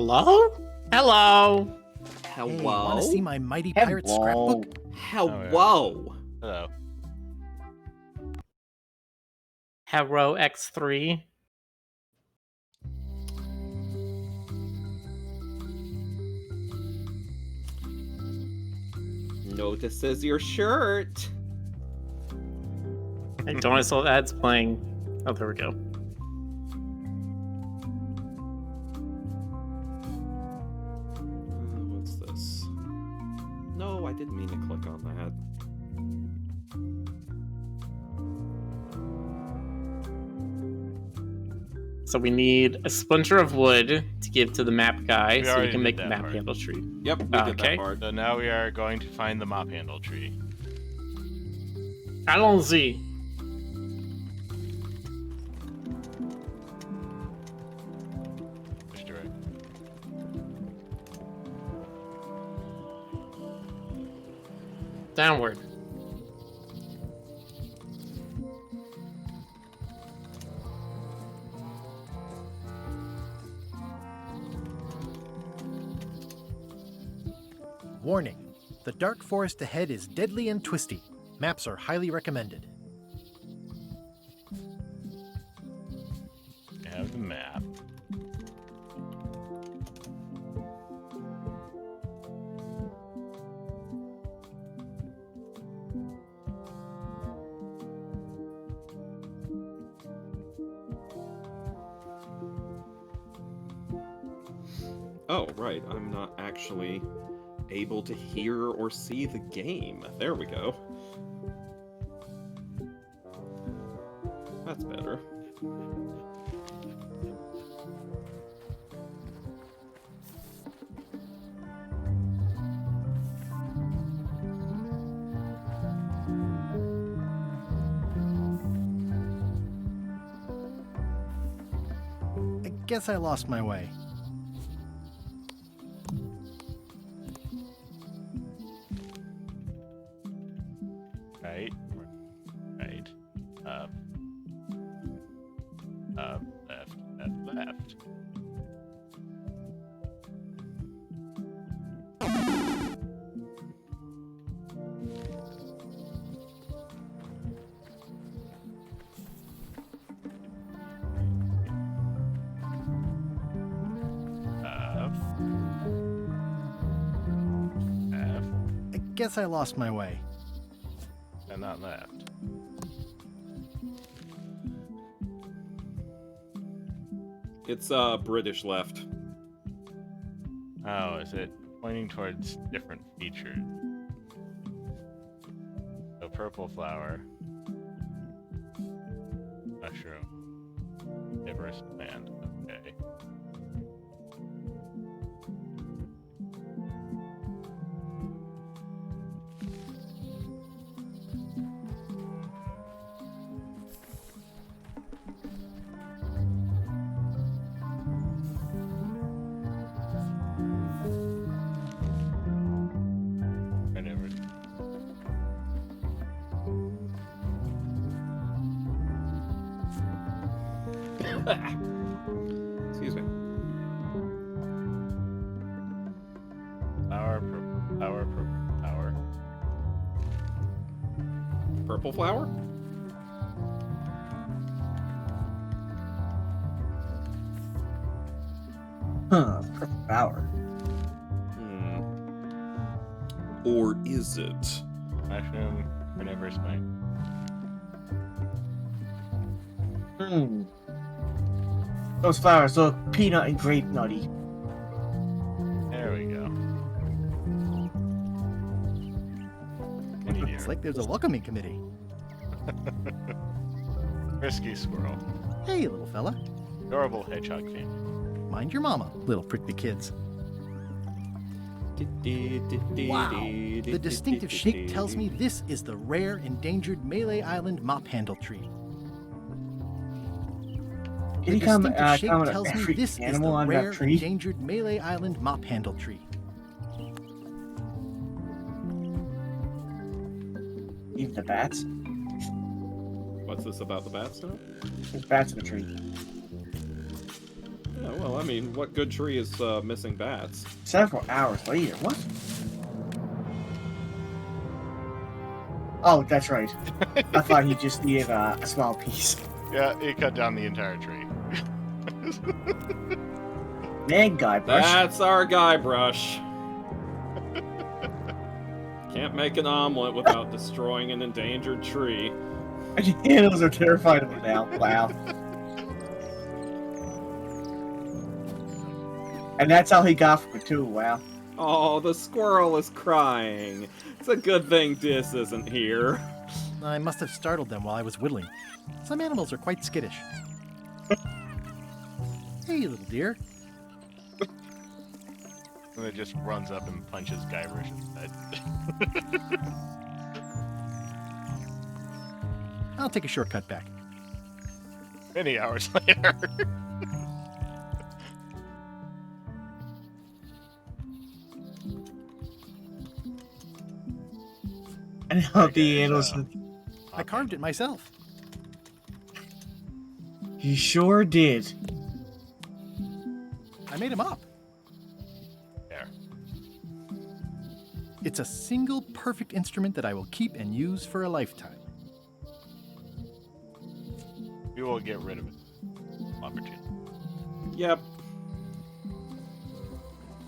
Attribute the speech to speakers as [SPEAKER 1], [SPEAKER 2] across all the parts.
[SPEAKER 1] Hello? Hello?
[SPEAKER 2] Hello?
[SPEAKER 3] Hey, want to see my mighty pirate scrapbook?
[SPEAKER 2] Hello?
[SPEAKER 4] Hello.
[SPEAKER 1] Hero X3?
[SPEAKER 2] Notices your shirt.
[SPEAKER 1] Hey, don't I saw ads playing? Oh, there we go.
[SPEAKER 2] What's this? No, I didn't mean to click on that.
[SPEAKER 1] So we need a splinter of wood to give to the map guy
[SPEAKER 4] We
[SPEAKER 1] so we
[SPEAKER 4] already
[SPEAKER 1] can
[SPEAKER 4] did
[SPEAKER 1] make the
[SPEAKER 4] that
[SPEAKER 1] map
[SPEAKER 4] part.
[SPEAKER 1] handle tree.
[SPEAKER 2] Yep, we did
[SPEAKER 1] Okay.
[SPEAKER 2] that part.
[SPEAKER 4] So now we are going to find the mop handle tree.
[SPEAKER 1] Allons-y.
[SPEAKER 4] Which direction?
[SPEAKER 1] Downward.
[SPEAKER 3] Warning. The dark forest ahead is deadly and twisty. Maps are highly recommended.
[SPEAKER 4] I have the map.
[SPEAKER 2] Oh, right. I'm not actually able to hear or see the game. There we go. That's better.
[SPEAKER 3] I guess I lost my way.
[SPEAKER 4] Right. Right. Up. Up. Left. Left. Left. Up. Left.
[SPEAKER 3] I guess I lost my way.
[SPEAKER 4] And not left.
[SPEAKER 2] It's British left.
[SPEAKER 4] Oh, is it pointing towards different features? So purple flower. Mushroom. Diverse plant. Okay. Whatever.
[SPEAKER 2] Excuse me.
[SPEAKER 4] Flower, purple, flower, purple, flower.
[SPEAKER 2] Purple flower?
[SPEAKER 5] Huh, purple flower.
[SPEAKER 2] Hmm. Or is it?
[SPEAKER 4] Mushroom, carnivorous plant.
[SPEAKER 5] Hmm. Those flowers look peanut and grape nutty.
[SPEAKER 4] There we go. Any
[SPEAKER 3] It's like there's a welcoming committee.
[SPEAKER 4] Frisky squirrel.
[SPEAKER 3] Hey, little fella.
[SPEAKER 4] Adorable hedgehog family.
[SPEAKER 3] Mind your mama, little prickly kids. Wow. The distinctive shape tells me this is the rare, endangered Malay Island mop handle tree.
[SPEAKER 5] Can
[SPEAKER 3] The
[SPEAKER 5] you come
[SPEAKER 3] distinctive shape
[SPEAKER 5] comment
[SPEAKER 3] tells me
[SPEAKER 5] every
[SPEAKER 3] this is the
[SPEAKER 5] animal on
[SPEAKER 3] rare,
[SPEAKER 5] that tree?
[SPEAKER 3] endangered Malay Island mop handle tree.
[SPEAKER 5] Even the bats?
[SPEAKER 2] What's this about the bats now?
[SPEAKER 5] There's bats in the tree.
[SPEAKER 2] Yeah, well, I mean, what good tree is missing bats?
[SPEAKER 5] Several hours later. What? Oh, that's right. I thought he just needed a small piece.
[SPEAKER 4] Yeah, he cut down the entire tree.
[SPEAKER 5] Man, Guybrush.
[SPEAKER 2] That's our Guybrush. Can't make an omelet without destroying an endangered tree.
[SPEAKER 5] The animals are terrified of him now. Wow. And that's how he got from it too. Wow.
[SPEAKER 2] Oh, the squirrel is crying. It's a good thing Dis isn't here.
[SPEAKER 3] I must have startled them while I was whittling. Some animals are quite skittish. Hey, little dear.
[SPEAKER 4] And it just runs up and punches Guybrush's head.
[SPEAKER 3] I'll take a shortcut back.
[SPEAKER 4] Many hours later.
[SPEAKER 5] And how the animals.
[SPEAKER 3] I carved it myself.
[SPEAKER 5] He sure did.
[SPEAKER 3] I made him up.
[SPEAKER 4] There.
[SPEAKER 3] It's a single perfect instrument that I will keep and use for a lifetime.
[SPEAKER 4] We will get rid of it. Opportunity.
[SPEAKER 2] Yep.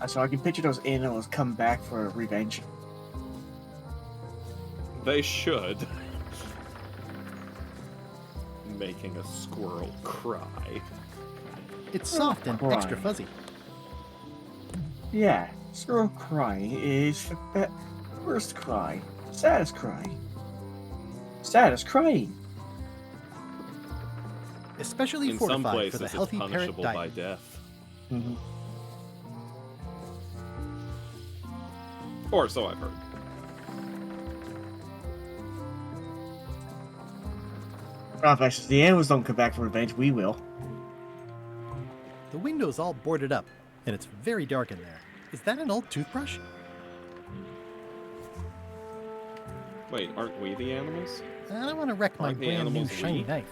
[SPEAKER 5] So I can picture those animals come back for revenge.
[SPEAKER 2] They should. Making a squirrel cry.
[SPEAKER 3] It's soft and extra fuzzy.
[SPEAKER 5] Yeah, squirrel crying is the worst cry. Saddest cry. Saddest crying.
[SPEAKER 3] Especially
[SPEAKER 2] In some
[SPEAKER 3] fortified for
[SPEAKER 2] places,
[SPEAKER 3] the
[SPEAKER 2] it's
[SPEAKER 3] healthy parrot
[SPEAKER 2] punishable by
[SPEAKER 3] diet.
[SPEAKER 2] death.
[SPEAKER 5] Mm-hmm.
[SPEAKER 2] Or so I've heard.
[SPEAKER 5] Well, if the animals don't come back for revenge, we will.
[SPEAKER 3] The window's all boarded up, and it's very dark in there. Is that an old toothbrush?
[SPEAKER 2] Wait, aren't we the animals?
[SPEAKER 3] I don't want to wreck my
[SPEAKER 2] Aren't the
[SPEAKER 3] brand new
[SPEAKER 2] animals
[SPEAKER 3] shiny
[SPEAKER 2] we?
[SPEAKER 3] knife.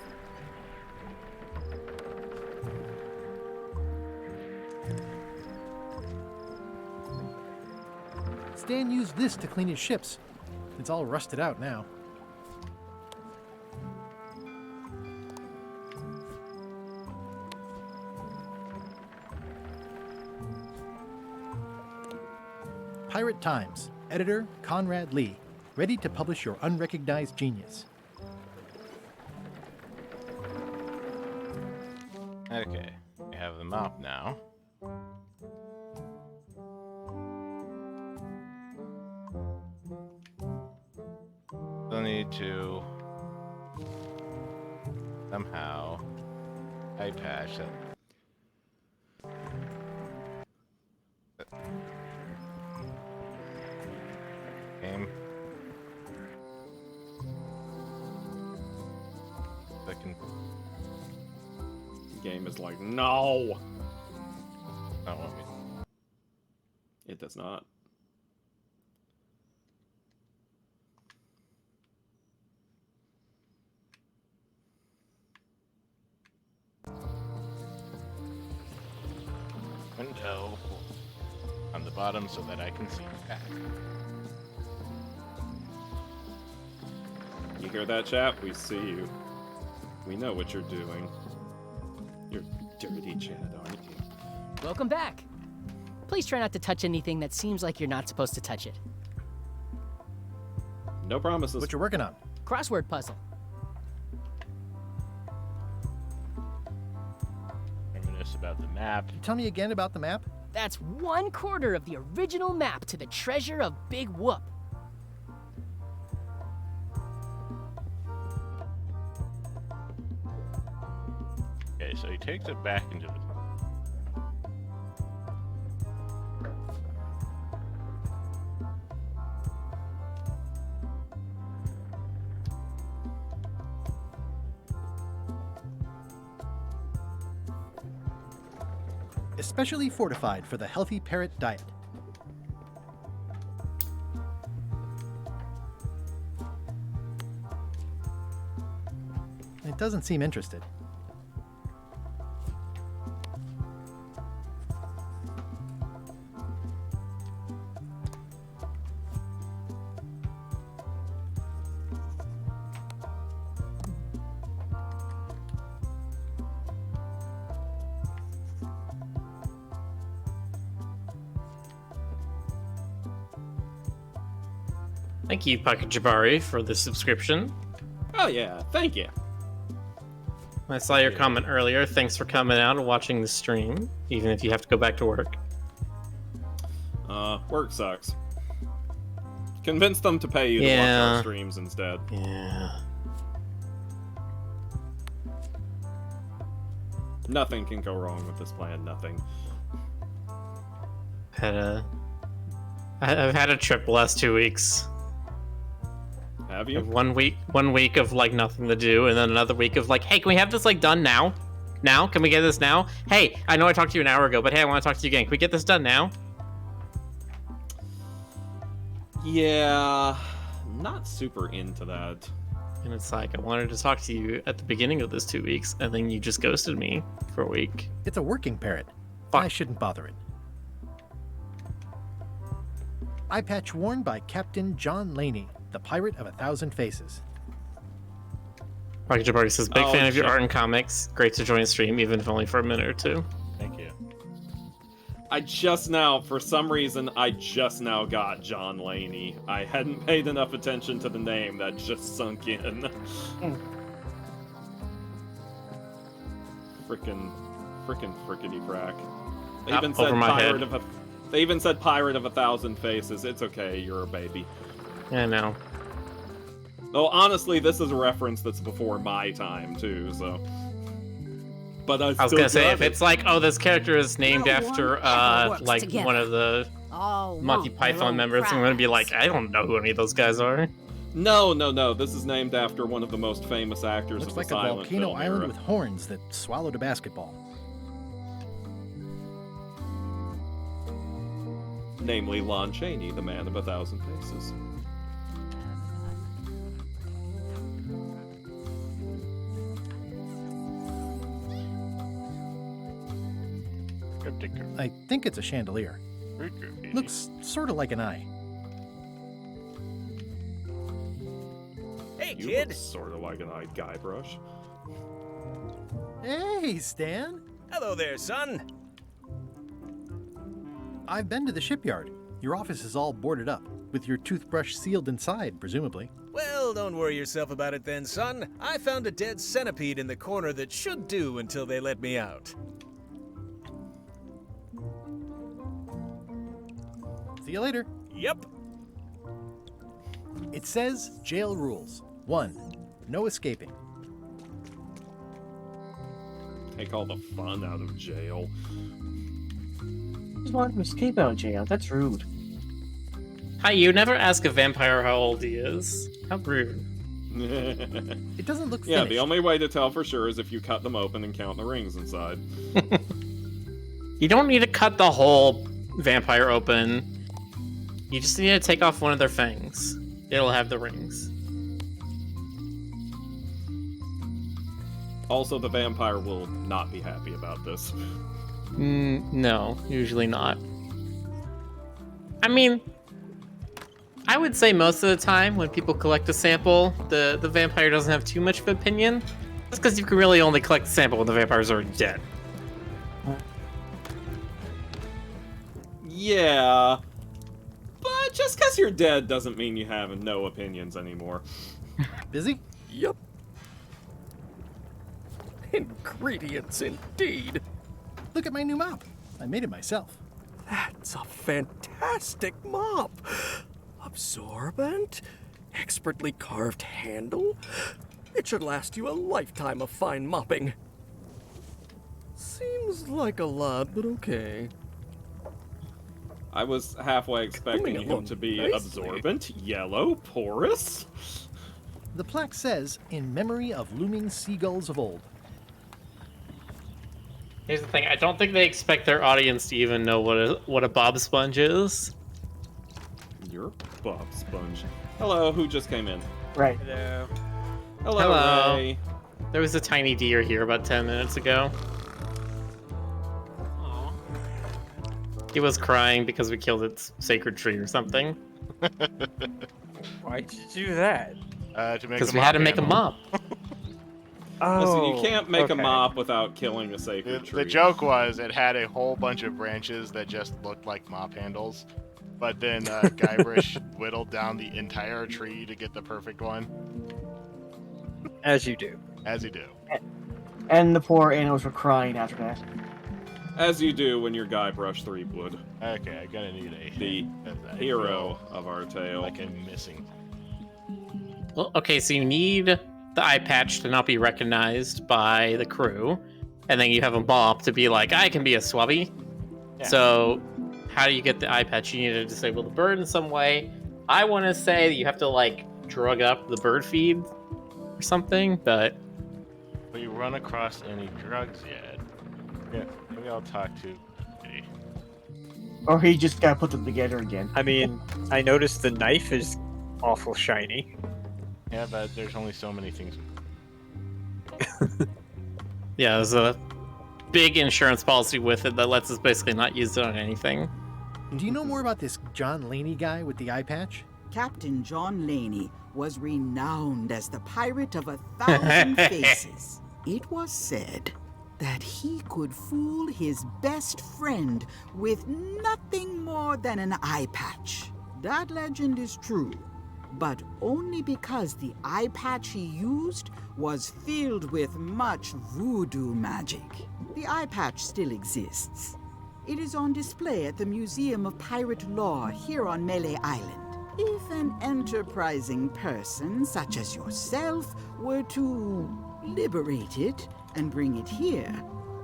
[SPEAKER 3] Stan used this to clean his ships. It's all rusted out now. Pirate Times, editor Conrad Lee, ready to publish your unrecognized genius.
[SPEAKER 4] Okay, we have the map now. We'll need to somehow eye patch that. Game. Second.
[SPEAKER 2] Game is like, no!
[SPEAKER 4] Not want me.
[SPEAKER 2] It does not.
[SPEAKER 4] Window on the bottom so that I can see that.
[SPEAKER 2] You hear that, chap? We see you. We know what you're doing. You're dirty, Chad, aren't you?
[SPEAKER 6] Welcome back. Please try not to touch anything that seems like you're not supposed to touch it.
[SPEAKER 2] No promises.
[SPEAKER 3] What you're working on?
[SPEAKER 6] Crossword puzzle.
[SPEAKER 4] Reminisce about the map.
[SPEAKER 3] Tell me again about the map?
[SPEAKER 6] That's 1/4 of the original map to the treasure of Big Whoop.
[SPEAKER 4] Okay, so he takes it back into the.
[SPEAKER 3] Especially fortified for the healthy parrot diet. It doesn't seem interested.
[SPEAKER 1] Thank you, Pocket Jabari, for the subscription.
[SPEAKER 2] Oh yeah, thank you.
[SPEAKER 1] I saw your comment earlier. Thanks for coming out and watching the stream, even if you have to go back to work.
[SPEAKER 2] Work sucks. Convince them to pay you to watch our streams instead.
[SPEAKER 1] Yeah.
[SPEAKER 2] Nothing can go wrong with this plan, nothing.
[SPEAKER 1] I've had a trip the last 2 weeks.
[SPEAKER 2] Have you?
[SPEAKER 1] One week of like nothing to do, and then another week of like, hey, can we have this like done now? Now? Can we get this now? Hey, I know I talked to you an hour ago, but hey, I want to talk to you again. Can we get this done now?
[SPEAKER 2] Yeah, not super into that.
[SPEAKER 1] And it's like, I wanted to talk to you at the beginning of this 2 weeks, and then you just ghosted me for a week.
[SPEAKER 3] It's a working parrot.
[SPEAKER 1] Fuck.
[SPEAKER 3] I shouldn't bother it. Eye patch worn by Captain John Laney, the pirate of 1,000 faces.
[SPEAKER 1] Rocket Jabari says, big fan of your
[SPEAKER 2] shit.
[SPEAKER 1] art and comics. Great to join the stream, even if only for a minute or two.
[SPEAKER 4] Thank you.
[SPEAKER 2] For some reason, I just now got John Laney. I hadn't paid enough attention to the name, that just sunk in. Frickin' frickety frack. They even said
[SPEAKER 1] over my head.
[SPEAKER 2] They even said pirate of 1,000 faces. It's okay, you're a baby.
[SPEAKER 1] Yeah, I know.
[SPEAKER 2] Though honestly, this is a reference that's before my time too, so. But I
[SPEAKER 1] was gonna say, if it's like, oh, this character is named after, like,
[SPEAKER 7] together.
[SPEAKER 1] one of the
[SPEAKER 7] All
[SPEAKER 1] Monty
[SPEAKER 7] want
[SPEAKER 1] Python
[SPEAKER 7] their own
[SPEAKER 1] members, I'm gonna be
[SPEAKER 7] prize.
[SPEAKER 1] like, I don't know who any of those guys are.
[SPEAKER 2] No. This is named after one of the most famous actors
[SPEAKER 3] Looks
[SPEAKER 2] of
[SPEAKER 3] like
[SPEAKER 2] the
[SPEAKER 3] a
[SPEAKER 2] silent
[SPEAKER 3] volcano
[SPEAKER 2] film
[SPEAKER 3] island
[SPEAKER 2] era.
[SPEAKER 3] with horns that swallowed a basketball.
[SPEAKER 2] Namely, Lon Chaney, the man of 1,000 faces.
[SPEAKER 4] Cryptic.
[SPEAKER 3] I think it's a chandelier.
[SPEAKER 4] Looks.
[SPEAKER 3] Looks sort of like an eye.
[SPEAKER 8] Hey,
[SPEAKER 2] You
[SPEAKER 8] kid.
[SPEAKER 2] look sort of like an eyed Guybrush.
[SPEAKER 3] Hey, Stan!
[SPEAKER 8] Hello there, son.
[SPEAKER 3] I've been to the shipyard. Your office is all boarded up, with your toothbrush sealed inside, presumably.
[SPEAKER 8] Well, don't worry yourself about it then, son. I found a dead centipede in the corner that should do until they let me out.
[SPEAKER 3] See you later.
[SPEAKER 8] Yep.
[SPEAKER 3] It says jail rules. 1. No escaping.
[SPEAKER 2] Take all the fun out of jail.
[SPEAKER 5] Just wanted to escape out of jail. That's rude.
[SPEAKER 1] Hi, you never ask a vampire how old he is. How rude.
[SPEAKER 3] It doesn't look
[SPEAKER 2] Yeah,
[SPEAKER 3] finished.
[SPEAKER 2] the only way to tell for sure is if you cut them open and count the rings inside.
[SPEAKER 1] You don't need to cut the whole vampire open. You just need to take off one of their fangs. It'll have the rings.
[SPEAKER 2] Also, the vampire will not be happy about this.
[SPEAKER 1] No, usually not. I mean, I would say most of the time when people collect a sample, the vampire doesn't have too much of an opinion. That's because you can really only collect the sample when the vampire's already dead.
[SPEAKER 2] Yeah. But just because you're dead doesn't mean you have no opinions anymore.
[SPEAKER 3] Busy?
[SPEAKER 8] Yep. Ingredients indeed.
[SPEAKER 3] Look at my new mop. I made it myself.
[SPEAKER 8] That's a fantastic mop. Absorbent, expertly carved handle. It should last you a lifetime of fine mopping. Seems like a lot, but okay.
[SPEAKER 2] I was halfway expecting
[SPEAKER 8] Coming
[SPEAKER 2] him
[SPEAKER 8] along
[SPEAKER 2] to be
[SPEAKER 8] nicely.
[SPEAKER 2] absorbent, yellow, porous.
[SPEAKER 3] The plaque says, in memory of looming seagulls of old.
[SPEAKER 1] Here's the thing, I don't think they expect their audience to even know what a Bob Sponge is.
[SPEAKER 2] You're Bob Sponge. Hello, who just came in?
[SPEAKER 5] Right.
[SPEAKER 8] Hello.
[SPEAKER 2] Hello,
[SPEAKER 1] Hello.
[SPEAKER 2] Ray.
[SPEAKER 1] There was a tiny deer here about 10 minutes ago. He was crying because we killed its sacred tree or something.
[SPEAKER 9] Why'd you do that?
[SPEAKER 4] To make
[SPEAKER 1] Because
[SPEAKER 4] a
[SPEAKER 1] we had to
[SPEAKER 4] mop
[SPEAKER 1] make a
[SPEAKER 4] handle.
[SPEAKER 1] mop.
[SPEAKER 2] Listen, you can't make a
[SPEAKER 9] okay.
[SPEAKER 2] mop without killing a sacred tree.
[SPEAKER 4] The joke was it had a whole bunch of branches that just looked like mop handles. But then Guybrush whittled down the entire tree to get the perfect one,
[SPEAKER 7] As you do.
[SPEAKER 4] as you do.
[SPEAKER 5] And the poor animals were crying after that.
[SPEAKER 2] As you do when your Guybrush Threepwood,
[SPEAKER 4] Okay, I'm gonna need a
[SPEAKER 2] the
[SPEAKER 4] I
[SPEAKER 2] hero
[SPEAKER 4] feel
[SPEAKER 2] of our tale.
[SPEAKER 4] like I'm missing.
[SPEAKER 1] Well, okay, so you need the eye patch to not be recognized by the crew, and then you have a mop to be like, I can be a swabby.
[SPEAKER 4] Yeah.
[SPEAKER 1] So, how do you get the eye patch? You need to disable the bird in some way. I want to say that you have to like drug up the bird feed or something, but
[SPEAKER 4] Have you run across any drugs yet? Yeah, maybe I'll talk to.
[SPEAKER 5] Or he just gotta put them together again.
[SPEAKER 7] I mean, I noticed the knife is awful shiny.
[SPEAKER 4] Yeah, but there's only so many things.
[SPEAKER 1] yeah, there's a big insurance policy with it that lets us basically not use it on anything.
[SPEAKER 3] Do you know more about this John Laney guy with the eye patch?
[SPEAKER 9] Captain John Laney was renowned as the pirate of 1,000 faces. It was said that he could fool his best friend with nothing more than an eye patch. That legend is true, but only because the eye patch he used was filled with much voodoo magic. The eye patch still exists. It is on display at the Museum of Pirate Lore here on Melee Island. If an enterprising person such as yourself were to liberate it and bring it here,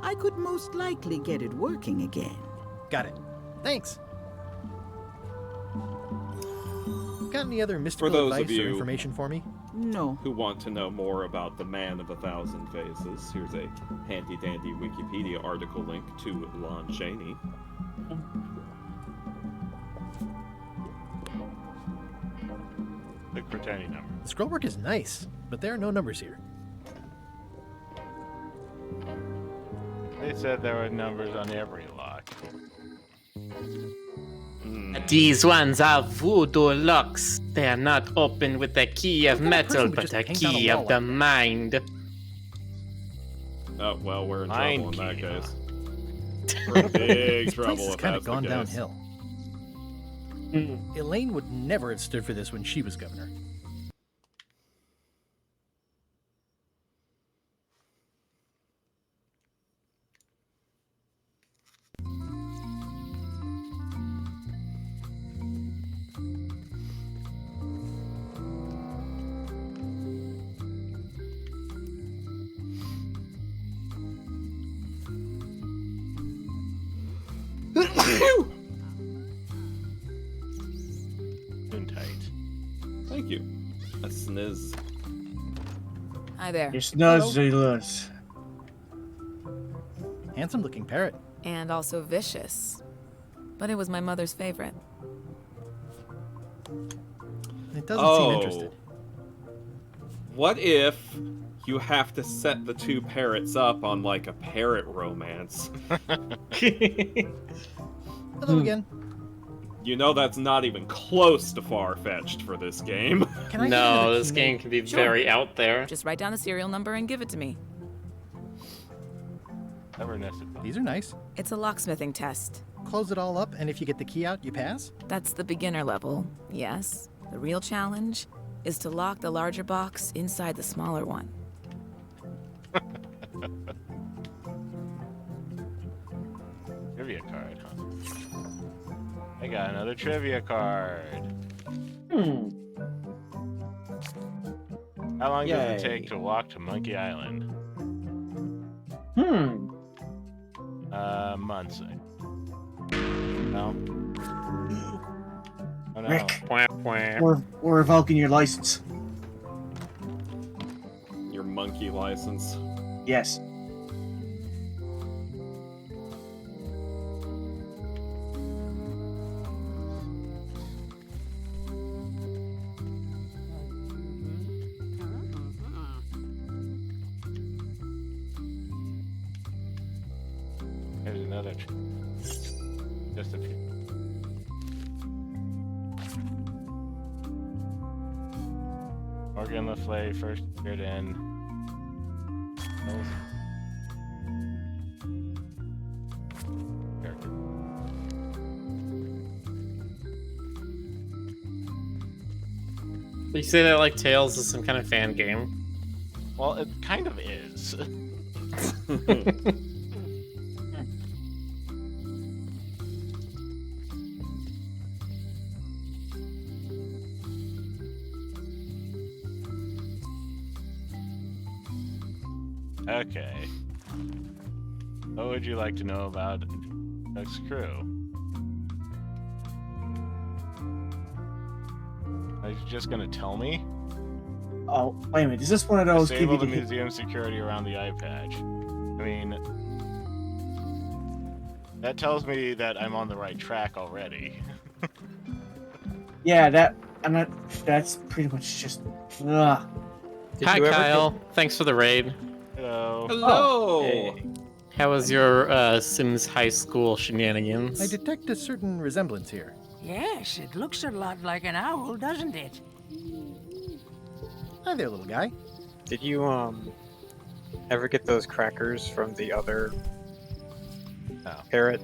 [SPEAKER 9] I could most likely get it working again.
[SPEAKER 3] Got it. Thanks. Got any other mystical
[SPEAKER 2] those of
[SPEAKER 3] advice or
[SPEAKER 2] you-
[SPEAKER 3] information for me?
[SPEAKER 9] No.
[SPEAKER 2] Who want to know more about the man of 1,000 faces? Here's a handy-dandy Wikipedia article link to Lon Chaney.
[SPEAKER 4] Look for tiny number.
[SPEAKER 3] The scroll work is nice, but there are no numbers here.
[SPEAKER 4] They said there were numbers on every lock.
[SPEAKER 1] These ones are voodoo locks. They are not open with a key of
[SPEAKER 3] What kind of person
[SPEAKER 1] metal,
[SPEAKER 3] would
[SPEAKER 1] but
[SPEAKER 3] just
[SPEAKER 1] a
[SPEAKER 3] paint on a
[SPEAKER 1] key
[SPEAKER 3] wall
[SPEAKER 1] of the
[SPEAKER 3] like that?
[SPEAKER 1] mind.
[SPEAKER 2] Oh, well, we're in
[SPEAKER 4] Mind
[SPEAKER 2] trouble in that
[SPEAKER 4] key,
[SPEAKER 2] case. We're in big
[SPEAKER 3] This place
[SPEAKER 2] trouble
[SPEAKER 3] has
[SPEAKER 2] if
[SPEAKER 3] kind
[SPEAKER 2] that's
[SPEAKER 3] of gone
[SPEAKER 2] the case.
[SPEAKER 3] downhill. Elaine would never have stood for this when she was governor.
[SPEAKER 4] Too tight.
[SPEAKER 2] Thank you. A sniz.
[SPEAKER 10] Hi there.
[SPEAKER 5] It's nuzzless.
[SPEAKER 3] Handsome looking parrot.
[SPEAKER 10] And also vicious. But it was my mother's favorite.
[SPEAKER 3] It doesn't seem interested.
[SPEAKER 2] What if you have to set the two parrots up on like a parrot romance?
[SPEAKER 3] Hello again.
[SPEAKER 2] You know that's not even close to far-fetched for this game.
[SPEAKER 3] Can I get
[SPEAKER 1] No,
[SPEAKER 3] another
[SPEAKER 1] this
[SPEAKER 3] key
[SPEAKER 1] game
[SPEAKER 3] made?
[SPEAKER 1] can be
[SPEAKER 10] Sure.
[SPEAKER 1] very out there.
[SPEAKER 10] Just write down the serial number and give it to me.
[SPEAKER 4] Never nested.
[SPEAKER 3] These are nice.
[SPEAKER 10] It's a locksmithing test.
[SPEAKER 3] Close it all up, and if you get the key out, you pass?
[SPEAKER 10] That's the beginner level, yes. The real challenge is to lock the larger box inside the smaller one.
[SPEAKER 4] Trivia card, huh? I got another trivia card. How long does it
[SPEAKER 5] Yay.
[SPEAKER 4] take to walk to Monkey Island? Months. No. Oh no.
[SPEAKER 5] Rick,
[SPEAKER 1] Wah, wah.
[SPEAKER 5] we're revoking your license.
[SPEAKER 2] Your monkey license.
[SPEAKER 5] Yes.
[SPEAKER 4] There's another. Just a few. Morgan Le Fay first appeared in. Character.
[SPEAKER 1] You say that like Tales is some kind of fan game.
[SPEAKER 4] Well, it kind of is. Okay. What would you like to know about Doug's crew? Are you just gonna tell me?
[SPEAKER 5] Oh, wait a minute. Is this one of those?
[SPEAKER 4] Disable the
[SPEAKER 5] DVD
[SPEAKER 4] museum security around the eye patch. I mean, that tells me that I'm on the right track already.
[SPEAKER 5] Yeah, that's pretty much just. Ugh.
[SPEAKER 7] Did
[SPEAKER 1] Hi,
[SPEAKER 7] you ever
[SPEAKER 1] Kyle. Thanks for the raid.
[SPEAKER 4] Hello.
[SPEAKER 2] Hello.
[SPEAKER 7] Hey.
[SPEAKER 1] How was your Sims High School shenanigans?
[SPEAKER 3] I detect a certain resemblance here.
[SPEAKER 11] Yes, it looks a lot like an owl, doesn't it?
[SPEAKER 3] Hi there, little guy.
[SPEAKER 7] Did you ever get those crackers from the other parrot?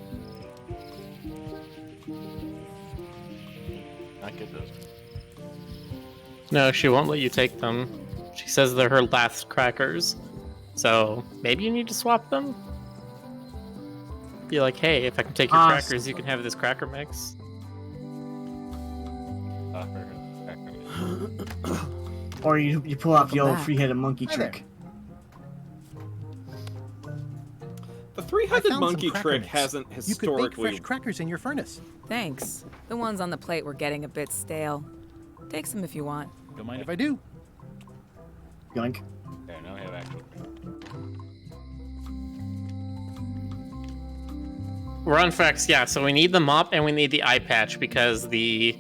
[SPEAKER 4] Not get those.
[SPEAKER 1] No, she won't let you take them. She says they're her last crackers. So maybe you need to swap them? Be like, hey, if I can take your crackers, you can have this cracker mix.
[SPEAKER 5] Or you pull off the old
[SPEAKER 10] back.
[SPEAKER 5] three-headed monkey
[SPEAKER 3] Hi there.
[SPEAKER 5] trick.
[SPEAKER 2] The
[SPEAKER 3] I
[SPEAKER 2] three-headed
[SPEAKER 3] found
[SPEAKER 2] monkey
[SPEAKER 3] some cracker
[SPEAKER 2] trick
[SPEAKER 3] mix.
[SPEAKER 2] hasn't
[SPEAKER 3] You could bake
[SPEAKER 2] historically.
[SPEAKER 3] fresh crackers in your furnace.
[SPEAKER 10] Thanks. The ones on the plate were getting a bit stale. Take some if you want.
[SPEAKER 3] Don't mind if I do.
[SPEAKER 5] Yoink.
[SPEAKER 4] Okay, now we have actual.
[SPEAKER 1] We're on facts, yeah. So we need the mop and we need the eye patch because the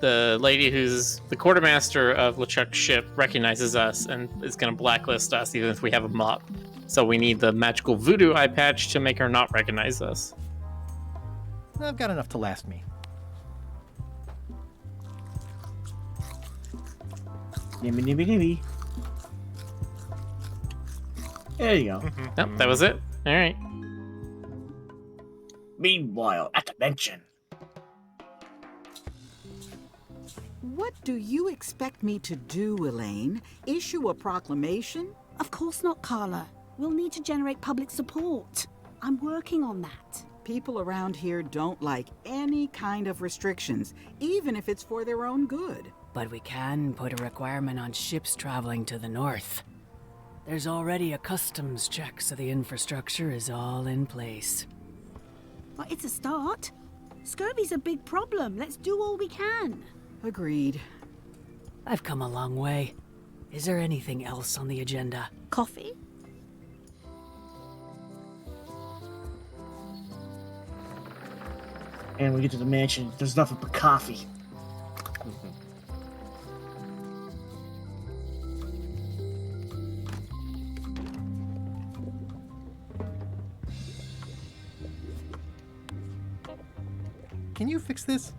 [SPEAKER 1] lady who's the quartermaster of LeChuck's ship recognizes us and is going to blacklist us even if we have a mop. So we need the magical voodoo eye patch to make her not recognize us.
[SPEAKER 3] I've got enough to last me.
[SPEAKER 5] Nimby nibby nibby. There you go.
[SPEAKER 1] Nope, that was it. All right.
[SPEAKER 5] Meanwhile, at the mansion.
[SPEAKER 9] What do you expect me to do, Elaine? Issue a proclamation?
[SPEAKER 12] Of course not, Carla. We'll need to generate public support. I'm working on that.
[SPEAKER 9] People around here don't like any kind of restrictions, even if it's for their own good.
[SPEAKER 11] But we can put a requirement on ships traveling to the north. There's already a customs check, so the infrastructure is all in place.
[SPEAKER 12] Well, it's a start. Scurvy's a big problem. Let's do all we can.
[SPEAKER 9] Agreed.
[SPEAKER 11] I've come a long way. Is there anything else on the agenda?
[SPEAKER 12] Coffee?
[SPEAKER 5] And we get to the mansion. There's nothing but coffee.
[SPEAKER 3] Can you fix this?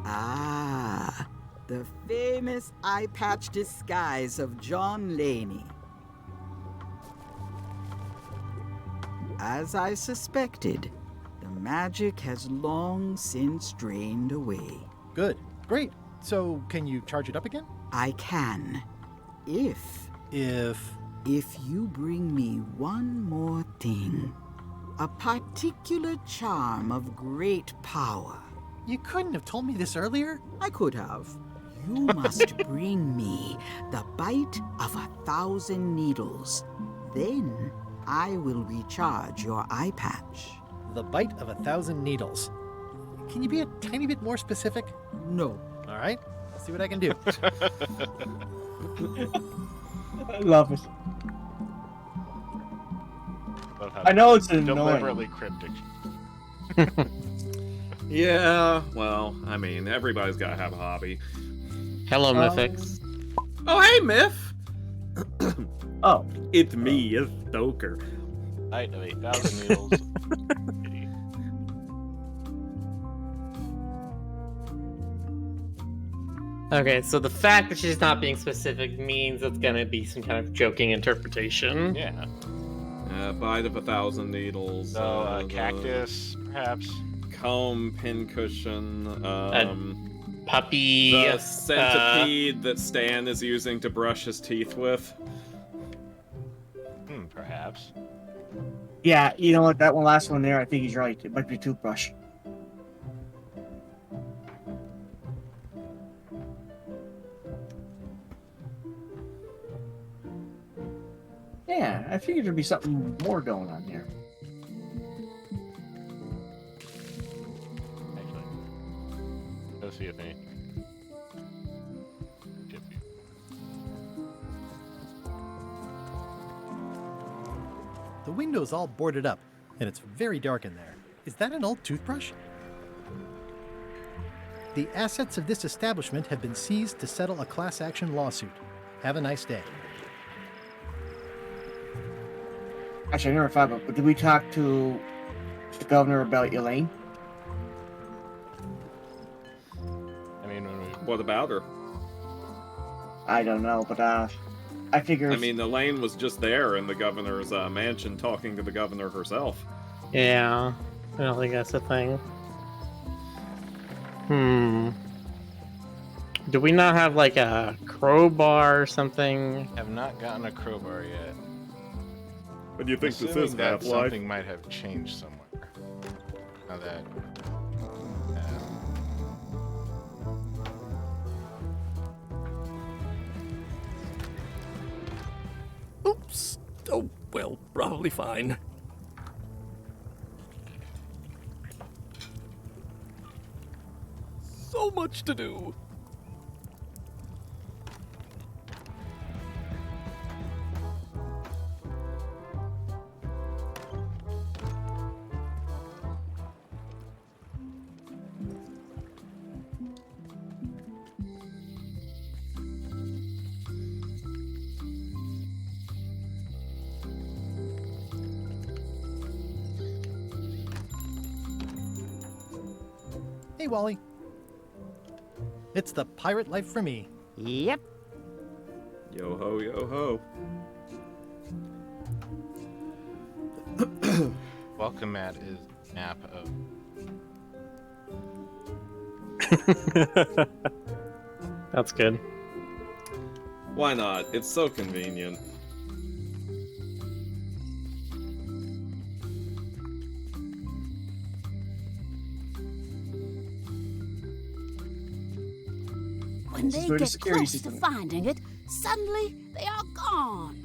[SPEAKER 9] Ah, the famous eye patch disguise of John Laney. As I suspected, the magic has long since drained away.
[SPEAKER 3] Good. Great. So, can you charge it up again?
[SPEAKER 9] I can, if you bring me one more thing. A particular charm of great power.
[SPEAKER 3] You couldn't have told me this earlier?
[SPEAKER 9] I could have. You must bring me the bite of 1,000 needles. Then I will recharge your eye patch.
[SPEAKER 3] The bite of 1,000 needles. Can you be a tiny bit more specific?
[SPEAKER 9] No.
[SPEAKER 3] All right. I'll see what I can do.
[SPEAKER 5] I love it.
[SPEAKER 4] Love how
[SPEAKER 5] I know it's annoying.
[SPEAKER 4] deliberately cryptic.
[SPEAKER 2] Yeah, well, I mean, everybody's got to have a hobby.
[SPEAKER 1] Hello, Mythix.
[SPEAKER 2] Oh, hey, Myth!
[SPEAKER 5] Oh.
[SPEAKER 2] It's me, it's Stoker.
[SPEAKER 4] Height of 8,000 needles. Pity.
[SPEAKER 1] Okay, so the fact that she's not being specific means it's gonna be some kind of joking interpretation.
[SPEAKER 4] Yeah.
[SPEAKER 2] Bite of 1,000 needles.
[SPEAKER 4] So, cactus, perhaps?
[SPEAKER 2] comb, pincushion,
[SPEAKER 1] puppy.
[SPEAKER 2] the centipede that Stan is using to brush his teeth with.
[SPEAKER 4] Perhaps.
[SPEAKER 5] Yeah, you know what? That one last one there, I think he's right. It might be a toothbrush. Yeah, I figured there'd be something more going on there.
[SPEAKER 4] Actually, go see if any.
[SPEAKER 3] The window's all boarded up, and it's very dark in there. Is that an old toothbrush? The assets of this establishment have been seized to settle a class action lawsuit. Have a nice day.
[SPEAKER 5] Actually, I never thought about it, but did we talk to the governor about Elaine?
[SPEAKER 4] I mean,
[SPEAKER 2] what about her?
[SPEAKER 5] I don't know, but I figure.
[SPEAKER 2] I mean, Elaine was just there in the governor's mansion talking to the governor herself.
[SPEAKER 1] Yeah, I don't think that's a thing. Do we not have like a crowbar or something?
[SPEAKER 4] Have not gotten a crowbar yet.
[SPEAKER 2] What do you think
[SPEAKER 4] Assuming
[SPEAKER 2] this is,
[SPEAKER 4] that
[SPEAKER 2] Half-Life?
[SPEAKER 4] something might have changed somewhere. Now that.
[SPEAKER 13] Oops. Oh, well, probably fine. So much to do.
[SPEAKER 3] Hey, Wally. It's the pirate life for me.
[SPEAKER 6] Yep.
[SPEAKER 2] Yo ho, yo ho.
[SPEAKER 4] Welcome at his map of.
[SPEAKER 1] That's good.
[SPEAKER 2] Why not? It's so convenient.
[SPEAKER 12] When
[SPEAKER 5] This is
[SPEAKER 12] they
[SPEAKER 5] where the
[SPEAKER 12] get
[SPEAKER 5] security
[SPEAKER 12] close to
[SPEAKER 5] system is.
[SPEAKER 12] finding it, suddenly they are gone.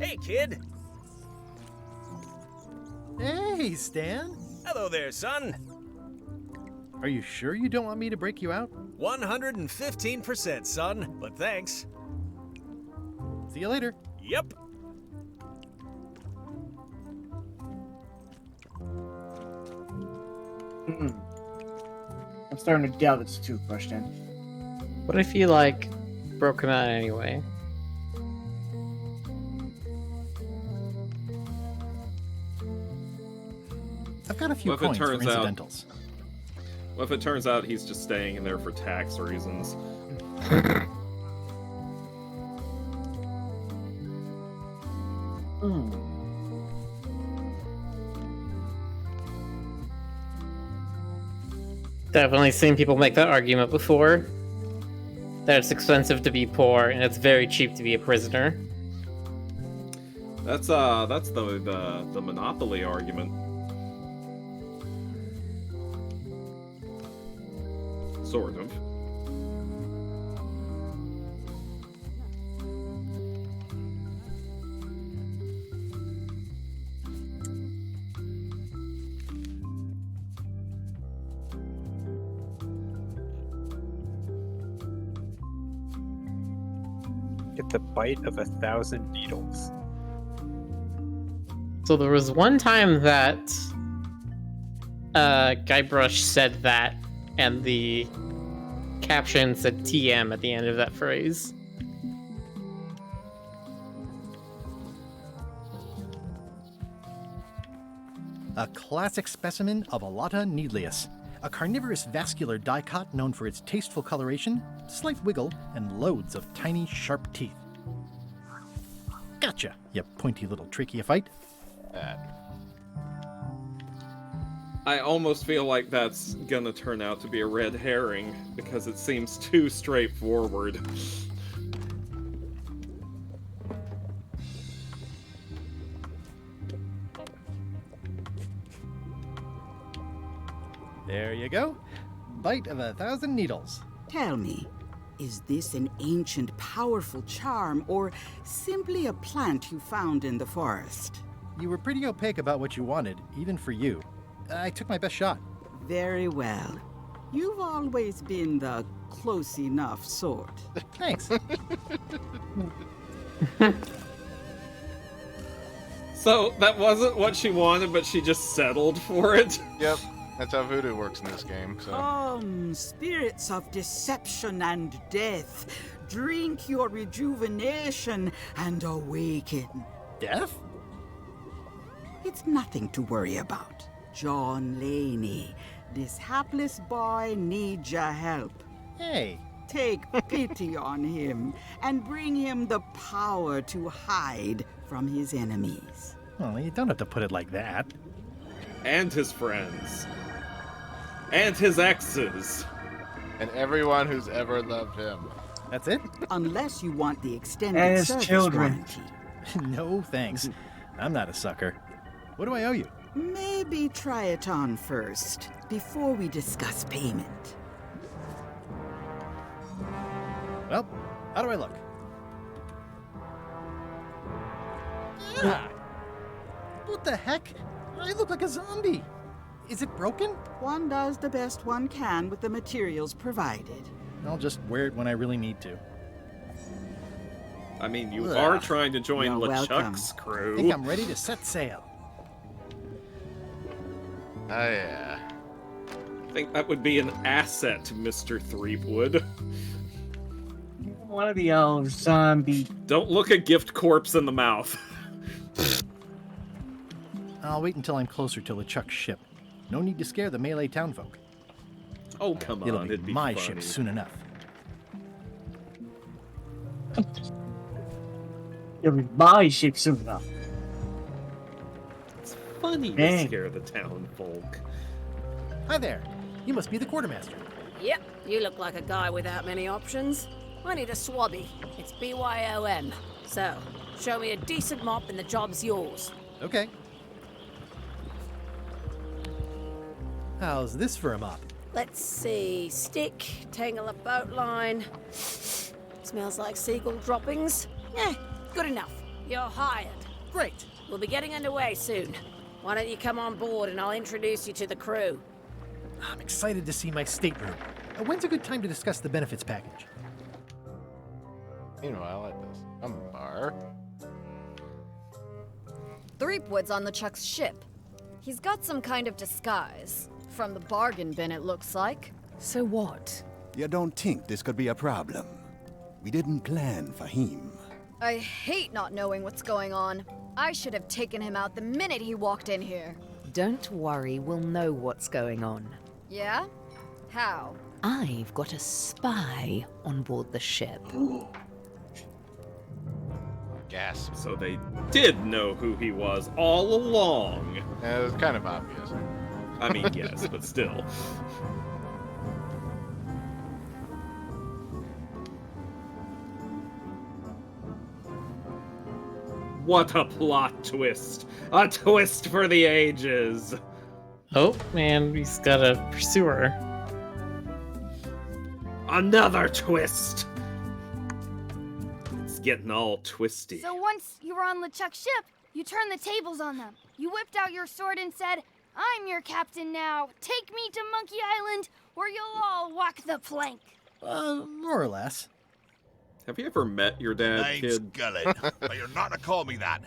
[SPEAKER 8] Hey, kid.
[SPEAKER 3] Hey, Stan.
[SPEAKER 8] Hello there, son.
[SPEAKER 3] Are you sure you don't want me to break you out?
[SPEAKER 8] 115%, son, but thanks.
[SPEAKER 3] See you later.
[SPEAKER 8] Yep.
[SPEAKER 5] I'm starting to doubt it's a toothbrush then.
[SPEAKER 1] What if you like broken out anyway?
[SPEAKER 3] I've got a few
[SPEAKER 2] What if it
[SPEAKER 3] coins for
[SPEAKER 2] turns out-
[SPEAKER 3] incidentals.
[SPEAKER 2] What if it turns out he's just staying in there for tax reasons?
[SPEAKER 1] Definitely seen people make that argument before. That it's expensive to be poor and it's very cheap to be a prisoner.
[SPEAKER 2] That's the monopoly argument. Sort of.
[SPEAKER 7] Get the bite of 1,000 needles.
[SPEAKER 1] So there was one time that Guybrush said that, and the caption said TM at the end of that phrase.
[SPEAKER 3] A classic specimen of Alata needleus, a carnivorous vascular dicot known for its tasteful coloration, slight wiggle, and loads of tiny, sharp teeth. Gotcha, you pointy little trichophyte.
[SPEAKER 4] That.
[SPEAKER 2] I almost feel like that's gonna turn out to be a red herring, because it seems too straightforward.
[SPEAKER 3] There you go. Bite of 1,000 needles.
[SPEAKER 9] Tell me, is this an ancient, powerful charm, or simply a plant you found in the forest?
[SPEAKER 3] You were pretty opaque about what you wanted, even for you. I took my best shot.
[SPEAKER 9] Very well. You've always been the close enough sort.
[SPEAKER 3] Thanks.
[SPEAKER 2] So, that wasn't what she wanted, but she just settled for it?
[SPEAKER 14] Yep, that's how voodoo works in this game, so...
[SPEAKER 9] Come, spirits of deception and death, drink your rejuvenation and awaken.
[SPEAKER 3] Death?
[SPEAKER 9] It's nothing to worry about. John Laney, this hapless boy needs your help.
[SPEAKER 3] Hey.
[SPEAKER 9] Take pity on him and bring him the power to hide from his enemies.
[SPEAKER 3] Well, you don't have to put it like that.
[SPEAKER 2] And his friends. And his exes.
[SPEAKER 14] And everyone who's ever loved him.
[SPEAKER 3] That's it?
[SPEAKER 9] Unless you want the extended
[SPEAKER 5] And his
[SPEAKER 9] service
[SPEAKER 5] children.
[SPEAKER 9] warranty.
[SPEAKER 3] No, thanks. I'm not a sucker. What do I owe you?
[SPEAKER 9] Maybe try it on first, before we discuss payment.
[SPEAKER 3] Well, how do I look? What the heck? I look like a zombie. Is it broken?
[SPEAKER 9] One does the best one can with the materials provided.
[SPEAKER 3] I'll just wear it when I really need to.
[SPEAKER 2] I mean, you
[SPEAKER 3] Ugh.
[SPEAKER 2] are trying to join
[SPEAKER 9] You're
[SPEAKER 2] LeChuck's
[SPEAKER 3] I
[SPEAKER 2] crew.
[SPEAKER 3] think I'm ready to set sail.
[SPEAKER 14] Oh, yeah.
[SPEAKER 2] I think that would be an asset to Mr. Threepwood.
[SPEAKER 5] One of the old zombie.
[SPEAKER 2] Don't look a gift corpse in the mouth.
[SPEAKER 3] I'll wait until I'm closer to LeChuck's ship. No need to scare the melee townfolk.
[SPEAKER 2] Oh, come on.
[SPEAKER 3] It'll be
[SPEAKER 2] It'd be
[SPEAKER 3] my
[SPEAKER 2] funny.
[SPEAKER 3] ship soon enough.
[SPEAKER 5] It'll be my ship soon enough.
[SPEAKER 2] It's funny to
[SPEAKER 5] Dang.
[SPEAKER 2] scare the townfolk.
[SPEAKER 3] Hi there. You must be the quartermaster.
[SPEAKER 15] Yep, you look like a guy without many options. I need a swabby. It's BYOM. So, show me a decent mop and the job's yours.
[SPEAKER 3] Okay. How's this for a mop?
[SPEAKER 15] Let's see. Stick, tangle a boat line. Smells like seagull droppings. Eh, good enough. You're hired.
[SPEAKER 3] Great.
[SPEAKER 15] We'll be getting underway soon. Why don't you come on board and I'll introduce you to the crew?
[SPEAKER 3] I'm excited to see my stateroom. When's a good time to discuss the benefits package?
[SPEAKER 14] Meanwhile, at this bar.
[SPEAKER 16] Threepwood's on LeChuck's ship. He's got some kind of disguise. From the bargain bin, it looks like.
[SPEAKER 11] So what?
[SPEAKER 17] You don't think this could be a problem? We didn't plan for him.
[SPEAKER 16] I hate not knowing what's going on. I should have taken him out the minute he walked in here.
[SPEAKER 18] Don't worry, we'll know what's going on.
[SPEAKER 16] Yeah? How?
[SPEAKER 18] I've got a spy on board the ship.
[SPEAKER 14] Gasp.
[SPEAKER 2] So they did know who he was all along.
[SPEAKER 14] It was kind of obvious.
[SPEAKER 2] I mean, yes, but still. What a plot twist! A twist for the ages!
[SPEAKER 1] Oh, man, he's got a pursuer.
[SPEAKER 2] Another twist! It's getting all twisty.
[SPEAKER 19] So once you were on LeChuck's ship, you turned the tables on them. You whipped out your sword and said, "I'm your captain now. Take me to Monkey Island, or you'll all walk the plank."
[SPEAKER 3] More or less.
[SPEAKER 2] Have you ever met your dad,
[SPEAKER 20] Name's
[SPEAKER 2] kid?
[SPEAKER 20] Gullen, but you're not to call me that.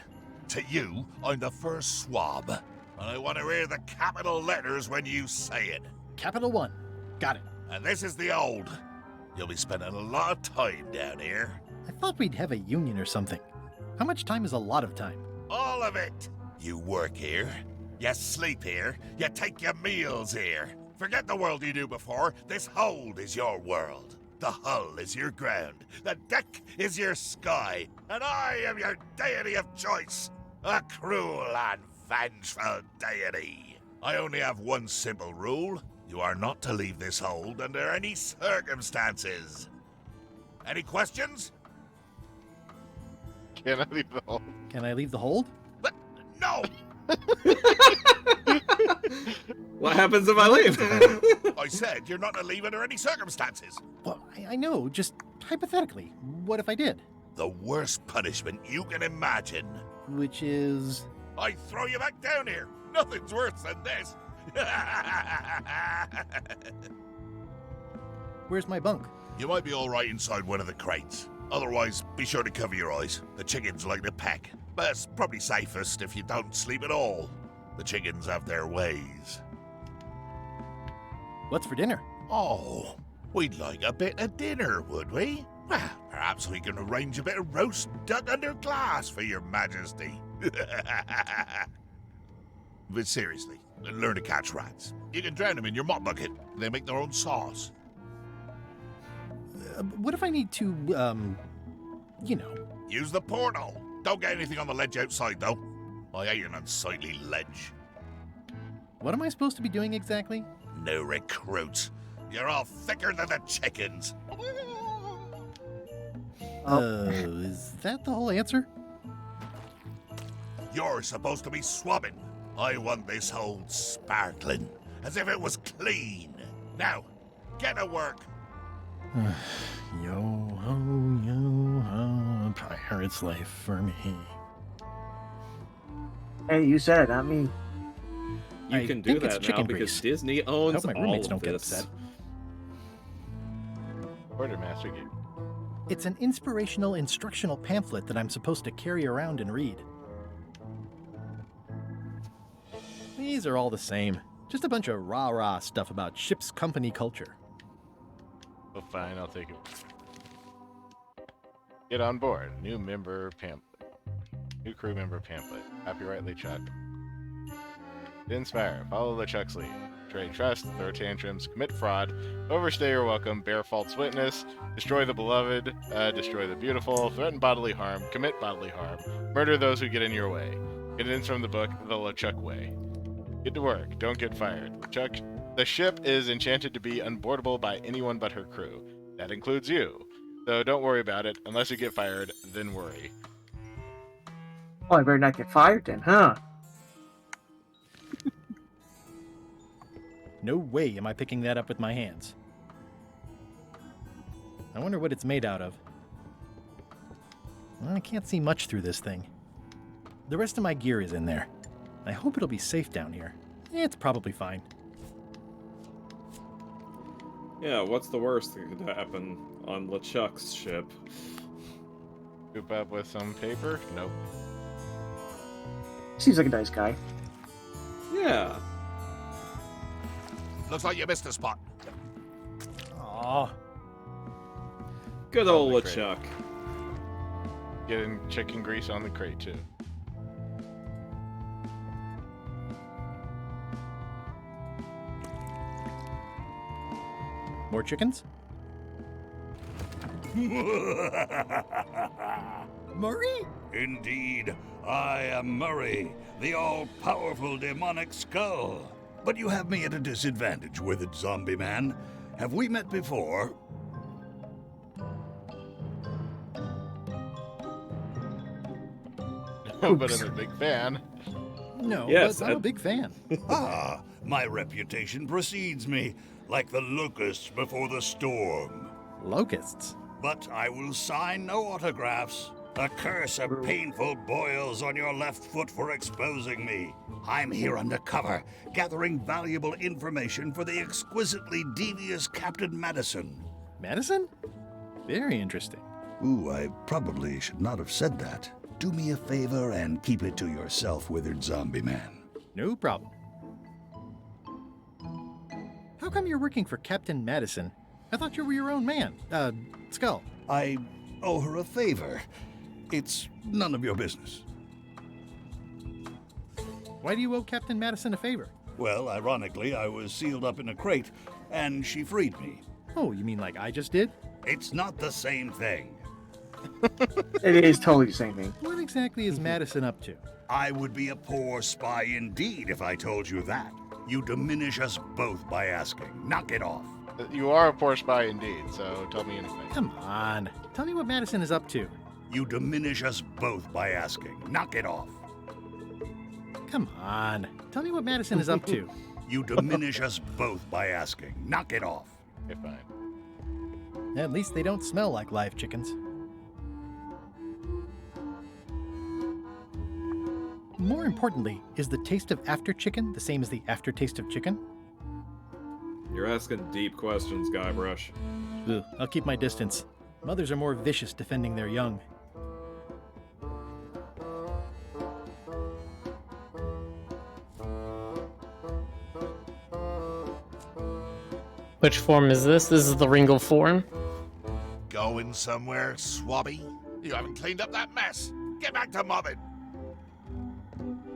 [SPEAKER 20] To you, I'm the first swab, and I want to hear the capital letters when you say it.
[SPEAKER 3] Capital 1. Got it.
[SPEAKER 20] And this is the old. You'll be spending a lot of time down here.
[SPEAKER 3] I thought we'd have a union or something. How much time is a lot of time?
[SPEAKER 20] All of it. You work here, you sleep here, you take your meals here. Forget the world you knew before. This hold is your world. The hull is your ground. The deck is your sky. And I am your deity of choice. A cruel and vengeful deity. I only have one simple rule. You are not to leave this hold under any circumstances. Any questions?
[SPEAKER 14] Can I leave the hold?
[SPEAKER 3] Can I leave the hold?
[SPEAKER 20] No!
[SPEAKER 2] What happens if I leave?
[SPEAKER 20] I said you're not to leave under any circumstances.
[SPEAKER 3] Well, I know, just hypothetically. What if I did?
[SPEAKER 20] The worst punishment you can imagine.
[SPEAKER 3] Which is...
[SPEAKER 20] I throw you back down here. Nothing's worse than this.
[SPEAKER 3] Where's my bunk?
[SPEAKER 20] You might be all right inside one of the crates. Otherwise, be sure to cover your eyes. The chickens like to peck. But it's probably safest if you don't sleep at all. The chickens have their ways.
[SPEAKER 3] What's for dinner?
[SPEAKER 20] Oh, we'd like a bit of dinner, would we? Well, perhaps we can arrange a bit of roast duck under glass for your majesty. But seriously, learn to catch rats. You can drown them in your mop bucket. They make their own sauce.
[SPEAKER 3] What if I need to, you know...
[SPEAKER 20] Use the portal. Don't get anything on the ledge outside, though. I hate an unsightly ledge.
[SPEAKER 3] What am I supposed to be doing exactly?
[SPEAKER 20] No recruits. You're all thicker than the chickens.
[SPEAKER 3] Is that the whole answer?
[SPEAKER 20] You're supposed to be swabbing. I want this hold sparkling, as if it was clean. Now, get to work.
[SPEAKER 3] Yo-ho, a pirate's life for me.
[SPEAKER 5] Hey, you said it, not me.
[SPEAKER 2] You can do that now because Disney owns
[SPEAKER 3] I hope my roommates
[SPEAKER 2] all
[SPEAKER 3] don't
[SPEAKER 2] of
[SPEAKER 3] get
[SPEAKER 2] this.
[SPEAKER 3] upset.
[SPEAKER 4] Quartermaster game.
[SPEAKER 3] It's an inspirational instructional pamphlet that I'm supposed to carry around and read. These are all the same. Just a bunch of rah-rah stuff about ship's company culture.
[SPEAKER 4] Oh, fine, I'll take it. Get on board. New member pamphlet. New crew member pamphlet. Copyright LeChuck. Inspire. Follow LeChuck's lead. Betray trust, throw tantrums, commit fraud, overstay your welcome, bear false witness, destroy the beloved, destroy the beautiful, threaten bodily harm, commit bodily harm, murder those who get in your way. It from the book, The LeChuck Way. Get to work. Don't get fired. LeChuck. The ship is enchanted to be unboardable by anyone but her crew. That includes you. So don't worry about it. Unless you get fired, then worry.
[SPEAKER 5] Oh, I better not get fired then, huh?
[SPEAKER 3] No way am I picking that up with my hands. I wonder what it's made out of. Well, I can't see much through this thing. The rest of my gear is in there. I hope it'll be safe down here. It's probably fine.
[SPEAKER 2] Yeah, what's the worst that could happen on LeChuck's ship?
[SPEAKER 4] Scoop up with some paper? Nope.
[SPEAKER 5] Seems like a nice guy.
[SPEAKER 2] Yeah.
[SPEAKER 20] Looks like you missed a spot.
[SPEAKER 3] Aw.
[SPEAKER 2] Good old LeChuck.
[SPEAKER 4] Getting chicken grease on the crate, too.
[SPEAKER 3] More chickens?
[SPEAKER 17] Murray? Indeed, I am Murray, the all-powerful demonic skull. But you have me at a disadvantage, withered zombie man. Have we met before?
[SPEAKER 4] But I'm a big fan.
[SPEAKER 3] No,
[SPEAKER 2] yes,
[SPEAKER 3] but I'm a big fan.
[SPEAKER 17] Ah, my reputation precedes me, like the locusts before the storm.
[SPEAKER 3] Locusts?
[SPEAKER 17] But I will sign no autographs. A curse of painful boils on your left foot for exposing me. I'm here undercover, gathering valuable information for the exquisitely devious Captain Madison.
[SPEAKER 3] Madison? Very interesting.
[SPEAKER 17] Ooh, I probably should not have said that. Do me a favor and keep it to yourself, withered zombie man.
[SPEAKER 3] No problem. How come you're working for Captain Madison? I thought you were your own man. Skull.
[SPEAKER 17] I owe her a favor. It's none of your business.
[SPEAKER 3] Why do you owe Captain Madison a favor?
[SPEAKER 17] Well, ironically, I was sealed up in a crate, and she freed me.
[SPEAKER 3] Oh, you mean like I just did?
[SPEAKER 17] It's not the same thing.
[SPEAKER 5] It is totally the same thing.
[SPEAKER 3] What exactly is Madison up to?
[SPEAKER 17] I would be a poor spy indeed if I told you that. You diminish us both by asking. Knock it off.
[SPEAKER 4] You are a poor spy indeed, so tell me anything.
[SPEAKER 3] Come on. Tell me what Madison is up to.
[SPEAKER 17] You diminish us both by asking. Knock it off.
[SPEAKER 3] Come on. Tell me what Madison is up to.
[SPEAKER 17] You diminish us both by asking. Knock it off.
[SPEAKER 4] Okay, fine.
[SPEAKER 3] At least they don't smell like live chickens. More importantly, is the taste of after chicken the same as the aftertaste of chicken?
[SPEAKER 2] You're asking deep questions, Guybrush.
[SPEAKER 3] Ugh, I'll keep my distance. Mothers are more vicious defending their young.
[SPEAKER 1] Which form is this? This is the Ringle form.
[SPEAKER 20] Going somewhere, Swabby? You haven't cleaned up that mess. Get back to mobbing.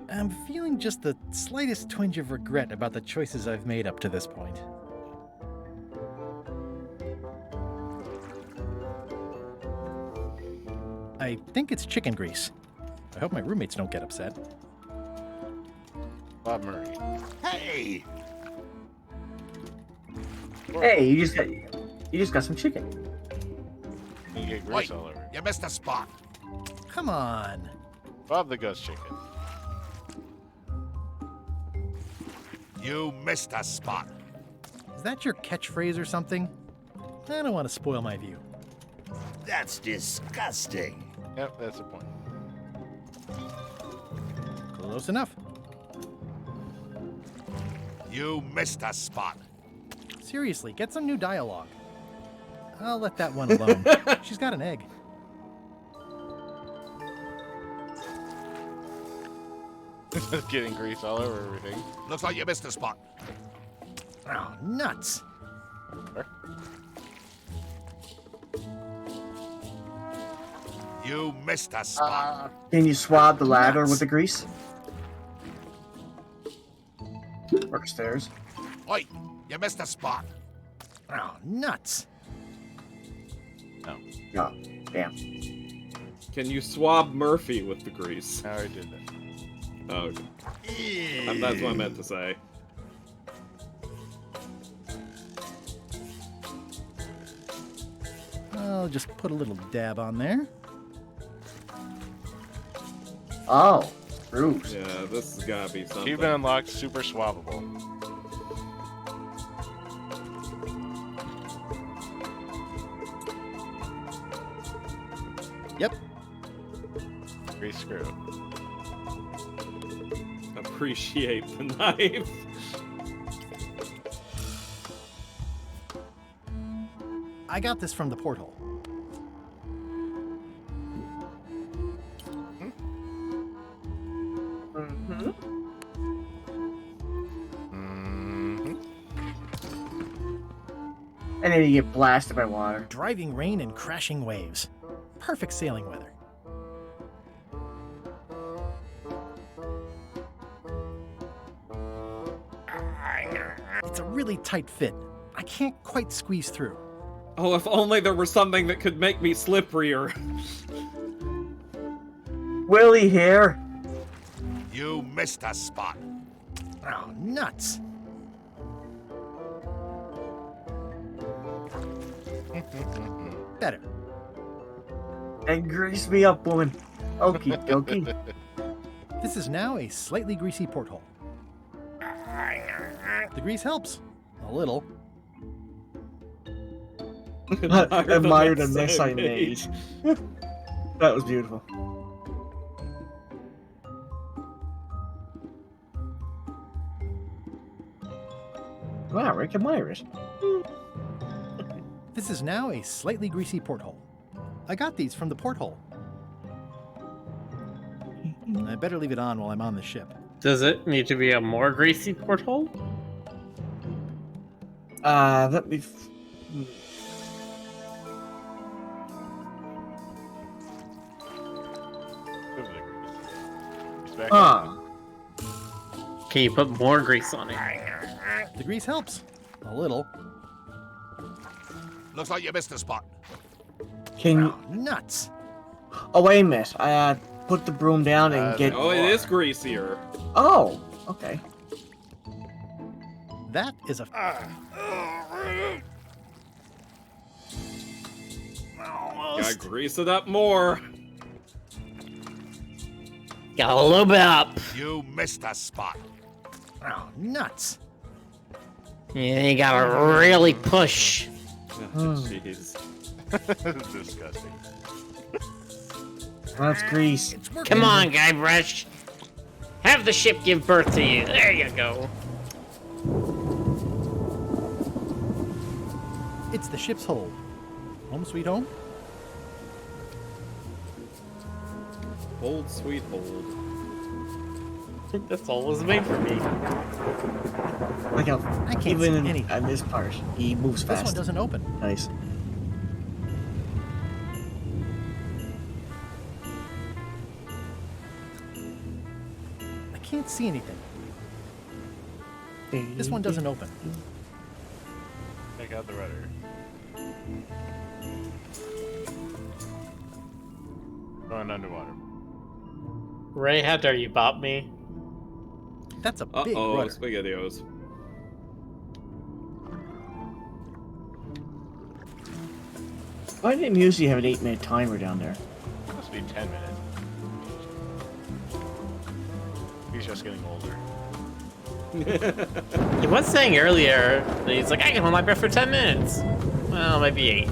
[SPEAKER 3] I'm feeling just the slightest twinge of regret about the choices I've made up to this point. I think it's chicken grease. I hope my roommates don't get upset.
[SPEAKER 4] Bob Murray.
[SPEAKER 20] Hey!
[SPEAKER 5] Hey, you just got some chicken.
[SPEAKER 4] You get grease
[SPEAKER 20] Wait,
[SPEAKER 4] all over.
[SPEAKER 20] you missed a spot.
[SPEAKER 3] Come on.
[SPEAKER 4] Bob the Ghost Chicken.
[SPEAKER 20] You missed a spot.
[SPEAKER 3] Is that your catchphrase or something? I don't want to spoil my view.
[SPEAKER 17] That's disgusting.
[SPEAKER 4] Yep, that's the point.
[SPEAKER 3] Close enough.
[SPEAKER 20] You missed a spot.
[SPEAKER 3] Seriously, get some new dialogue. I'll let that one alone. She's got an egg.
[SPEAKER 4] Getting grease all over everything.
[SPEAKER 20] Looks like you missed a spot.
[SPEAKER 3] Oh, nuts.
[SPEAKER 4] Where?
[SPEAKER 20] You missed a spot.
[SPEAKER 5] Can you swab the ladder with the grease? Or stairs?
[SPEAKER 20] Wait, you missed a spot.
[SPEAKER 3] Oh, nuts.
[SPEAKER 4] No.
[SPEAKER 5] Oh, damn.
[SPEAKER 2] Can you swab Murphy with the grease?
[SPEAKER 4] I already did that.
[SPEAKER 2] Oh, okay. That's what I meant to say.
[SPEAKER 3] I'll just put a little dab on there.
[SPEAKER 5] Oh, Bruce.
[SPEAKER 2] Yeah, this has gotta be something.
[SPEAKER 4] Achievement unlocked, super swabbable.
[SPEAKER 3] Yep.
[SPEAKER 4] Grease screw.
[SPEAKER 2] Appreciate the knife.
[SPEAKER 3] I got this from the porthole.
[SPEAKER 5] And then you get blasted by water.
[SPEAKER 3] Driving rain and crashing waves. Perfect sailing weather. It's a really tight fit. I can't quite squeeze through.
[SPEAKER 2] Oh, if only there were something that could make me slipperier.
[SPEAKER 5] Willie here.
[SPEAKER 20] You missed a spot.
[SPEAKER 3] Oh, nuts. Better.
[SPEAKER 5] And grease me up, woman. Okie dokie.
[SPEAKER 3] This is now a slightly greasy porthole. The grease helps. A little.
[SPEAKER 5] I admired the mess I made. That was beautiful. Wow, Rick admires.
[SPEAKER 3] This is now a slightly greasy porthole. I got these from the porthole. I better leave it on while I'm on the ship.
[SPEAKER 1] Does it need to be a more greasy porthole?
[SPEAKER 5] Let me.
[SPEAKER 1] Can you put more grease on it?
[SPEAKER 3] The grease helps. A little.
[SPEAKER 20] Looks like you missed a spot.
[SPEAKER 5] Can you?
[SPEAKER 3] Nuts.
[SPEAKER 5] Oh wait a minute. I put the broom down and get.
[SPEAKER 2] Oh, it is greasier.
[SPEAKER 5] Oh, okay.
[SPEAKER 3] That is a...
[SPEAKER 2] Gotta grease it up more.
[SPEAKER 1] Gotta lube it up.
[SPEAKER 20] You missed a spot.
[SPEAKER 3] Oh, nuts.
[SPEAKER 1] Yeah, you gotta really push.
[SPEAKER 2] Jeez.
[SPEAKER 4] Disgusting.
[SPEAKER 5] That's grease.
[SPEAKER 1] Come on, Guybrush. Have the ship give birth to you. There you go.
[SPEAKER 3] It's the ship's hold. Home sweet home?
[SPEAKER 2] Hold, sweet hold.
[SPEAKER 1] That's all it was made for me.
[SPEAKER 5] Like how
[SPEAKER 3] I can't
[SPEAKER 5] even
[SPEAKER 3] see
[SPEAKER 5] in
[SPEAKER 3] anything.
[SPEAKER 5] at this part, he moves
[SPEAKER 3] This
[SPEAKER 5] fast.
[SPEAKER 3] one doesn't open.
[SPEAKER 5] Nice.
[SPEAKER 3] I can't see anything. This one doesn't open.
[SPEAKER 4] Take out the rudder. Going underwater.
[SPEAKER 1] Ray, how dare you bop me?
[SPEAKER 3] That's a big
[SPEAKER 2] Uh-oh,
[SPEAKER 3] rudder.
[SPEAKER 2] SpaghettiOs.
[SPEAKER 5] Why didn't usually have an 8-minute timer down there?
[SPEAKER 4] Must be 10 minutes. He's just getting older.
[SPEAKER 1] He was saying earlier that he's like, I can hold my breath for 10 minutes. Well, maybe 8.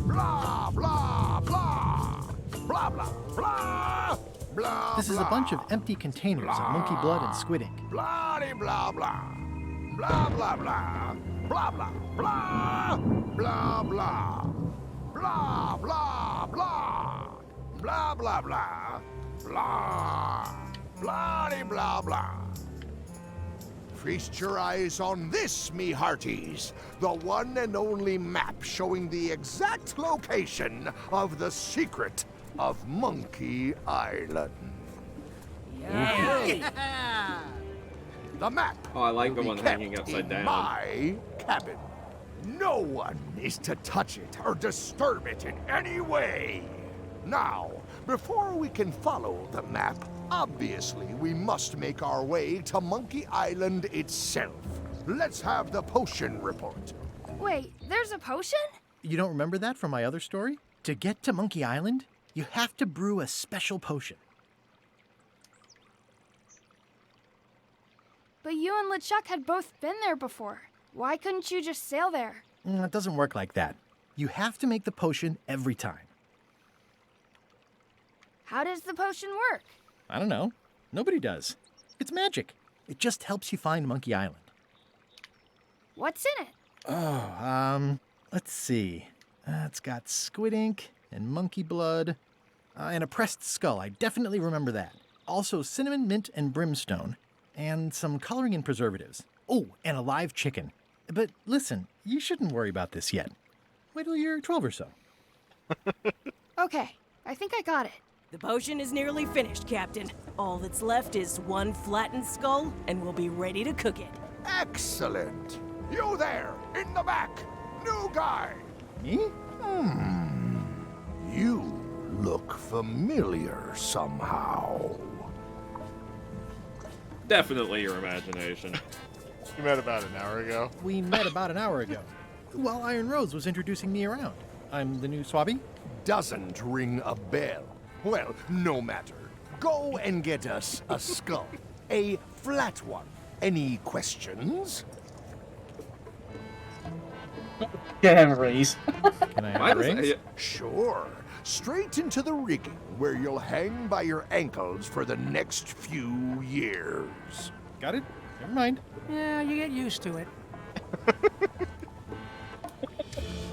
[SPEAKER 20] Blah, blah, blah. Blah, blah, blah. Blah,
[SPEAKER 3] This is a bunch of empty containers of monkey blood and squid ink.
[SPEAKER 20] blah, blah, blah. Blah, blah, blah. Blah, blah, blah. Blah, blah. Blah, blah, blah. Blah, blah, blah. Blah. Blah, blah, blah. Feast your eyes on this, me hearties. The one and only map showing the exact location of the secret of Monkey Island. The map.
[SPEAKER 2] Oh, I like the
[SPEAKER 20] will
[SPEAKER 2] one
[SPEAKER 20] be
[SPEAKER 2] hanging
[SPEAKER 20] kept
[SPEAKER 2] upside
[SPEAKER 20] in
[SPEAKER 2] down.
[SPEAKER 20] my cabin. No one is to touch it or disturb it in any way. Now, before we can follow the map, obviously we must make our way to Monkey Island itself. Let's have the potion report.
[SPEAKER 19] Wait, there's a potion?
[SPEAKER 3] You don't remember that from my other story? To get to Monkey Island, you have to brew a special potion.
[SPEAKER 19] But you and LeChuck had both been there before. Why couldn't you just sail there?
[SPEAKER 3] It doesn't work like that. You have to make the potion every time.
[SPEAKER 19] How does the potion work?
[SPEAKER 3] I don't know. Nobody does. It's magic. It just helps you find Monkey Island.
[SPEAKER 19] What's in it?
[SPEAKER 3] Oh, let's see. It's got squid ink and monkey blood and a pressed skull. I definitely remember that. Also cinnamon, mint, and brimstone and some coloring and preservatives. Oh, and a live chicken. But listen, you shouldn't worry about this yet. Wait till you're 12 or so.
[SPEAKER 19] Okay, I think I got it.
[SPEAKER 21] The potion is nearly finished, Captain. All that's left is one flattened skull, and we'll be ready to cook it.
[SPEAKER 20] Excellent. You there, in the back. New guy.
[SPEAKER 3] Me?
[SPEAKER 20] You look familiar somehow.
[SPEAKER 2] Definitely your imagination.
[SPEAKER 4] You met about an hour ago.
[SPEAKER 3] We met about an hour ago, while Iron Rose was introducing me around. I'm the new Swabby.
[SPEAKER 20] Doesn't ring a bell. Well, no matter. Go and get us a skull. A flat one. Any questions?
[SPEAKER 5] Can't have a raise.
[SPEAKER 3] Can I
[SPEAKER 2] Why
[SPEAKER 3] have
[SPEAKER 2] does
[SPEAKER 3] rings?
[SPEAKER 2] it-
[SPEAKER 20] Sure. Straight into the rigging, where you'll hang by your ankles for the next few years.
[SPEAKER 3] Got it? Never mind.
[SPEAKER 11] Yeah, you get used to it.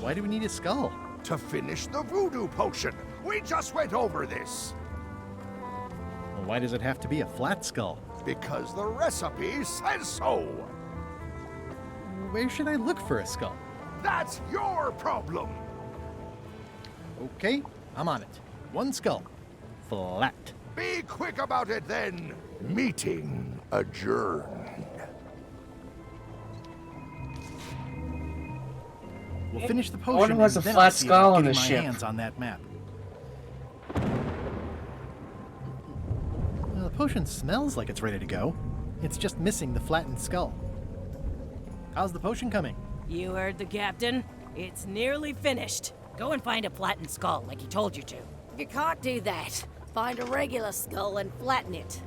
[SPEAKER 3] Why do we need a skull?
[SPEAKER 20] To finish the voodoo potion. We just went over this.
[SPEAKER 3] Well, why does it have to be a flat skull?
[SPEAKER 20] Because the recipe says so.
[SPEAKER 3] Where should I look for a skull?
[SPEAKER 20] That's your problem.
[SPEAKER 3] Okay, I'm on it. One skull. Flat.
[SPEAKER 20] Be quick about it then. Meeting adjourned.
[SPEAKER 3] We'll finish the
[SPEAKER 5] I
[SPEAKER 3] potion.
[SPEAKER 5] wonder what's
[SPEAKER 3] and
[SPEAKER 5] a
[SPEAKER 3] then
[SPEAKER 5] flat
[SPEAKER 3] I'll see
[SPEAKER 5] skull
[SPEAKER 3] about
[SPEAKER 5] on the
[SPEAKER 3] getting my
[SPEAKER 5] ship.
[SPEAKER 3] hands on that map. potion smells like it's ready to go. It's just missing the flattened skull. How's the potion coming?
[SPEAKER 21] You heard the captain. It's nearly finished. Go and find a flattened skull like he told you to.
[SPEAKER 15] You can't do that. Find a regular skull and flatten it.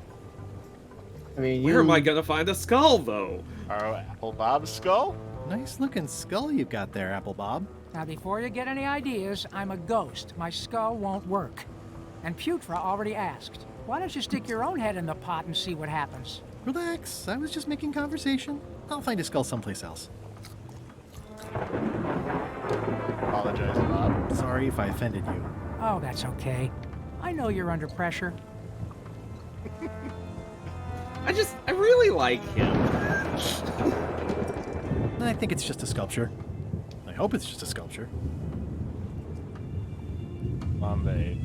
[SPEAKER 7] I mean,
[SPEAKER 2] Where am I gonna find a skull, though?
[SPEAKER 4] Our Apple Bob's skull?
[SPEAKER 3] Nice looking skull you've got there, Apple Bob.
[SPEAKER 10] Now, before you get any ideas, I'm a ghost. My skull won't work. And Putra already asked. Why don't you stick your own head in the pot and see what happens?
[SPEAKER 3] Relax, I was just making conversation. I'll find a skull someplace else.
[SPEAKER 4] Apologize, Bob.
[SPEAKER 3] Sorry if I offended you.
[SPEAKER 10] Oh, that's okay. I know you're under pressure.
[SPEAKER 2] I really like him.
[SPEAKER 3] I think it's just a sculpture. I hope it's just a sculpture.
[SPEAKER 4] Bombay.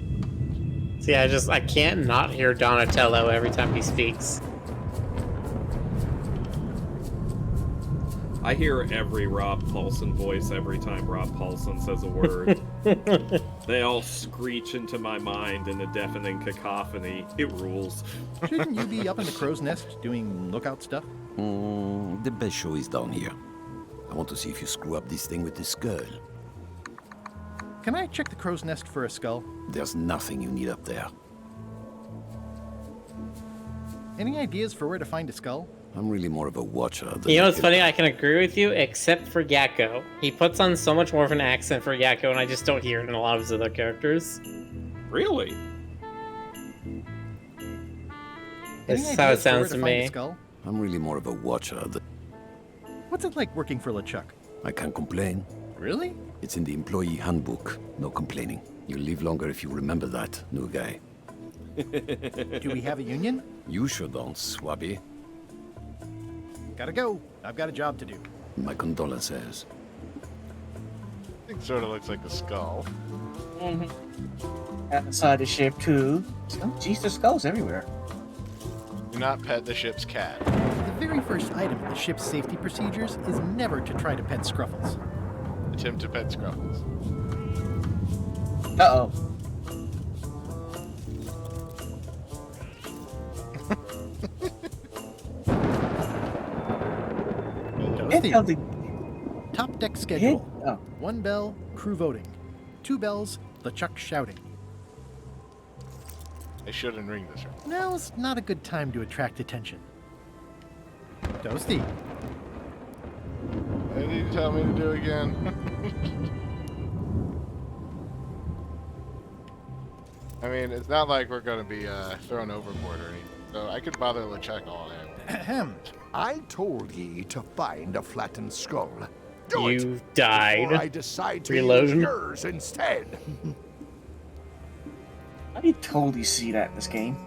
[SPEAKER 1] See, I can't not hear Donatello every time he speaks.
[SPEAKER 2] I hear every Rob Paulson voice every time Rob Paulson says a word. They all screech into my mind in a deafening cacophony. It rules.
[SPEAKER 3] Shouldn't you be up in the crow's nest doing lookout stuff?
[SPEAKER 22] The best show is down here. I want to see if you screw up this thing with this girl.
[SPEAKER 3] Can I check the crow's nest for a skull?
[SPEAKER 22] There's nothing you need up there.
[SPEAKER 3] Any ideas for where to find a skull?
[SPEAKER 22] I'm really more of a watcher than
[SPEAKER 1] You know what's funny? I can agree with you, except for Yakko. He puts on so much more of an accent for Yakko, and I just don't hear it in a lot of his other characters.
[SPEAKER 2] Really?
[SPEAKER 1] This is how it sounds to me.
[SPEAKER 22] I'm really more of a watcher than...
[SPEAKER 3] What's it like working for LeChuck?
[SPEAKER 22] I can't complain.
[SPEAKER 3] Really?
[SPEAKER 22] It's in the employee handbook. No complaining. You'll live longer if you remember that, new guy.
[SPEAKER 3] Do we have a union?
[SPEAKER 22] You sure don't, Swabby.
[SPEAKER 3] Gotta go. I've got a job to do.
[SPEAKER 22] My condolences.
[SPEAKER 4] It sort of looks like a skull.
[SPEAKER 5] Outside the ship, too. Oh, geez, there's skulls everywhere.
[SPEAKER 4] Do not pet the ship's cat.
[SPEAKER 3] The very first item in the ship's safety procedures is never to try to pet Scruffles.
[SPEAKER 4] Attempt to pet Scruffles.
[SPEAKER 5] Uh-oh.
[SPEAKER 3] Toasty. Top deck schedule. 1 bell, crew voting. 2 bells, LeChuck shouting.
[SPEAKER 4] I shouldn't ring this right.
[SPEAKER 3] Now's not a good time to attract attention. Toasty.
[SPEAKER 4] What did you tell me to do again? I mean, it's not like we're going to be thrown overboard or anything, so I could bother LeChuck all day.
[SPEAKER 17] Ahem. I told ye to find a flattened skull. Do it
[SPEAKER 1] You died.
[SPEAKER 17] before I decide to
[SPEAKER 1] Reload.
[SPEAKER 17] use yours instead.
[SPEAKER 5] I could totally see that in this game.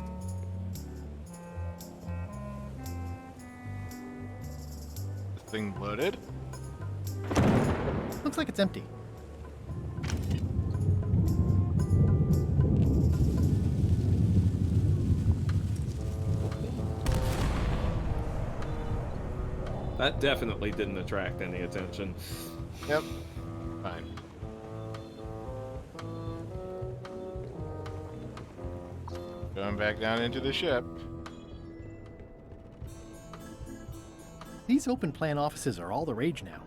[SPEAKER 4] This thing loaded?
[SPEAKER 3] Looks like it's empty.
[SPEAKER 2] That definitely didn't attract any attention.
[SPEAKER 4] Yep. Fine. Going back down into the ship.
[SPEAKER 3] These open plan offices are all the rage now.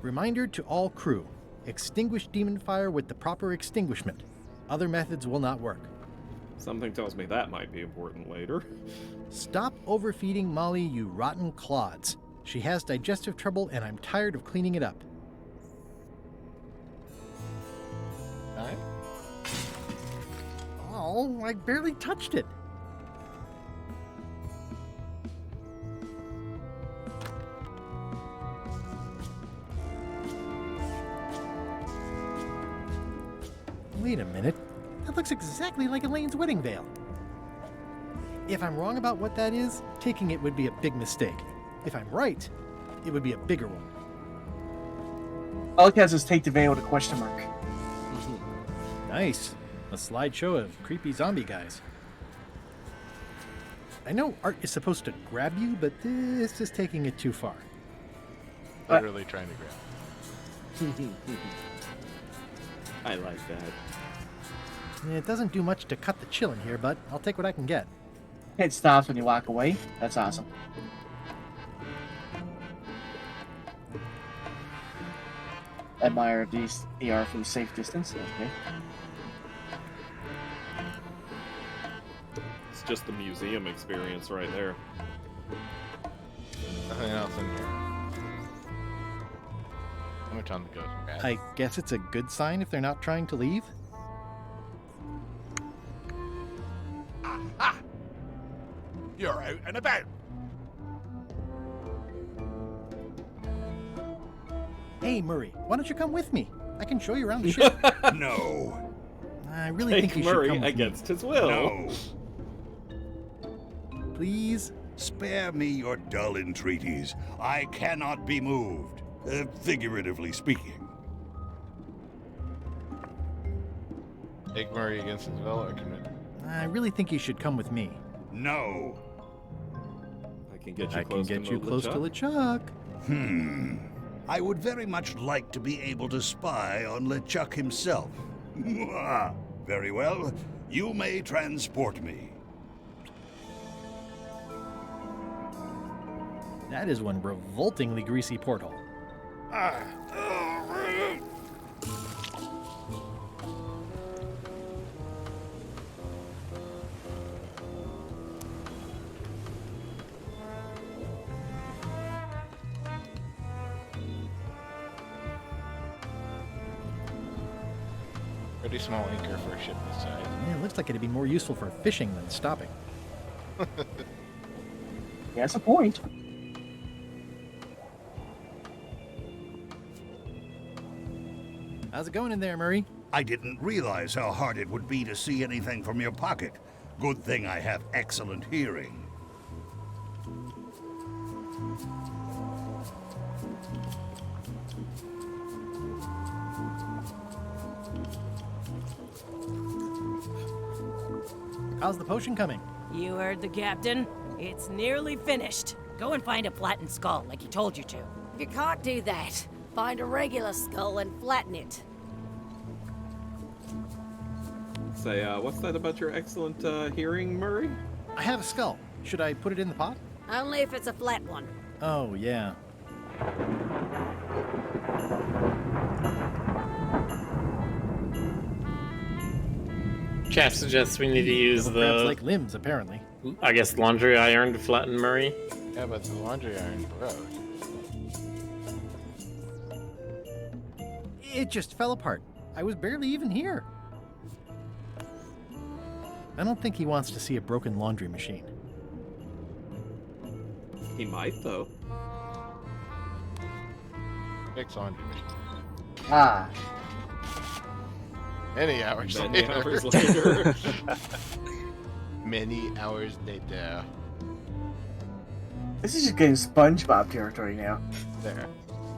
[SPEAKER 3] Reminder to all crew. Extinguish demon fire with the proper extinguishment. Other methods will not work.
[SPEAKER 2] Something tells me that might be important later.
[SPEAKER 3] Stop overfeeding Molly, you rotten clods. She has digestive trouble and I'm tired of cleaning it up.
[SPEAKER 4] Alright.
[SPEAKER 3] Oh, I barely touched it. Wait a minute. That looks exactly like Elaine's wedding veil. If I'm wrong about what that is, taking it would be a big mistake. If I'm right, it would be a bigger one.
[SPEAKER 5] All it does is take the veil to question mark.
[SPEAKER 3] Nice. A slideshow of creepy zombie guys. I know art is supposed to grab you, but this is taking it too far.
[SPEAKER 4] Literally trying to grab.
[SPEAKER 2] I like that.
[SPEAKER 3] It doesn't do much to cut the chill in here, but I'll take what I can get.
[SPEAKER 5] It stops when you walk away. That's awesome. Admire these ER from safe distance. Okay.
[SPEAKER 2] It's just the museum experience right there.
[SPEAKER 4] Nothing else in here. How much on the ghost rat?
[SPEAKER 3] I guess it's a good sign if they're not trying to leave.
[SPEAKER 20] Aha! You're out and about.
[SPEAKER 3] Hey, Murray, why don't you come with me? I can show you around the ship.
[SPEAKER 17] No.
[SPEAKER 3] I really think you should
[SPEAKER 2] Murray
[SPEAKER 3] come with
[SPEAKER 2] against
[SPEAKER 3] me.
[SPEAKER 2] his will.
[SPEAKER 17] No.
[SPEAKER 3] Please?
[SPEAKER 17] Spare me your dull entreaties. I cannot be moved, figuratively speaking.
[SPEAKER 4] Take Murray against his will or commit?
[SPEAKER 3] I really think you should come with me.
[SPEAKER 17] No.
[SPEAKER 2] I can get you
[SPEAKER 3] I
[SPEAKER 2] close,
[SPEAKER 3] can get
[SPEAKER 2] to,
[SPEAKER 3] you close to LeChuck.
[SPEAKER 17] I would very much like to be able to spy on LeChuck himself. Very well. You may transport me.
[SPEAKER 3] That is one revoltingly greasy porthole.
[SPEAKER 4] Pretty small anchor for a ship this size.
[SPEAKER 3] Man, it looks like it'd be more useful for fishing than stopping.
[SPEAKER 5] Yeah, that's a point.
[SPEAKER 3] How's it going in there, Murray?
[SPEAKER 17] I didn't realize how hard it would be to see anything from your pocket. Good thing I have excellent hearing.
[SPEAKER 3] How's the potion coming?
[SPEAKER 21] You heard the captain. It's nearly finished. Go and find a flattened skull like he told you to.
[SPEAKER 15] If you can't do that, find a regular skull and flatten it.
[SPEAKER 2] Say, what's that about your excellent hearing, Murray?
[SPEAKER 3] I have a skull. Should I put it in the pot?
[SPEAKER 15] Only if it's a flat one.
[SPEAKER 3] Oh, yeah.
[SPEAKER 1] Chat suggests we need to use
[SPEAKER 3] Crabs
[SPEAKER 1] the,
[SPEAKER 3] like limbs, apparently.
[SPEAKER 1] I guess, laundry iron to flatten Murray.
[SPEAKER 4] Yeah, but the laundry iron broke.
[SPEAKER 3] It just fell apart. I was barely even here. I don't think he wants to see a broken laundry machine.
[SPEAKER 2] He might, though.
[SPEAKER 4] Fix laundry machine.
[SPEAKER 5] Ah.
[SPEAKER 4] Many hours
[SPEAKER 2] Many
[SPEAKER 4] later.
[SPEAKER 2] hours later.
[SPEAKER 4] Many hours later.
[SPEAKER 5] This is just getting SpongeBob territory now.
[SPEAKER 4] There.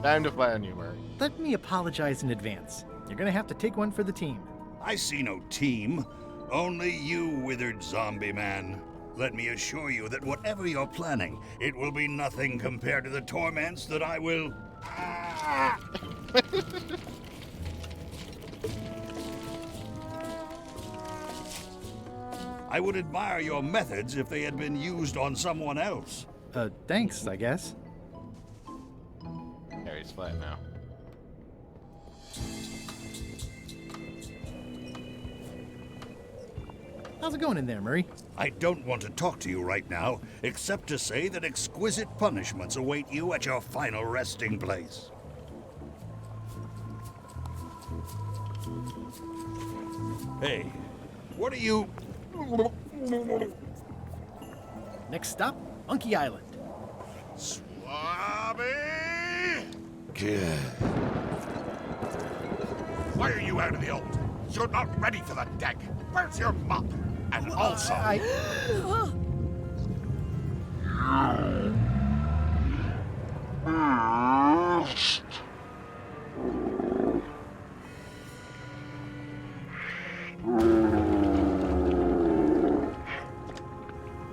[SPEAKER 4] Time to flatten you, Murray.
[SPEAKER 3] Let me apologize in advance. You're gonna have to take one for the team.
[SPEAKER 17] I see no team. Only you, withered zombie man. Let me assure you that whatever you're planning, it will be nothing compared to the torments that I will... I would admire your methods if they had been used on someone else.
[SPEAKER 3] Thanks, I guess.
[SPEAKER 4] Harry's flat now.
[SPEAKER 3] How's it going in there, Murray?
[SPEAKER 17] I don't want to talk to you right now, except to say that exquisite punishments await you at your final resting place. Hey, what are you...
[SPEAKER 3] Next stop, Monkey Island.
[SPEAKER 20] Swabby! Why are you out of the old? You're not ready for the deck. Where's your mop? And also...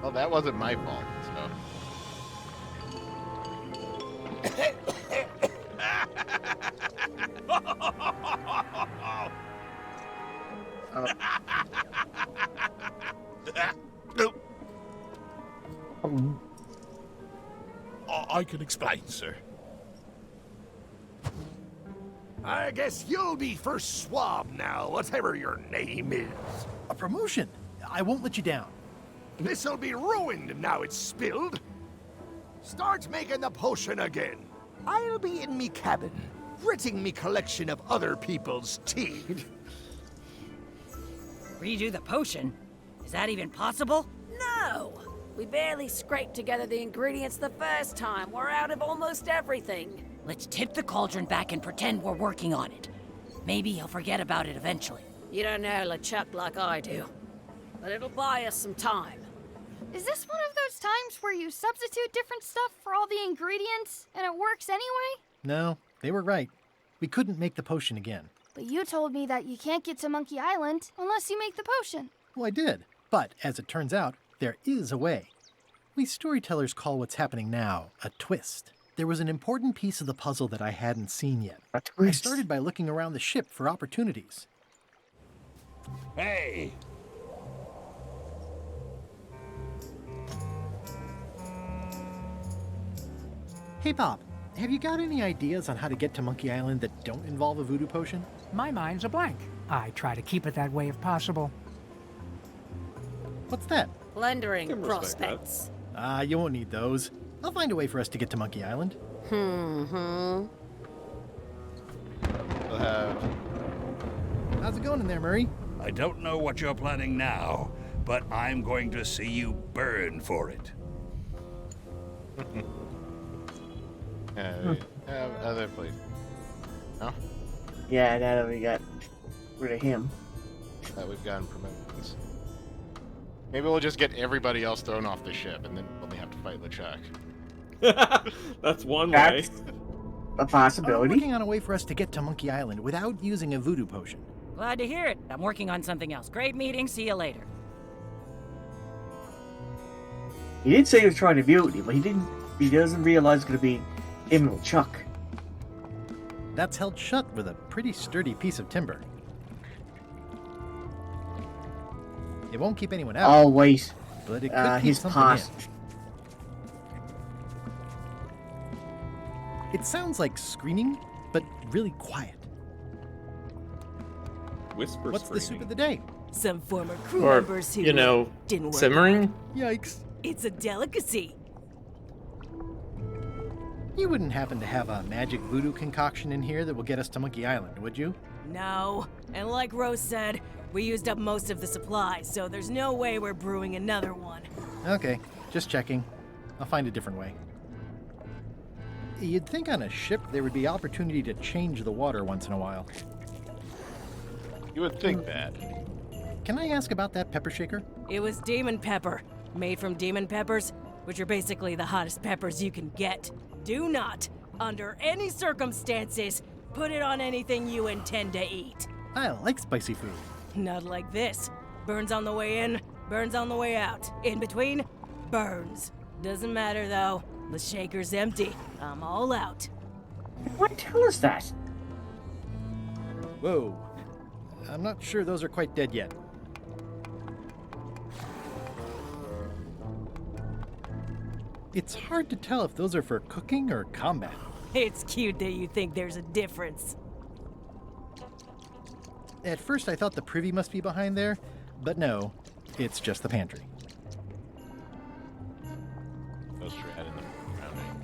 [SPEAKER 4] Well, that wasn't my fault, so.
[SPEAKER 17] I can explain, sir. I guess you'll be first swab now, whatever your name is.
[SPEAKER 3] A promotion! I won't let you down.
[SPEAKER 17] This'll be ruined now it's spilled. Start making the potion again. I'll be in me cabin, gritting me collection of other people's tea.
[SPEAKER 6] Redo the potion? Is that even possible?
[SPEAKER 15] No! We barely scraped together the ingredients the first time. We're out of almost everything.
[SPEAKER 6] Let's tip the cauldron back and pretend we're working on it. Maybe he'll forget about it eventually.
[SPEAKER 15] You don't know LeChuck like I do. But it'll buy us some time.
[SPEAKER 19] Is this one of those times where you substitute different stuff for all the ingredients and it works anyway?
[SPEAKER 3] No, they were right. We couldn't make the potion again.
[SPEAKER 19] But you told me that you can't get to Monkey Island unless you make the potion.
[SPEAKER 3] Well, I did. But, as it turns out, there is a way. We storytellers call what's happening now a twist. There was an important piece of the puzzle that I hadn't seen yet. I started by looking around the ship for opportunities.
[SPEAKER 17] Hey!
[SPEAKER 3] Hey, Bob, have you got any ideas on how to get to Monkey Island that don't involve a voodoo potion?
[SPEAKER 10] My mind's a blank. I try to keep it that way if possible.
[SPEAKER 3] What's that?
[SPEAKER 15] Plundering prospects.
[SPEAKER 3] You won't need those. I'll find a way for us to get to Monkey Island.
[SPEAKER 4] We'll have...
[SPEAKER 3] How's it going in there, Murray?
[SPEAKER 17] I don't know what you're planning now, but I'm going to see you burn for it.
[SPEAKER 4] We have other places. No?
[SPEAKER 5] Yeah, now that we got rid of him.
[SPEAKER 4] That we've gotten promotions. Maybe we'll just get everybody else thrown off the ship, and then we'll only have to fight LeChuck.
[SPEAKER 2] That's one way.
[SPEAKER 5] A possibility.
[SPEAKER 3] I'm working on a way for us to get to Monkey Island without using a voodoo potion.
[SPEAKER 6] Glad to hear it. I'm working on something else. Great meeting. See you later.
[SPEAKER 5] He did say he was trying to mute you, but he doesn't realize it's going to be him and LeChuck.
[SPEAKER 3] That's held shut with a pretty sturdy piece of timber. It won't keep anyone out.
[SPEAKER 5] Oh, wait.
[SPEAKER 3] But it could keep
[SPEAKER 5] his
[SPEAKER 3] something
[SPEAKER 5] past.
[SPEAKER 3] in. It sounds like screaming, but really quiet.
[SPEAKER 2] Whisper
[SPEAKER 3] What's
[SPEAKER 2] screaming.
[SPEAKER 3] the soup of the day?
[SPEAKER 21] Some former crew
[SPEAKER 1] Or,
[SPEAKER 21] members who
[SPEAKER 1] you know,
[SPEAKER 21] didn't work
[SPEAKER 1] simmering?
[SPEAKER 21] out.
[SPEAKER 3] Yikes.
[SPEAKER 21] It's a delicacy.
[SPEAKER 3] You wouldn't happen to have a magic voodoo concoction in here that will get us to Monkey Island, would you?
[SPEAKER 21] No. And like Rose said, we used up most of the supplies, so there's no way we're brewing another one.
[SPEAKER 3] Okay, just checking. I'll find a different way. You'd think on a ship there would be opportunity to change the water once in a while.
[SPEAKER 4] You would think that.
[SPEAKER 3] Can I ask about that pepper shaker?
[SPEAKER 21] It was demon pepper, made from demon peppers, which are basically the hottest peppers you can get. Do not, under any circumstances, put it on anything you intend to eat.
[SPEAKER 3] I like spicy food.
[SPEAKER 21] Not like this. Burns on the way in, burns on the way out. In between, burns. Doesn't matter though. The shaker's empty. I'm all out.
[SPEAKER 5] Why tell us that?
[SPEAKER 3] Whoa. I'm not sure those are quite dead yet. It's hard to tell if those are for cooking or combat.
[SPEAKER 21] It's cute that you think there's a difference.
[SPEAKER 3] At first I thought the privy must be behind there, but no, it's just the pantry.
[SPEAKER 4] Ghost rat in the background.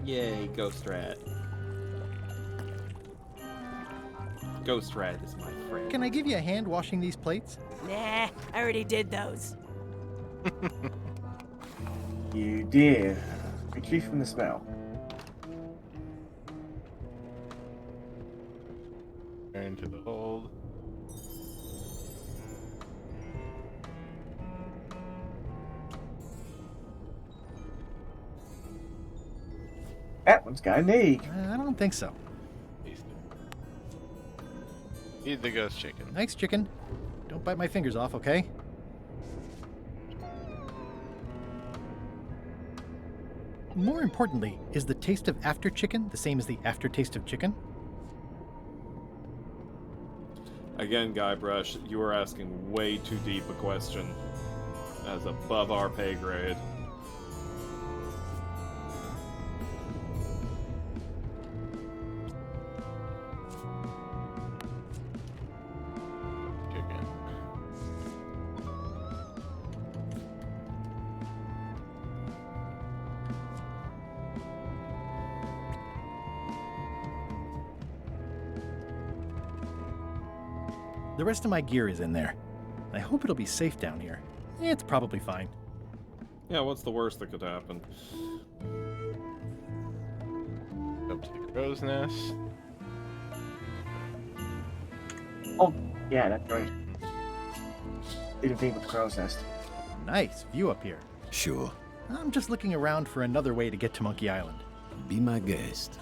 [SPEAKER 2] Yay, Ghost Rat. Ghost Rat is my friend.
[SPEAKER 3] Can I give you a hand washing these plates?
[SPEAKER 21] Nah, I already did those.
[SPEAKER 5] You did. Retreat from the smell.
[SPEAKER 4] Turn to the hold.
[SPEAKER 5] That one's got an egg.
[SPEAKER 3] I don't think so.
[SPEAKER 4] Eat the ghost chicken.
[SPEAKER 3] Nice chicken. Don't bite my fingers off, okay? More importantly, is the taste of after chicken the same as the aftertaste of chicken?
[SPEAKER 2] Again, Guybrush, you are asking way too deep a question. That's above our pay grade.
[SPEAKER 3] The rest of my gear is in there. I hope it'll be safe down here. It's probably fine.
[SPEAKER 2] Yeah, what's the worst that could happen?
[SPEAKER 4] Up to the crow's nest.
[SPEAKER 5] Oh, yeah, that's right. Didn't think with the crow's nest.
[SPEAKER 3] Nice view up here.
[SPEAKER 22] Sure.
[SPEAKER 3] I'm just looking around for another way to get to Monkey Island.
[SPEAKER 22] Be my guest.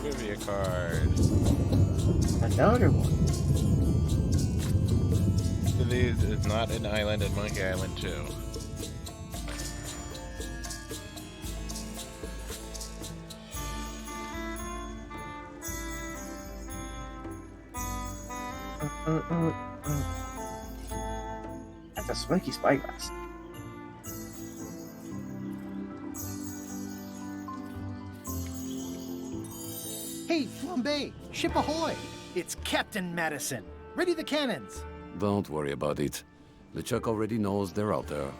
[SPEAKER 4] Trivia card.
[SPEAKER 5] Another one.
[SPEAKER 4] This is not an island in Monkey Island 2.
[SPEAKER 5] That's a smoky spyglass.
[SPEAKER 3] Hey, Flambe! Ship ahoy! It's Captain Madison. Ready the cannons!
[SPEAKER 22] Don't worry about it. LeChuck already knows they're out there.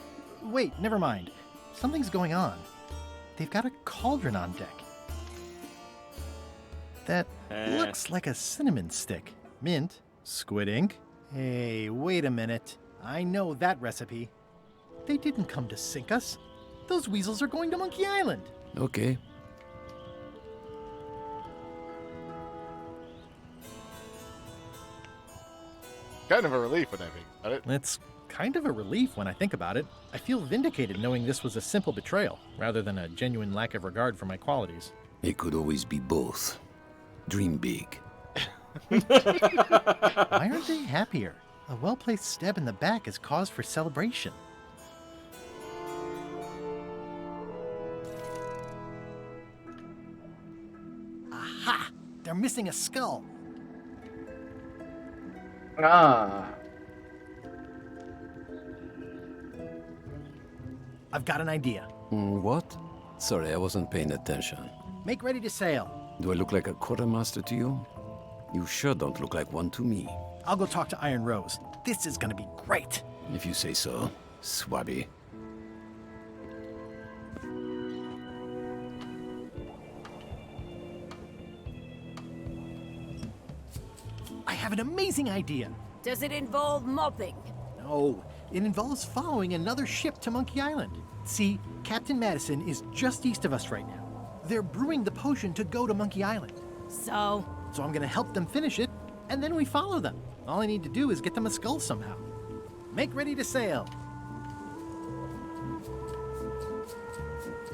[SPEAKER 3] Wait, never mind. Something's going on. They've got a cauldron on deck. That looks like a cinnamon stick. Mint, squid ink. Hey, wait a minute. I know that recipe. They didn't come to sink us. Those weasels are going to Monkey Island.
[SPEAKER 22] Okay.
[SPEAKER 4] Kind of a relief when I think about it.
[SPEAKER 3] It's kind of a relief when I think about it. I feel vindicated knowing this was a simple betrayal, rather than a genuine lack of regard for my qualities.
[SPEAKER 22] It could always be both. Dream big.
[SPEAKER 3] Why aren't they happier? A well-placed stab in the back is cause for celebration. Aha! They're missing a skull.
[SPEAKER 5] Ah.
[SPEAKER 3] I've got an idea.
[SPEAKER 22] What? Sorry, I wasn't paying attention.
[SPEAKER 3] Make ready to sail.
[SPEAKER 22] Do I look like a quartermaster to you? You sure don't look like one to me.
[SPEAKER 3] I'll go talk to Iron Rose. This is gonna be great.
[SPEAKER 22] If you say so, Swabby.
[SPEAKER 3] I have an amazing idea.
[SPEAKER 15] Does it involve mopping?
[SPEAKER 3] No, it involves following another ship to Monkey Island. See, Captain Madison is just east of us right now. They're brewing the potion to go to Monkey Island.
[SPEAKER 15] So
[SPEAKER 3] I'm gonna help them finish it, and then we follow them. All I need to do is get them a skull somehow. Make ready to sail.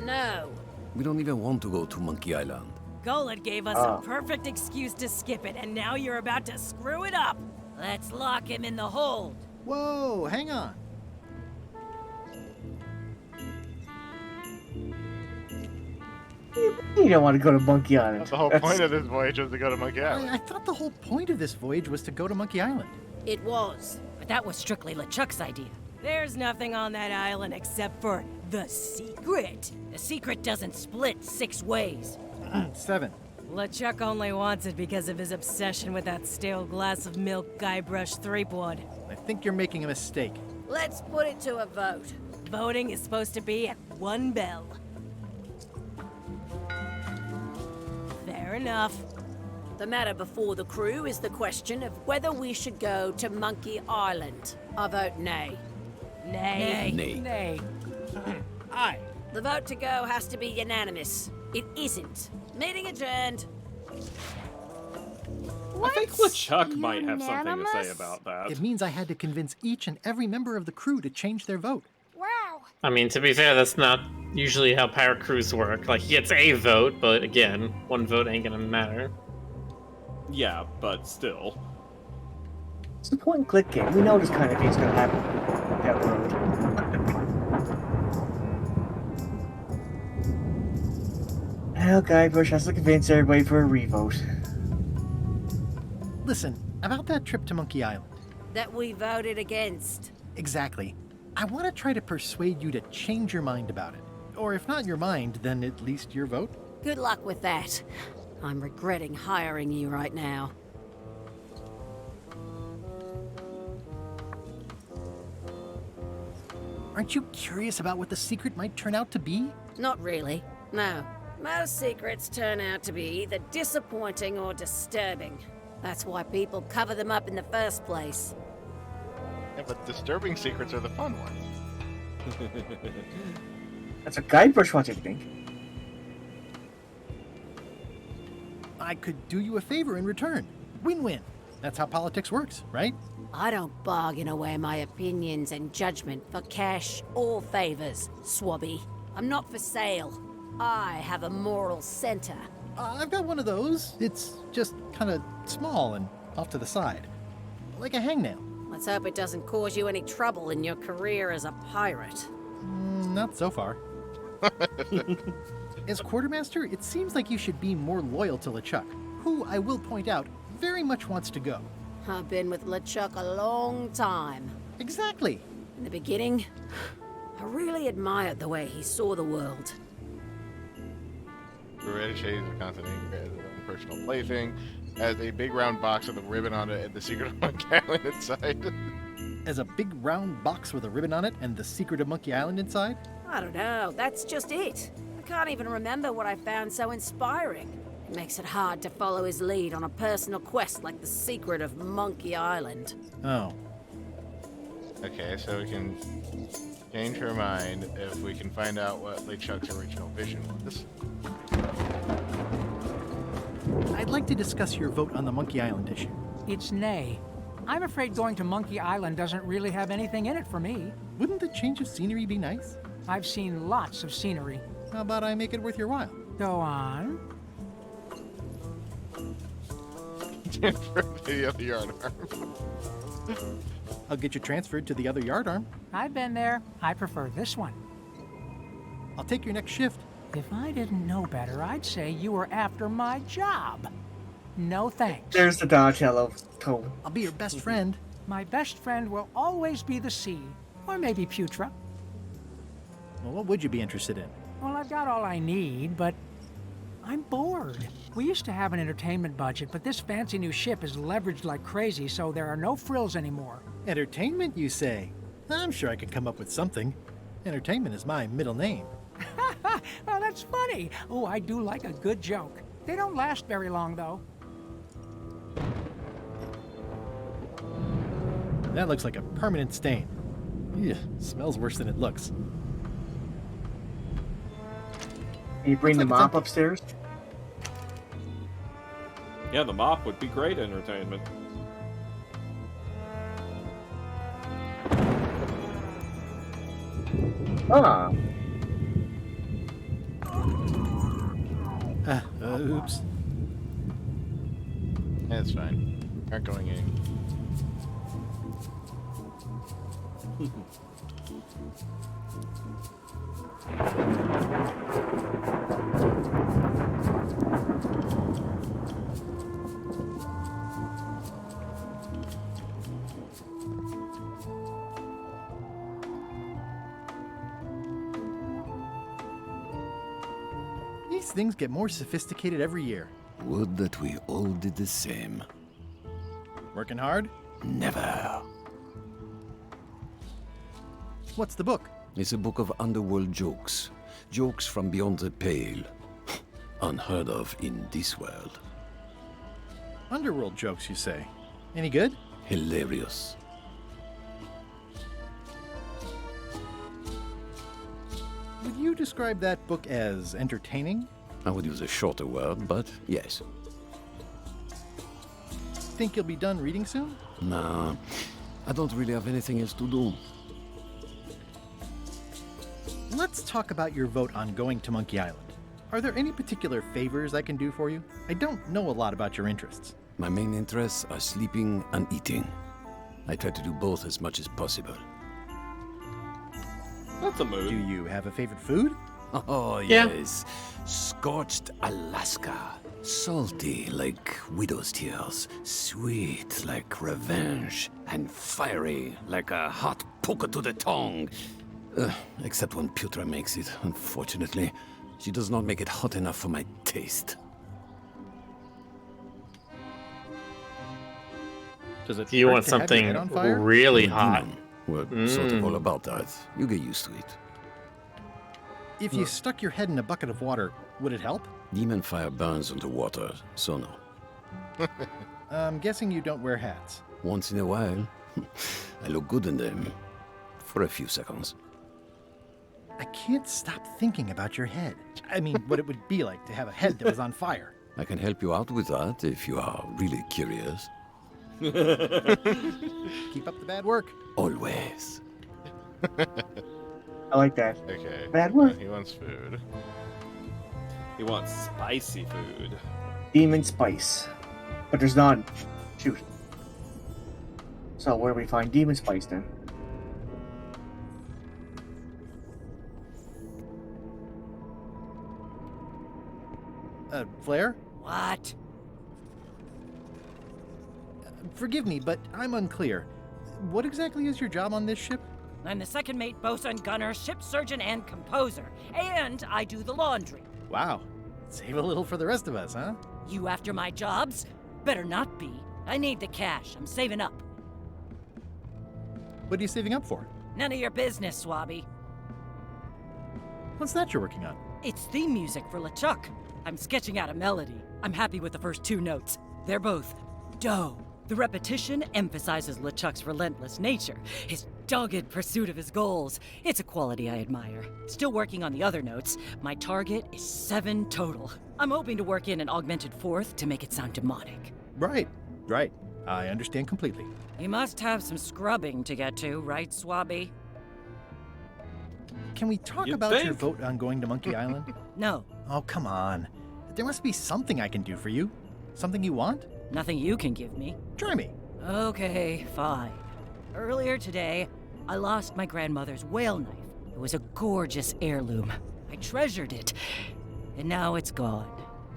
[SPEAKER 15] No.
[SPEAKER 22] We don't even want to go to Monkey Island.
[SPEAKER 21] Golod gave us a perfect excuse to skip it, and now you're about to screw it up.
[SPEAKER 15] Let's lock him in the hold.
[SPEAKER 3] Whoa, hang on.
[SPEAKER 5] You don't want to go to Monkey Island.
[SPEAKER 4] The whole point of this voyage was to go to Monkey Island.
[SPEAKER 3] I thought the whole point of this voyage was to go to Monkey Island.
[SPEAKER 15] It was, but that was strictly LeChuck's idea.
[SPEAKER 21] There's nothing on that island except for the secret.
[SPEAKER 15] The secret doesn't split 6 ways.
[SPEAKER 3] 7.
[SPEAKER 21] LeChuck only wants it because of his obsession with that stale glass of milk Guybrush Threepwood.
[SPEAKER 3] I think you're making a mistake.
[SPEAKER 15] Let's put it to a vote.
[SPEAKER 21] Voting is supposed to be at 1 bell. Fair enough.
[SPEAKER 15] The matter before the crew is the question of whether we should go to Monkey Island. I vote nay.
[SPEAKER 21] Nay.
[SPEAKER 22] Nay.
[SPEAKER 10] Nay.
[SPEAKER 3] Aye.
[SPEAKER 15] The vote to go has to be unanimous. It isn't. Meeting adjourned.
[SPEAKER 2] I think LeChuck might have something to say about that.
[SPEAKER 3] It means I had to convince each and every member of the crew to change their vote.
[SPEAKER 19] Wow.
[SPEAKER 1] I mean, to be fair, that's not usually how pirate crews work. Like, he gets a vote, but again, 1 vote ain't gonna matter.
[SPEAKER 2] Yeah, but still.
[SPEAKER 5] It's the point and click game. We know this kind of thing's gonna happen down the road. Now Guybrush has to convince everybody for a revote.
[SPEAKER 3] Listen, about that trip to Monkey Island.
[SPEAKER 15] That we voted against.
[SPEAKER 3] Exactly. I want to try to persuade you to change your mind about it. Or if not your mind, then at least your vote.
[SPEAKER 15] Good luck with that. I'm regretting hiring you right now.
[SPEAKER 3] Aren't you curious about what the secret might turn out to be?
[SPEAKER 15] Not really. No. Most secrets turn out to be either disappointing or disturbing. That's why people cover them up in the first place.
[SPEAKER 14] Yeah, but disturbing secrets are the fun ones.
[SPEAKER 5] That's a guybrush watching thing.
[SPEAKER 3] I could do you a favor in return. Win-win. That's how politics works, right?
[SPEAKER 15] I don't bargain away my opinions and judgment for cash or favors, Swabby. I'm not for sale. I have a moral center.
[SPEAKER 3] I've got one of those. It's just kind of small and off to the side. Like a hangnail.
[SPEAKER 15] Let's hope it doesn't cause you any trouble in your career as a pirate.
[SPEAKER 3] Not so far. As quartermaster, it seems like you should be more loyal to LeChuck, who, I will point out, very much wants to go.
[SPEAKER 15] I've been with LeChuck a long time.
[SPEAKER 3] Exactly.
[SPEAKER 15] In the beginning, I really admired the way he saw the world.
[SPEAKER 14] Red shades of Constantine as his own personal plaything, has a big round box with a ribbon on it and the secret of Monkey Island inside.
[SPEAKER 3] As a big round box with a ribbon on it and the secret of Monkey Island inside?
[SPEAKER 15] I don't know, that's just it. I can't even remember what I found so inspiring. It makes it hard to follow his lead on a personal quest like the secret of Monkey Island.
[SPEAKER 3] Oh.
[SPEAKER 14] Okay, so we can change her mind if we can find out what LeChuck's original vision was.
[SPEAKER 3] I'd like to discuss your vote on the Monkey Island issue.
[SPEAKER 10] It's nay. I'm afraid going to Monkey Island doesn't really have anything in it for me.
[SPEAKER 3] Wouldn't the change of scenery be nice?
[SPEAKER 10] I've seen lots of scenery.
[SPEAKER 3] How about I make it worth your while?
[SPEAKER 10] Go on.
[SPEAKER 14] For the other yard arm.
[SPEAKER 3] I'll get you transferred to the other yard arm.
[SPEAKER 10] I've been there. I prefer this one.
[SPEAKER 3] I'll take your next shift.
[SPEAKER 10] If I didn't know better, I'd say you were after my job. No thanks.
[SPEAKER 5] There's the Dodge Hello Toad.
[SPEAKER 3] I'll be your best friend.
[SPEAKER 10] My best friend will always be the sea. Or maybe Putra.
[SPEAKER 3] Well, what would you be interested in?
[SPEAKER 10] Well, I've got all I need, but I'm bored. We used to have an entertainment budget, but this fancy new ship is leveraged like crazy, so there are no frills anymore.
[SPEAKER 3] Entertainment, you say? I'm sure I could come up with something. Entertainment is my middle name.
[SPEAKER 10] Well, that's funny. Oh, I do like a good joke. They don't last very long, though.
[SPEAKER 3] That looks like a permanent stain. Ugh, smells worse than it looks.
[SPEAKER 5] Can you bring the mop upstairs?
[SPEAKER 2] Yeah, the mop would be great entertainment.
[SPEAKER 5] Ah.
[SPEAKER 3] Oops.
[SPEAKER 14] That's fine. Aren't going in.
[SPEAKER 3] These things get more sophisticated every year.
[SPEAKER 22] Would that we all did the same.
[SPEAKER 3] Working hard?
[SPEAKER 22] Never.
[SPEAKER 3] What's the book?
[SPEAKER 22] It's a book of underworld jokes. Jokes from beyond the pale. Unheard of in this world.
[SPEAKER 3] Underworld jokes, you say? Any good?
[SPEAKER 22] Hilarious.
[SPEAKER 3] Would you describe that book as entertaining?
[SPEAKER 22] I would use a shorter word, but yes.
[SPEAKER 3] Think you'll be done reading soon?
[SPEAKER 22] Nah, I don't really have anything else to do.
[SPEAKER 3] Let's talk about your vote on going to Monkey Island. Are there any particular favors I can do for you? I don't know a lot about your interests.
[SPEAKER 22] My main interests are sleeping and eating. I try to do both as much as possible.
[SPEAKER 2] That's a mood.
[SPEAKER 3] Do you have a favorite food?
[SPEAKER 22] Oh,
[SPEAKER 1] Yeah.
[SPEAKER 22] yes. Scorched Alaska. Salty like widow's tears. Sweet like revenge. And fiery like a hot poker to the tongue. Except when Putra makes it, unfortunately. She does not make it hot enough for my taste.
[SPEAKER 3] Does it
[SPEAKER 1] Do you
[SPEAKER 3] hurt
[SPEAKER 1] want
[SPEAKER 3] to have your
[SPEAKER 1] something
[SPEAKER 3] head on fire?
[SPEAKER 1] really
[SPEAKER 22] We're
[SPEAKER 1] hot?
[SPEAKER 22] demon. We're sort of all about that. You get used to it.
[SPEAKER 3] If you stuck your head in a bucket of water, would it help?
[SPEAKER 22] Demon fire burns underwater, so no.
[SPEAKER 3] I'm guessing you don't wear hats.
[SPEAKER 22] Once in a while, I look good in them. For a few seconds.
[SPEAKER 3] I can't stop thinking about your head. I mean, what it would be like to have a head that was on fire.
[SPEAKER 22] I can help you out with that if you are really curious.
[SPEAKER 3] Keep up the bad work.
[SPEAKER 22] Always.
[SPEAKER 5] I like that.
[SPEAKER 4] Okay.
[SPEAKER 5] Bad work.
[SPEAKER 4] He wants food.
[SPEAKER 2] He wants spicy food.
[SPEAKER 5] Demon spice. But there's none. Shoot. So where do we find demon spice then?
[SPEAKER 3] Flair?
[SPEAKER 6] What?
[SPEAKER 3] Forgive me, but I'm unclear. What exactly is your job on this ship?
[SPEAKER 6] I'm the second mate, bosun, gunner, ship surgeon, and composer. And I do the laundry.
[SPEAKER 3] Wow. Save a little for the rest of us, huh?
[SPEAKER 6] You after my jobs? Better not be. I need the cash. I'm saving up.
[SPEAKER 3] What are you saving up for?
[SPEAKER 6] None of your business, Swabby.
[SPEAKER 3] What's that you're working on?
[SPEAKER 6] It's theme music for LeChuck. I'm sketching out a melody. I'm happy with the first two notes. They're both dough. The repetition emphasizes LeChuck's relentless nature, his dogged pursuit of his goals. It's a quality I admire. Still working on the other notes. My target is 7 total. I'm hoping to work in an augmented fourth to make it sound demonic.
[SPEAKER 3] Right. I understand completely.
[SPEAKER 6] You must have some scrubbing to get to, right, Swabby?
[SPEAKER 3] Can we talk
[SPEAKER 2] You'd
[SPEAKER 3] about
[SPEAKER 2] think.
[SPEAKER 3] your vote on going to Monkey Island?
[SPEAKER 6] No.
[SPEAKER 3] Oh, come on. There must be something I can do for you. Something you want?
[SPEAKER 6] Nothing you can give me.
[SPEAKER 3] Try me.
[SPEAKER 6] Okay, fine. Earlier today, I lost my grandmother's whale knife. It was a gorgeous heirloom. I treasured it, and now it's gone.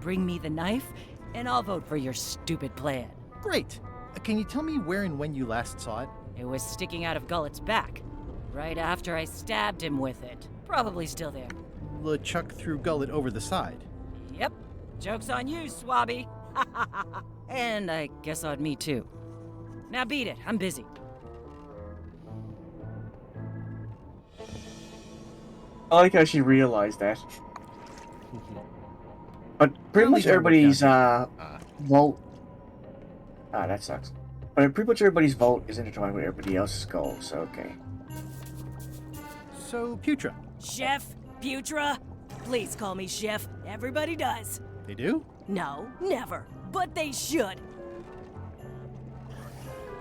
[SPEAKER 6] Bring me the knife, and I'll vote for your stupid plan.
[SPEAKER 3] Great. Can you tell me where and when you last saw it?
[SPEAKER 6] It was sticking out of Gullet's back, right after I stabbed him with it. Probably still there.
[SPEAKER 3] LeChuck threw Gullet over the side.
[SPEAKER 6] Yep. Joke's on you, Swabby. And I guess on me too. Now beat it. I'm busy.
[SPEAKER 5] I like how she realized that. But pretty
[SPEAKER 3] Well,
[SPEAKER 5] much
[SPEAKER 3] these are worked
[SPEAKER 5] everybody's
[SPEAKER 3] out.
[SPEAKER 5] vote. Ah, that sucks. But pretty much everybody's vote is intertwined with everybody else's goal, so okay.
[SPEAKER 3] So, Putra.
[SPEAKER 21] Chef? Putra? Please call me Chef. Everybody does.
[SPEAKER 3] They do?
[SPEAKER 21] No, never. But they should.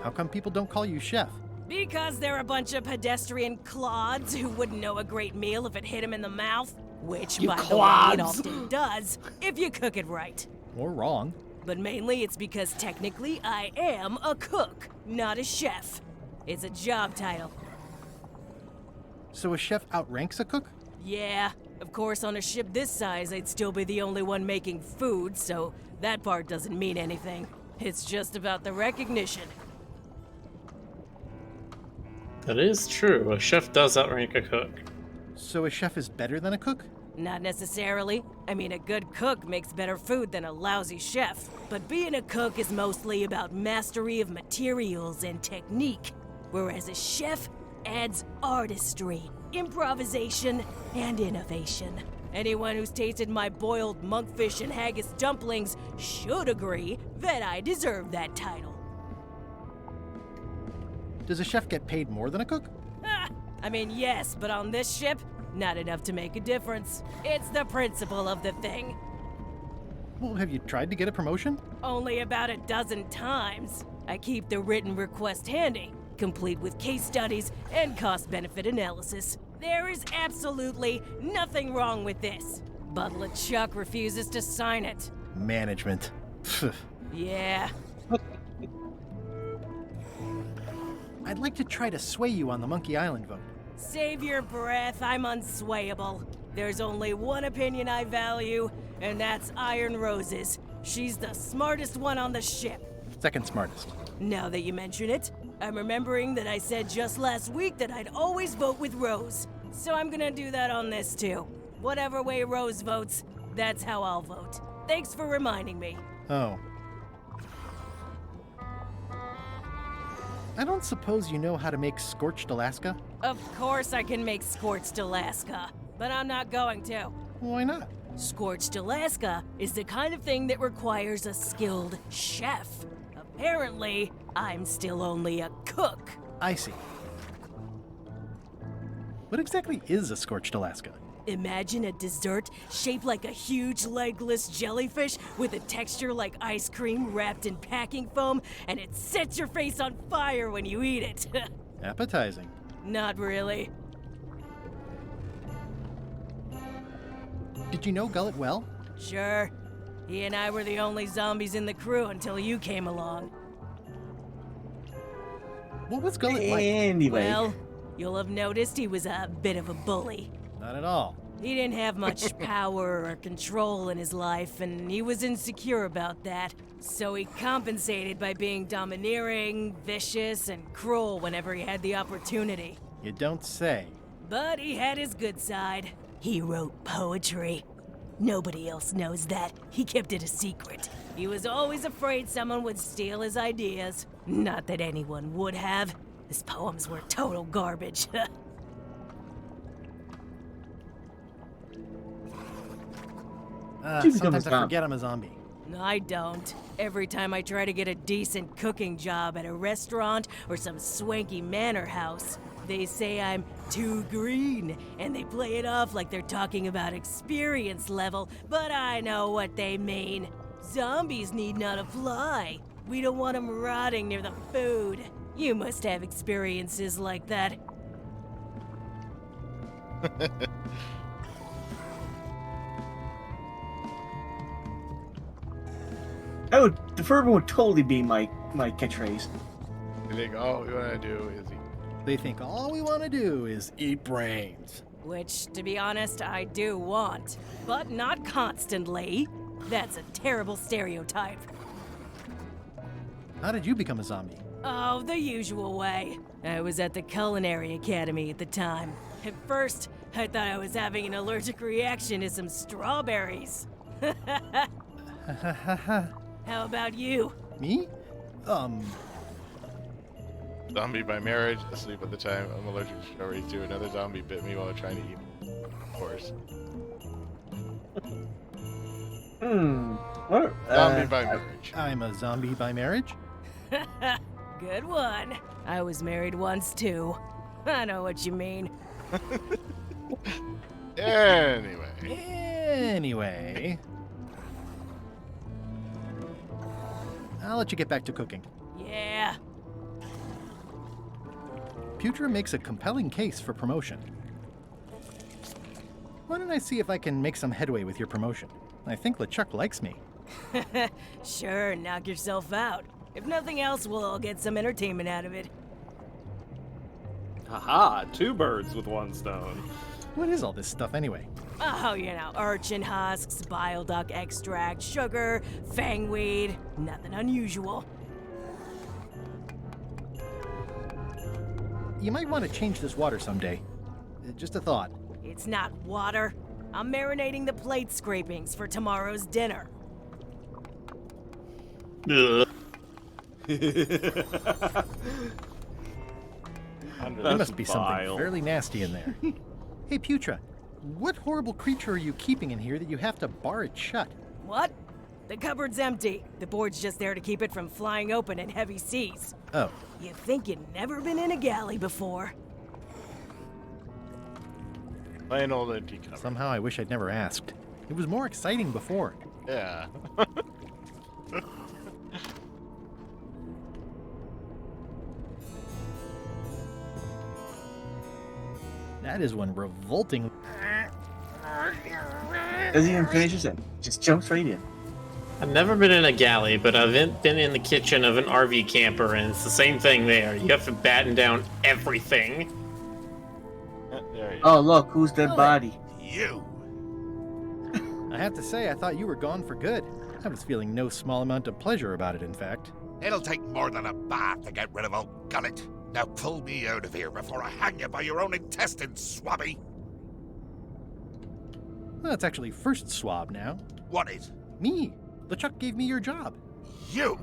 [SPEAKER 3] How come people don't call you Chef?
[SPEAKER 21] Because they're a bunch of pedestrian clods who wouldn't know a great meal if it hit them in the mouth. Which,
[SPEAKER 3] You
[SPEAKER 21] by the way,
[SPEAKER 3] clods.
[SPEAKER 21] it often does, if you cook it right.
[SPEAKER 3] Or wrong.
[SPEAKER 21] But mainly it's because technically I am a cook, not a chef. It's a job title.
[SPEAKER 3] So a chef outranks a cook?
[SPEAKER 21] Yeah, of course on a ship this size I'd still be the only one making food, so that part doesn't mean anything. It's just about the recognition.
[SPEAKER 1] That is true. A chef does outrank a cook.
[SPEAKER 3] So a chef is better than a cook?
[SPEAKER 21] Not necessarily. I mean, a good cook makes better food than a lousy chef. But being a cook is mostly about mastery of materials and technique, whereas a chef adds artistry, improvisation, and innovation. Anyone who's tasted my boiled monkfish and haggis dumplings should agree that I deserve that title.
[SPEAKER 3] Does a chef get paid more than a cook?
[SPEAKER 21] I mean, yes, but on this ship, not enough to make a difference. It's the principle of the thing.
[SPEAKER 3] Well, have you tried to get a promotion?
[SPEAKER 21] Only about a dozen times. I keep the written request handy, complete with case studies and cost-benefit analysis. There is absolutely nothing wrong with this. But LeChuck refuses to sign it.
[SPEAKER 3] Management.
[SPEAKER 21] Yeah.
[SPEAKER 3] I'd like to try to sway you on the Monkey Island vote.
[SPEAKER 21] Save your breath, I'm unswayable. There's only one opinion I value, and that's Iron Rose's. She's the smartest one on the ship.
[SPEAKER 3] Second smartest.
[SPEAKER 21] Now that you mention it, I'm remembering that I said just last week that I'd always vote with Rose. So I'm gonna do that on this too. Whatever way Rose votes, that's how I'll vote. Thanks for reminding me.
[SPEAKER 3] Oh. I don't suppose you know how to make scorched Alaska?
[SPEAKER 21] Of course I can make Scorched Alaska, but I'm not going to.
[SPEAKER 3] Why not?
[SPEAKER 21] Scorched Alaska is the kind of thing that requires a skilled chef. A Apparently, I'm still only a cook.
[SPEAKER 3] I see. What exactly is a scorched Alaska?
[SPEAKER 21] Imagine a dessert shaped like a huge legless jellyfish with a texture like ice cream wrapped in packing foam, and it sets your face on fire when you eat it.
[SPEAKER 3] Appetizing.
[SPEAKER 21] Not really.
[SPEAKER 3] Did you know Gullet well?
[SPEAKER 21] Sure. He and I were the only zombies in the crew until you came along.
[SPEAKER 3] What was Gullet like?
[SPEAKER 5] Anyway.
[SPEAKER 21] Well, you'll have noticed he was a bit of a bully.
[SPEAKER 3] Not at all.
[SPEAKER 21] He didn't have much power or control in his life, and he was insecure about that. So he compensated by being domineering, vicious, and cruel whenever he had the opportunity.
[SPEAKER 3] You don't say.
[SPEAKER 21] But he had his good side. He wrote poetry. Nobody else knows that. He kept it a secret. He was always afraid someone would steal his ideas. Not that anyone would have. His poems were total garbage.
[SPEAKER 3] Sometimes I forget I'm a zombie.
[SPEAKER 21] I don't. Every time I try to get a decent cooking job at a restaurant or some swanky manor house, they say I'm too green, and they play it off like they're talking about experience level, but I know what they mean. Zombies need not apply. We don't want them rotting near the food. You must have experiences like that.
[SPEAKER 5] The first one would totally be my catchphrase.
[SPEAKER 4] You think all we want to do is eat.
[SPEAKER 3] They think all we want to do is eat brains.
[SPEAKER 21] Which, to be honest, I do want. But not constantly. That's a terrible stereotype.
[SPEAKER 3] How did you become a zombie?
[SPEAKER 21] Oh, the usual way. I was at the Culinary Academy at the time. At first, I thought I was having an allergic reaction to some strawberries. How about you?
[SPEAKER 3] Me?
[SPEAKER 4] Zombie by marriage, asleep at the time. I'm allergic to strawberries too. Another zombie bit me while trying to eat me. Of course.
[SPEAKER 5] What?
[SPEAKER 4] Zombie by marriage.
[SPEAKER 3] I'm a zombie by marriage?
[SPEAKER 21] Good one. I was married once too. I know what you mean.
[SPEAKER 3] Anyway. I'll let you get back to cooking.
[SPEAKER 21] Yeah.
[SPEAKER 3] Putra makes a compelling case for promotion. Why don't I see if I can make some headway with your promotion? I think LeChuck likes me.
[SPEAKER 21] Sure, knock yourself out. If nothing else, we'll all get some entertainment out of it.
[SPEAKER 2] Haha, 2 birds with 1 stone.
[SPEAKER 3] What is all this stuff anyway?
[SPEAKER 21] Oh, you know, urchin husks, bile duck extract, sugar, fangweed. Nothing unusual.
[SPEAKER 3] You might want to change this water someday. Just a thought.
[SPEAKER 21] It's not water. I'm marinating the plate scrapings for tomorrow's dinner.
[SPEAKER 3] There must be something fairly nasty in there. Hey, Putra, what horrible creature are you keeping in here that you have to bar it shut?
[SPEAKER 21] What? The cupboard's empty. The board's just there to keep it from flying open in heavy seas.
[SPEAKER 3] Oh.
[SPEAKER 21] You think you'd never been in a galley before?
[SPEAKER 4] Plain old empty cupboard.
[SPEAKER 3] Somehow I wish I'd never asked. It was more exciting before.
[SPEAKER 4] Yeah.
[SPEAKER 3] That is one revolting...
[SPEAKER 5] Doesn't even finish his end. Just jumps right in.
[SPEAKER 1] I've never been in a galley, but I've been in the kitchen of an RV camper, and it's the same thing there. You have to batten down everything.
[SPEAKER 5] Oh, look, who's dead body?
[SPEAKER 20] You!
[SPEAKER 3] I have to say, I thought you were gone for good. I was feeling no small amount of pleasure about it, in fact.
[SPEAKER 20] It'll take more than a bath to get rid of old Gullet. Now pull me out of here before I hang you by your own intestines, swabby!
[SPEAKER 3] Well, that's actually first swab now.
[SPEAKER 20] What is?
[SPEAKER 3] Me. LeChuck gave me your job.
[SPEAKER 20] You?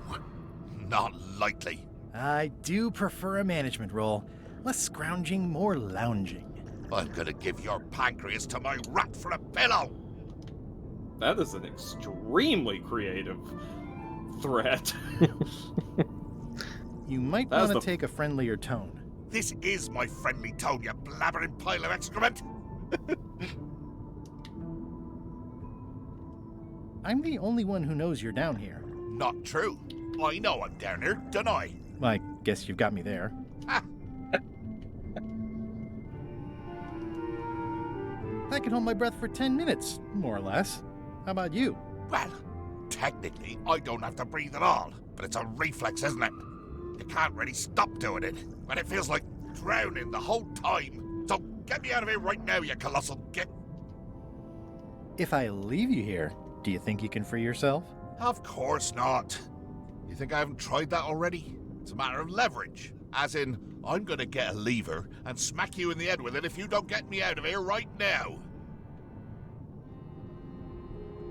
[SPEAKER 20] Not likely.
[SPEAKER 3] I do prefer a management role. Less scrounging, more lounging.
[SPEAKER 20] I'm gonna give your pancreas to my rat for a pillow!
[SPEAKER 2] That is an extremely creative threat.
[SPEAKER 3] You might
[SPEAKER 2] That was
[SPEAKER 3] want to
[SPEAKER 2] the-
[SPEAKER 3] take a friendlier tone.
[SPEAKER 20] This is my friendly tone, you blabbering pile of excrement!
[SPEAKER 3] I'm the only one who knows you're down here.
[SPEAKER 20] Not true. I know I'm down here, don't I?
[SPEAKER 3] I guess you've got me there. I can hold my breath for 10 minutes, more or less. How about you?
[SPEAKER 20] Well, technically, I don't have to breathe at all, but it's a reflex, isn't it? You can't really stop doing it, and it feels like drowning the whole time. So get me out of here right now, you colossal git.
[SPEAKER 3] If I leave you here, do you think you can free yourself?
[SPEAKER 20] Of course not. You think I haven't tried that already? It's a matter of leverage. As in, I'm gonna get a lever and smack you in the head with it if you don't get me out of here right now.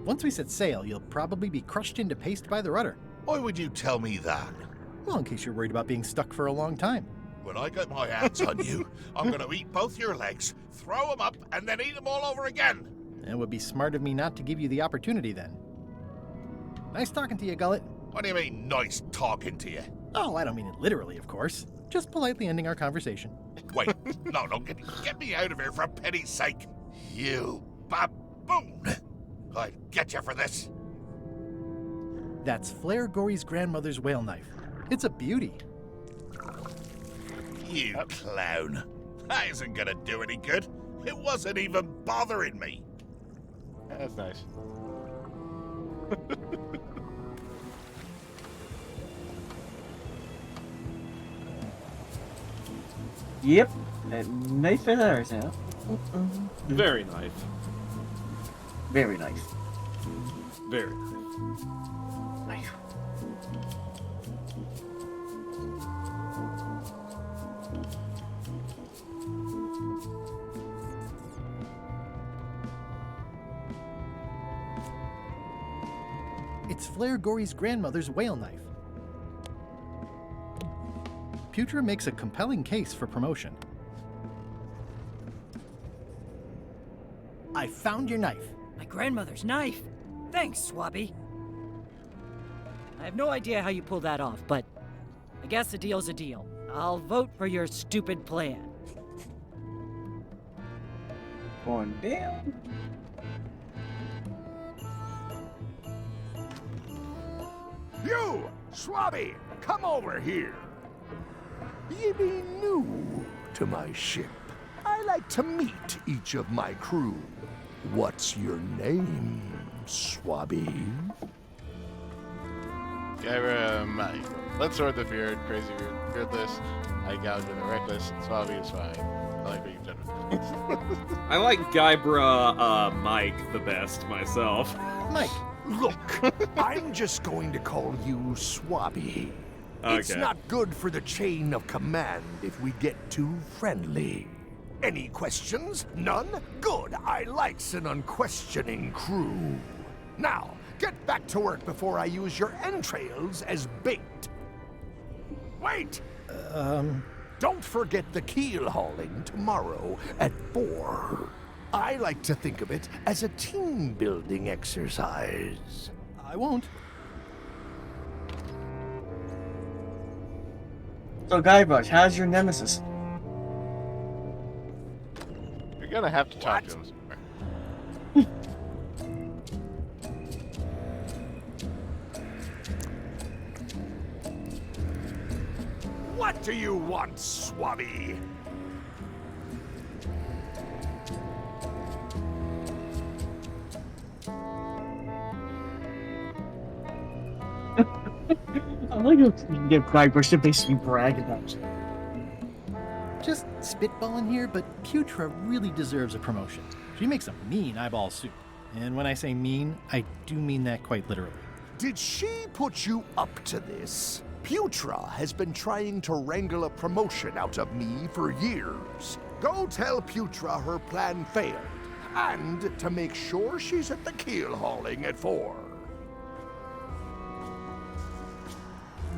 [SPEAKER 3] Once we set sail, you'll probably be crushed into paste by the rudder.
[SPEAKER 20] Why would you tell me that?
[SPEAKER 3] Well, in case you're worried about being stuck for a long time.
[SPEAKER 20] When I get my hands on you, I'm gonna eat both your legs, throw them up, and then eat them all over again.
[SPEAKER 3] It would be smart of me not to give you the opportunity then. Nice talking to you, Gullet.
[SPEAKER 20] What do you mean, nice talking to you?
[SPEAKER 3] Oh, I don't mean it literally, of course. Just politely ending our conversation.
[SPEAKER 20] Wait, no, get me out of here for pity's sake. You baboon! I'll get you for this.
[SPEAKER 3] That's Flair Gory's grandmother's whale knife. It's a beauty.
[SPEAKER 20] You clown. That isn't gonna do any good. It wasn't even bothering me.
[SPEAKER 4] That's nice.
[SPEAKER 5] Yep, that knife is ours now.
[SPEAKER 2] Very nice.
[SPEAKER 5] Very nice.
[SPEAKER 2] Very
[SPEAKER 5] nice.
[SPEAKER 3] It's Flair Gory's grandmother's whale knife. Putra makes a compelling case for promotion. I found your knife.
[SPEAKER 6] My grandmother's knife. Thanks, Swabby. I have no idea how you pulled that off, but I guess a deal's a deal. I'll vote for your stupid plan.
[SPEAKER 5] Going down.
[SPEAKER 17] You, Swabby, come over here. Ye be new to my ship. I like to meet each of my crew. What's your name, Swabby?
[SPEAKER 4] Gyra, Mike. Let's sword the feared, crazy weird, beardless. I gouge with a reckless, and Swabby is fine. I like what you've done with this.
[SPEAKER 2] I like Guybruh, Mike the best myself.
[SPEAKER 3] Mike.
[SPEAKER 17] Look, I'm just going to call you Swabby. It's
[SPEAKER 2] Okay.
[SPEAKER 17] not good for the chain of command if we get too friendly. Any questions? None? Good. I likes an unquestioning crew. Now, get back to work before I use your entrails as bait. Wait! Don't forget the keel hauling tomorrow at 4. I like to think of it as a team-building exercise.
[SPEAKER 3] I won't.
[SPEAKER 5] So, Guybrush, how's your nemesis?
[SPEAKER 4] You're gonna have to talk to him somewhere.
[SPEAKER 17] What do you want, Swabby?
[SPEAKER 5] I like how you can get Guybrush to basically brag about it.
[SPEAKER 3] Just spitballing here, but Putra really deserves a promotion. She makes a mean eyeball soup. And when I say mean, I do mean that quite literally.
[SPEAKER 17] Did she put you up to this? Putra has been trying to wrangle a promotion out of me for years. Go tell Putra her plan failed, and to make sure she's at the keel hauling at 4.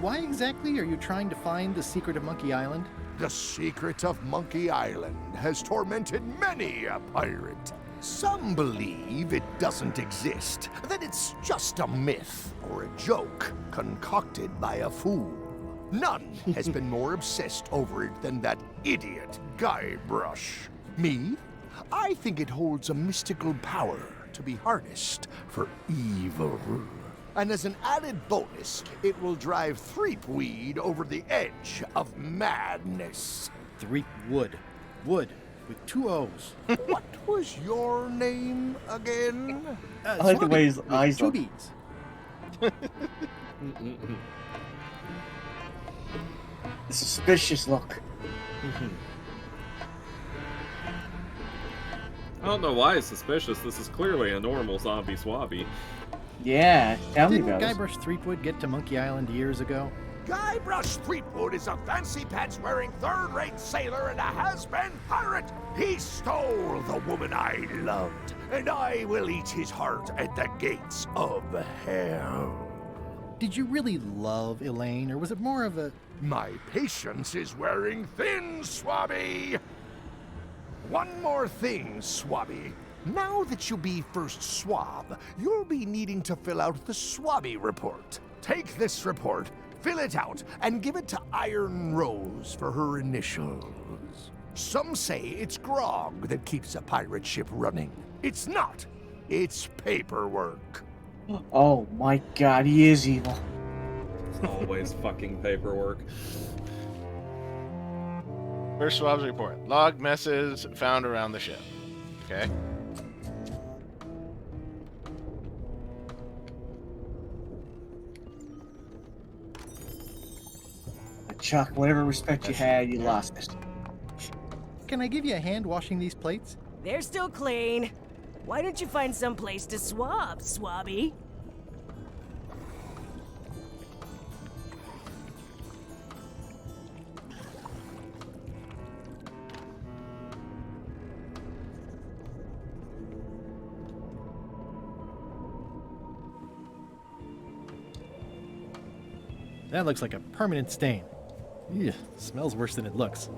[SPEAKER 3] Why exactly are you trying to find the secret of Monkey Island?
[SPEAKER 17] The secret of Monkey Island has tormented many a pirate. Some believe it doesn't exist, that it's just a myth or a joke concocted by a fool.
[SPEAKER 12] None has been more obsessed over it than that idiot Guybrush. Me? I think it holds a mystical power to be harnessed for evil. And as an added bonus, it will drive Threepweed over the edge of madness.
[SPEAKER 3] Threepwood. Wood. With 2 O's.
[SPEAKER 12] What was your name again?
[SPEAKER 5] I like the way his eyes
[SPEAKER 3] Two
[SPEAKER 5] look.
[SPEAKER 3] B's.
[SPEAKER 5] The suspicious look.
[SPEAKER 2] I don't know why it's suspicious. This is clearly a normal zombie swabby.
[SPEAKER 5] Yeah, tell me
[SPEAKER 3] Didn't
[SPEAKER 5] about it.
[SPEAKER 3] Guybrush Threepwood get to Monkey Island years ago?
[SPEAKER 12] Guybrush Threepwood is a fancy pants wearing third-rate sailor and a has-been pirate. He stole the woman I loved, and I will eat his heart at the gates of hell.
[SPEAKER 3] Did you really love Elaine, or was it more of a...
[SPEAKER 12] My patience is wearing thin, Swabby. One more thing, Swabby. Now that you'll be first swab, you'll be needing to fill out the Swabby report. Take this report, fill it out, and give it to Iron Rose for her initials. Some say it's grog that keeps a pirate ship running. It's not. It's paperwork.
[SPEAKER 5] Oh my god, he is evil.
[SPEAKER 2] Always fucking paperwork.
[SPEAKER 4] First swab's report. Log messes found around the ship. Okay.
[SPEAKER 5] Chuck, whatever respect you had, you lost it.
[SPEAKER 3] Can I give you a hand washing these plates?
[SPEAKER 21] They're still clean. Why don't you find some place to swab, Swabby?
[SPEAKER 3] That looks like a permanent stain. Ew, smells worse than it looks.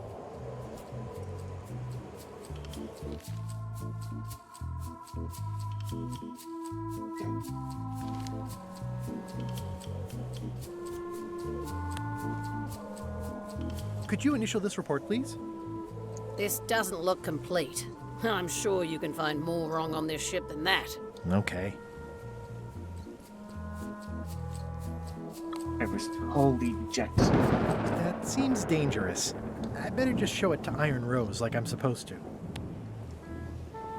[SPEAKER 3] Could you initial this report, please?
[SPEAKER 15] This doesn't look complete. I'm sure you can find more wrong on this ship than that.
[SPEAKER 3] Okay.
[SPEAKER 5] It was wholly rejected.
[SPEAKER 3] That seems dangerous. I better just show it to Iron Rose like I'm supposed to.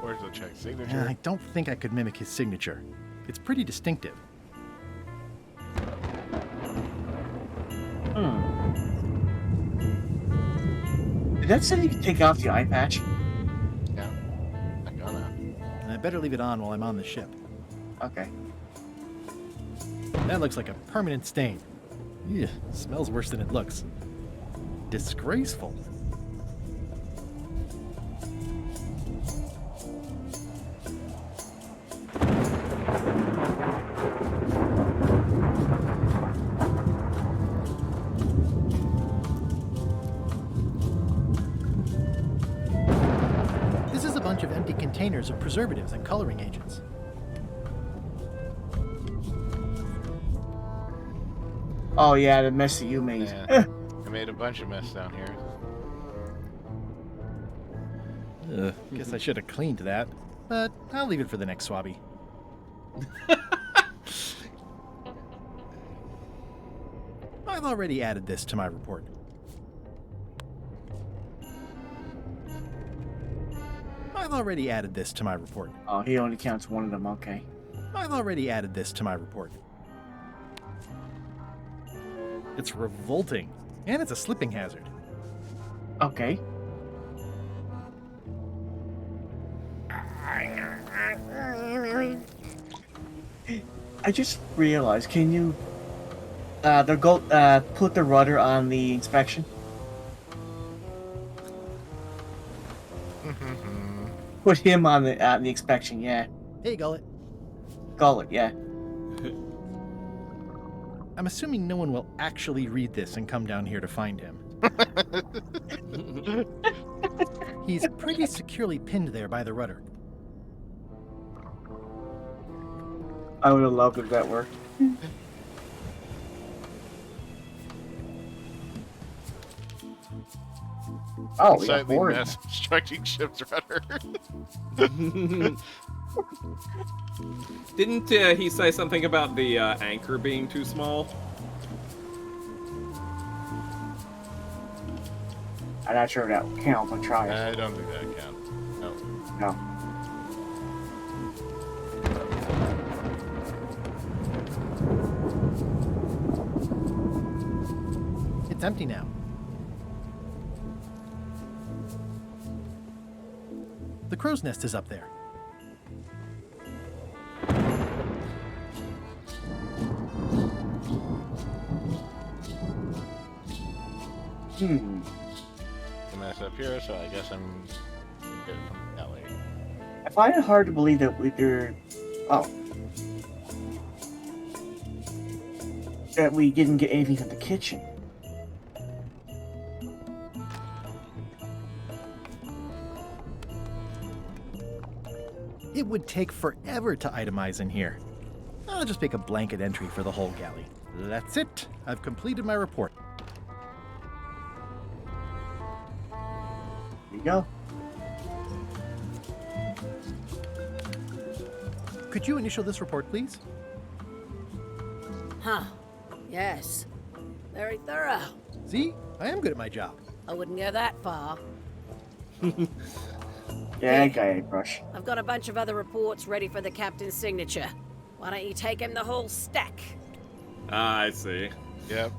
[SPEAKER 4] Where's the check signature?
[SPEAKER 3] I don't think I could mimic his signature. It's pretty distinctive.
[SPEAKER 5] Did that say you could take off the eye patch?
[SPEAKER 4] Yeah. I'm gonna.
[SPEAKER 3] I better leave it on while I'm on the ship.
[SPEAKER 5] Okay.
[SPEAKER 3] That looks like a permanent stain. Ew, smells worse than it looks. Disgraceful. This is a bunch of empty containers of preservatives and coloring agents.
[SPEAKER 5] Oh yeah, the mess that you made.
[SPEAKER 4] Yeah. I made a bunch of mess down here.
[SPEAKER 3] Guess I should have cleaned that, but I'll leave it for the next swabby. I've already added this to my report. I've already added this to my report.
[SPEAKER 5] Oh, he only counts one of them, okay.
[SPEAKER 3] I've already added this to my report. It's revolting, and it's a slipping hazard.
[SPEAKER 5] Okay. I just realized, can you put the rudder on the inspection? Put him on the inspection, yeah.
[SPEAKER 3] Hey, Gullet.
[SPEAKER 5] Gullet, yeah.
[SPEAKER 3] I'm assuming no one will actually read this and come down here to find him. He's pretty securely pinned there by the rudder.
[SPEAKER 5] I would have loved if that worked. Oh, yeah,
[SPEAKER 14] Slightly
[SPEAKER 5] boring.
[SPEAKER 14] mass obstructing ship's rudder.
[SPEAKER 2] Didn't he say something about the anchor being too small?
[SPEAKER 5] I'm not sure if that will count, but try it.
[SPEAKER 14] I don't think that counts. No.
[SPEAKER 5] No.
[SPEAKER 3] It's empty now. The crow's nest is up there.
[SPEAKER 14] A mess up here, so I guess I'm good from that way.
[SPEAKER 5] I find it hard to believe that that we didn't get anything from the kitchen.
[SPEAKER 3] It would take forever to itemize in here. I'll just make a blanket entry for the whole galley. That's it. I've completed my report.
[SPEAKER 5] There you go.
[SPEAKER 3] Could you initial this report, please?
[SPEAKER 15] Huh. Yes. Very thorough.
[SPEAKER 3] See? I am good at my job.
[SPEAKER 15] I wouldn't go that far.
[SPEAKER 5] Yeah, guy brush.
[SPEAKER 15] I've got a bunch of other reports ready for the captain's signature. Why don't you take him the whole stack?
[SPEAKER 2] Ah, I see.
[SPEAKER 14] Yep.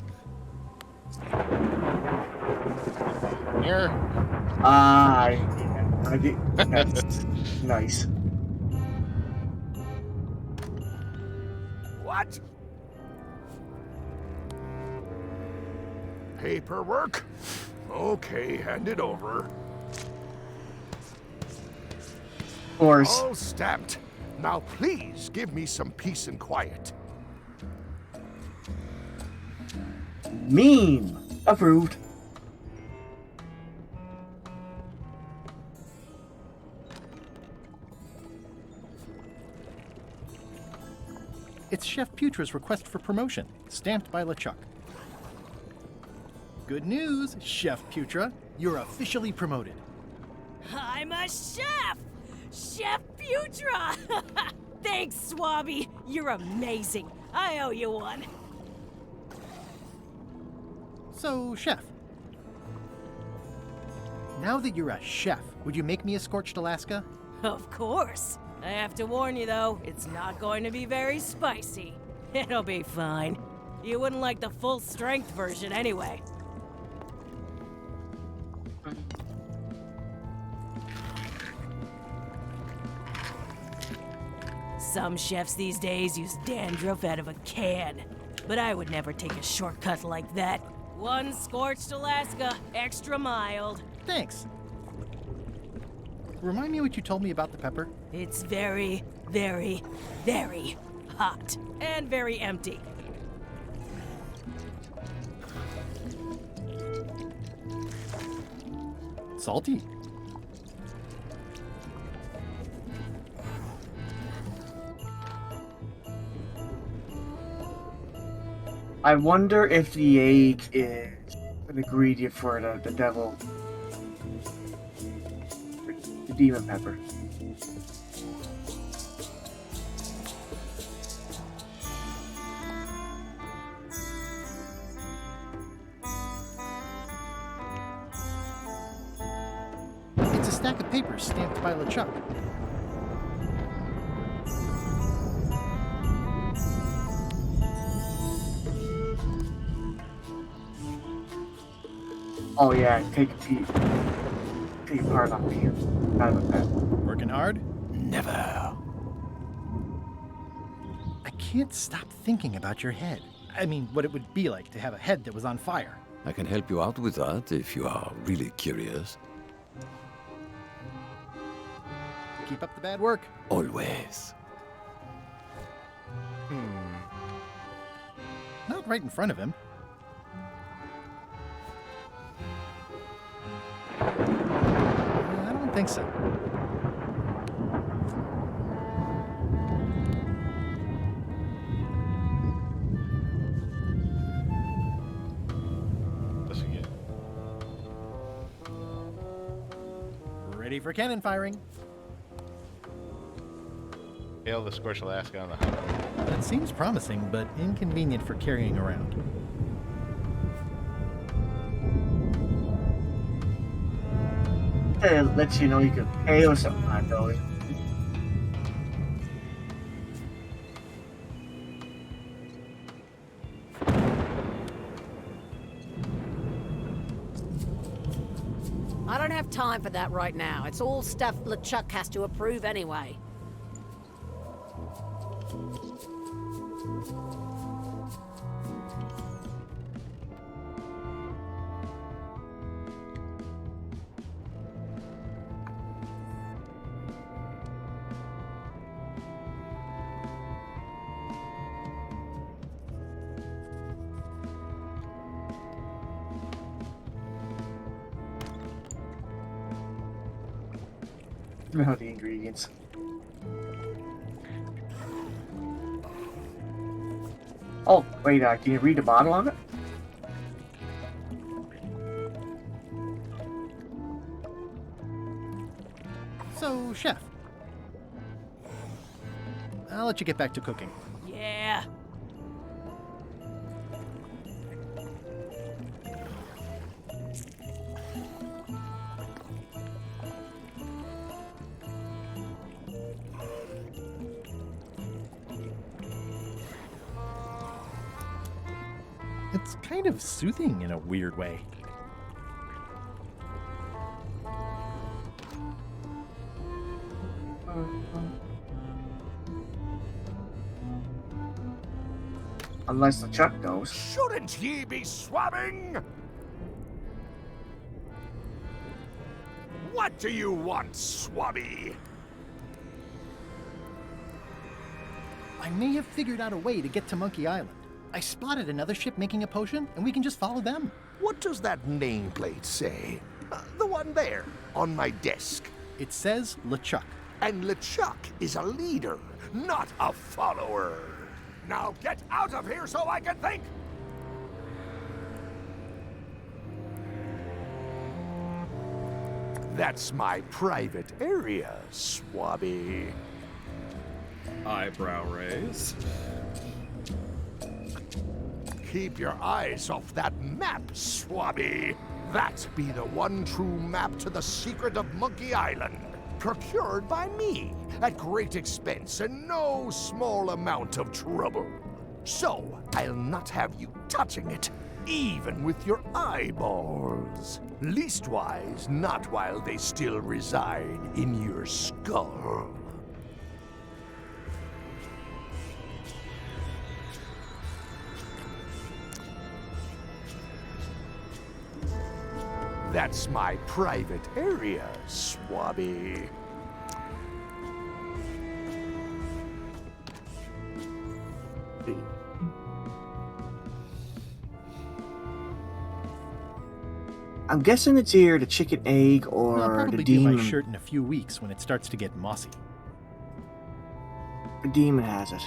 [SPEAKER 14] Here.
[SPEAKER 5] I did. That's nice.
[SPEAKER 12] What? Paperwork? Okay, hand it over.
[SPEAKER 5] Of course.
[SPEAKER 12] All stamped. Now please give me some peace and quiet.
[SPEAKER 5] Meme. Approved.
[SPEAKER 3] It's Chef Putra's request for promotion, stamped by LeChuck. Good news, Chef Putra. You're officially promoted.
[SPEAKER 21] I'm a chef! Chef Putra! Thanks, Swabby. You're amazing. I owe you one.
[SPEAKER 3] So, Chef. Now that you're a chef, would you make me a scorched Alaska?
[SPEAKER 21] Of course. I have to warn you, though, it's not going to be very spicy. It'll be fine. You wouldn't like the full-strength version anyway. Some chefs these days use dandruff out of a can, but I would never take a shortcut like that. One scorched Alaska, extra mild.
[SPEAKER 3] Thanks. Remind me what you told me about the pepper?
[SPEAKER 21] It's very, very, very hot and very empty.
[SPEAKER 3] Salty.
[SPEAKER 5] I wonder if the egg is an ingredient for the devil. The demon pepper.
[SPEAKER 3] It's a stack of papers stamped by LeChuck.
[SPEAKER 5] Oh yeah, take a peek. Take part on here. Out of that.
[SPEAKER 3] Working hard?
[SPEAKER 22] Never.
[SPEAKER 3] I can't stop thinking about your head. I mean, what it would be like to have a head that was on fire.
[SPEAKER 22] I can help you out with that if you are really curious.
[SPEAKER 3] Keep up the bad work.
[SPEAKER 22] Always.
[SPEAKER 3] Not right in front of him. I don't think so.
[SPEAKER 14] This again.
[SPEAKER 3] Ready for cannon firing.
[SPEAKER 14] Hail the Scorched Alaska on the hub.
[SPEAKER 3] That seems promising, but inconvenient for carrying around.
[SPEAKER 5] It lets you know you can pay or something like that.
[SPEAKER 15] I don't have time for that right now. It's all stuff LeChuck has to approve anyway.
[SPEAKER 5] Know the ingredients. Oh, wait, can you read the bottle on it?
[SPEAKER 3] So, chef, I'll let you get back to cooking.
[SPEAKER 21] Yeah.
[SPEAKER 3] It's kind of soothing in a weird way.
[SPEAKER 5] Unless the Chuck knows.
[SPEAKER 12] Shouldn't ye be swabbing? What do you want, swabby?
[SPEAKER 3] I may have figured out a way to get to Monkey Island. I spotted another ship making a potion, and we can just follow them.
[SPEAKER 12] What does that nameplate say? The one there, on my desk.
[SPEAKER 3] It says LeChuck.
[SPEAKER 12] And LeChuck is a leader, not a follower. Now get out of here so I can think! That's my private area, swabby.
[SPEAKER 2] Eyebrow raise.
[SPEAKER 12] Keep your eyes off that map, swabby. That be the one true map to the secret of Monkey Island. Procured by me at great expense and no small amount of trouble. So, I'll not have you touching it, even with your eyeballs. Leastwise, not while they still reside in your skull. That's my private area, swabby.
[SPEAKER 5] I'm guessing it's either the chicken egg or
[SPEAKER 3] I'll probably
[SPEAKER 5] the
[SPEAKER 3] do
[SPEAKER 5] demon.
[SPEAKER 3] my shirt in a few weeks when it starts to get mossy.
[SPEAKER 5] The demon has it.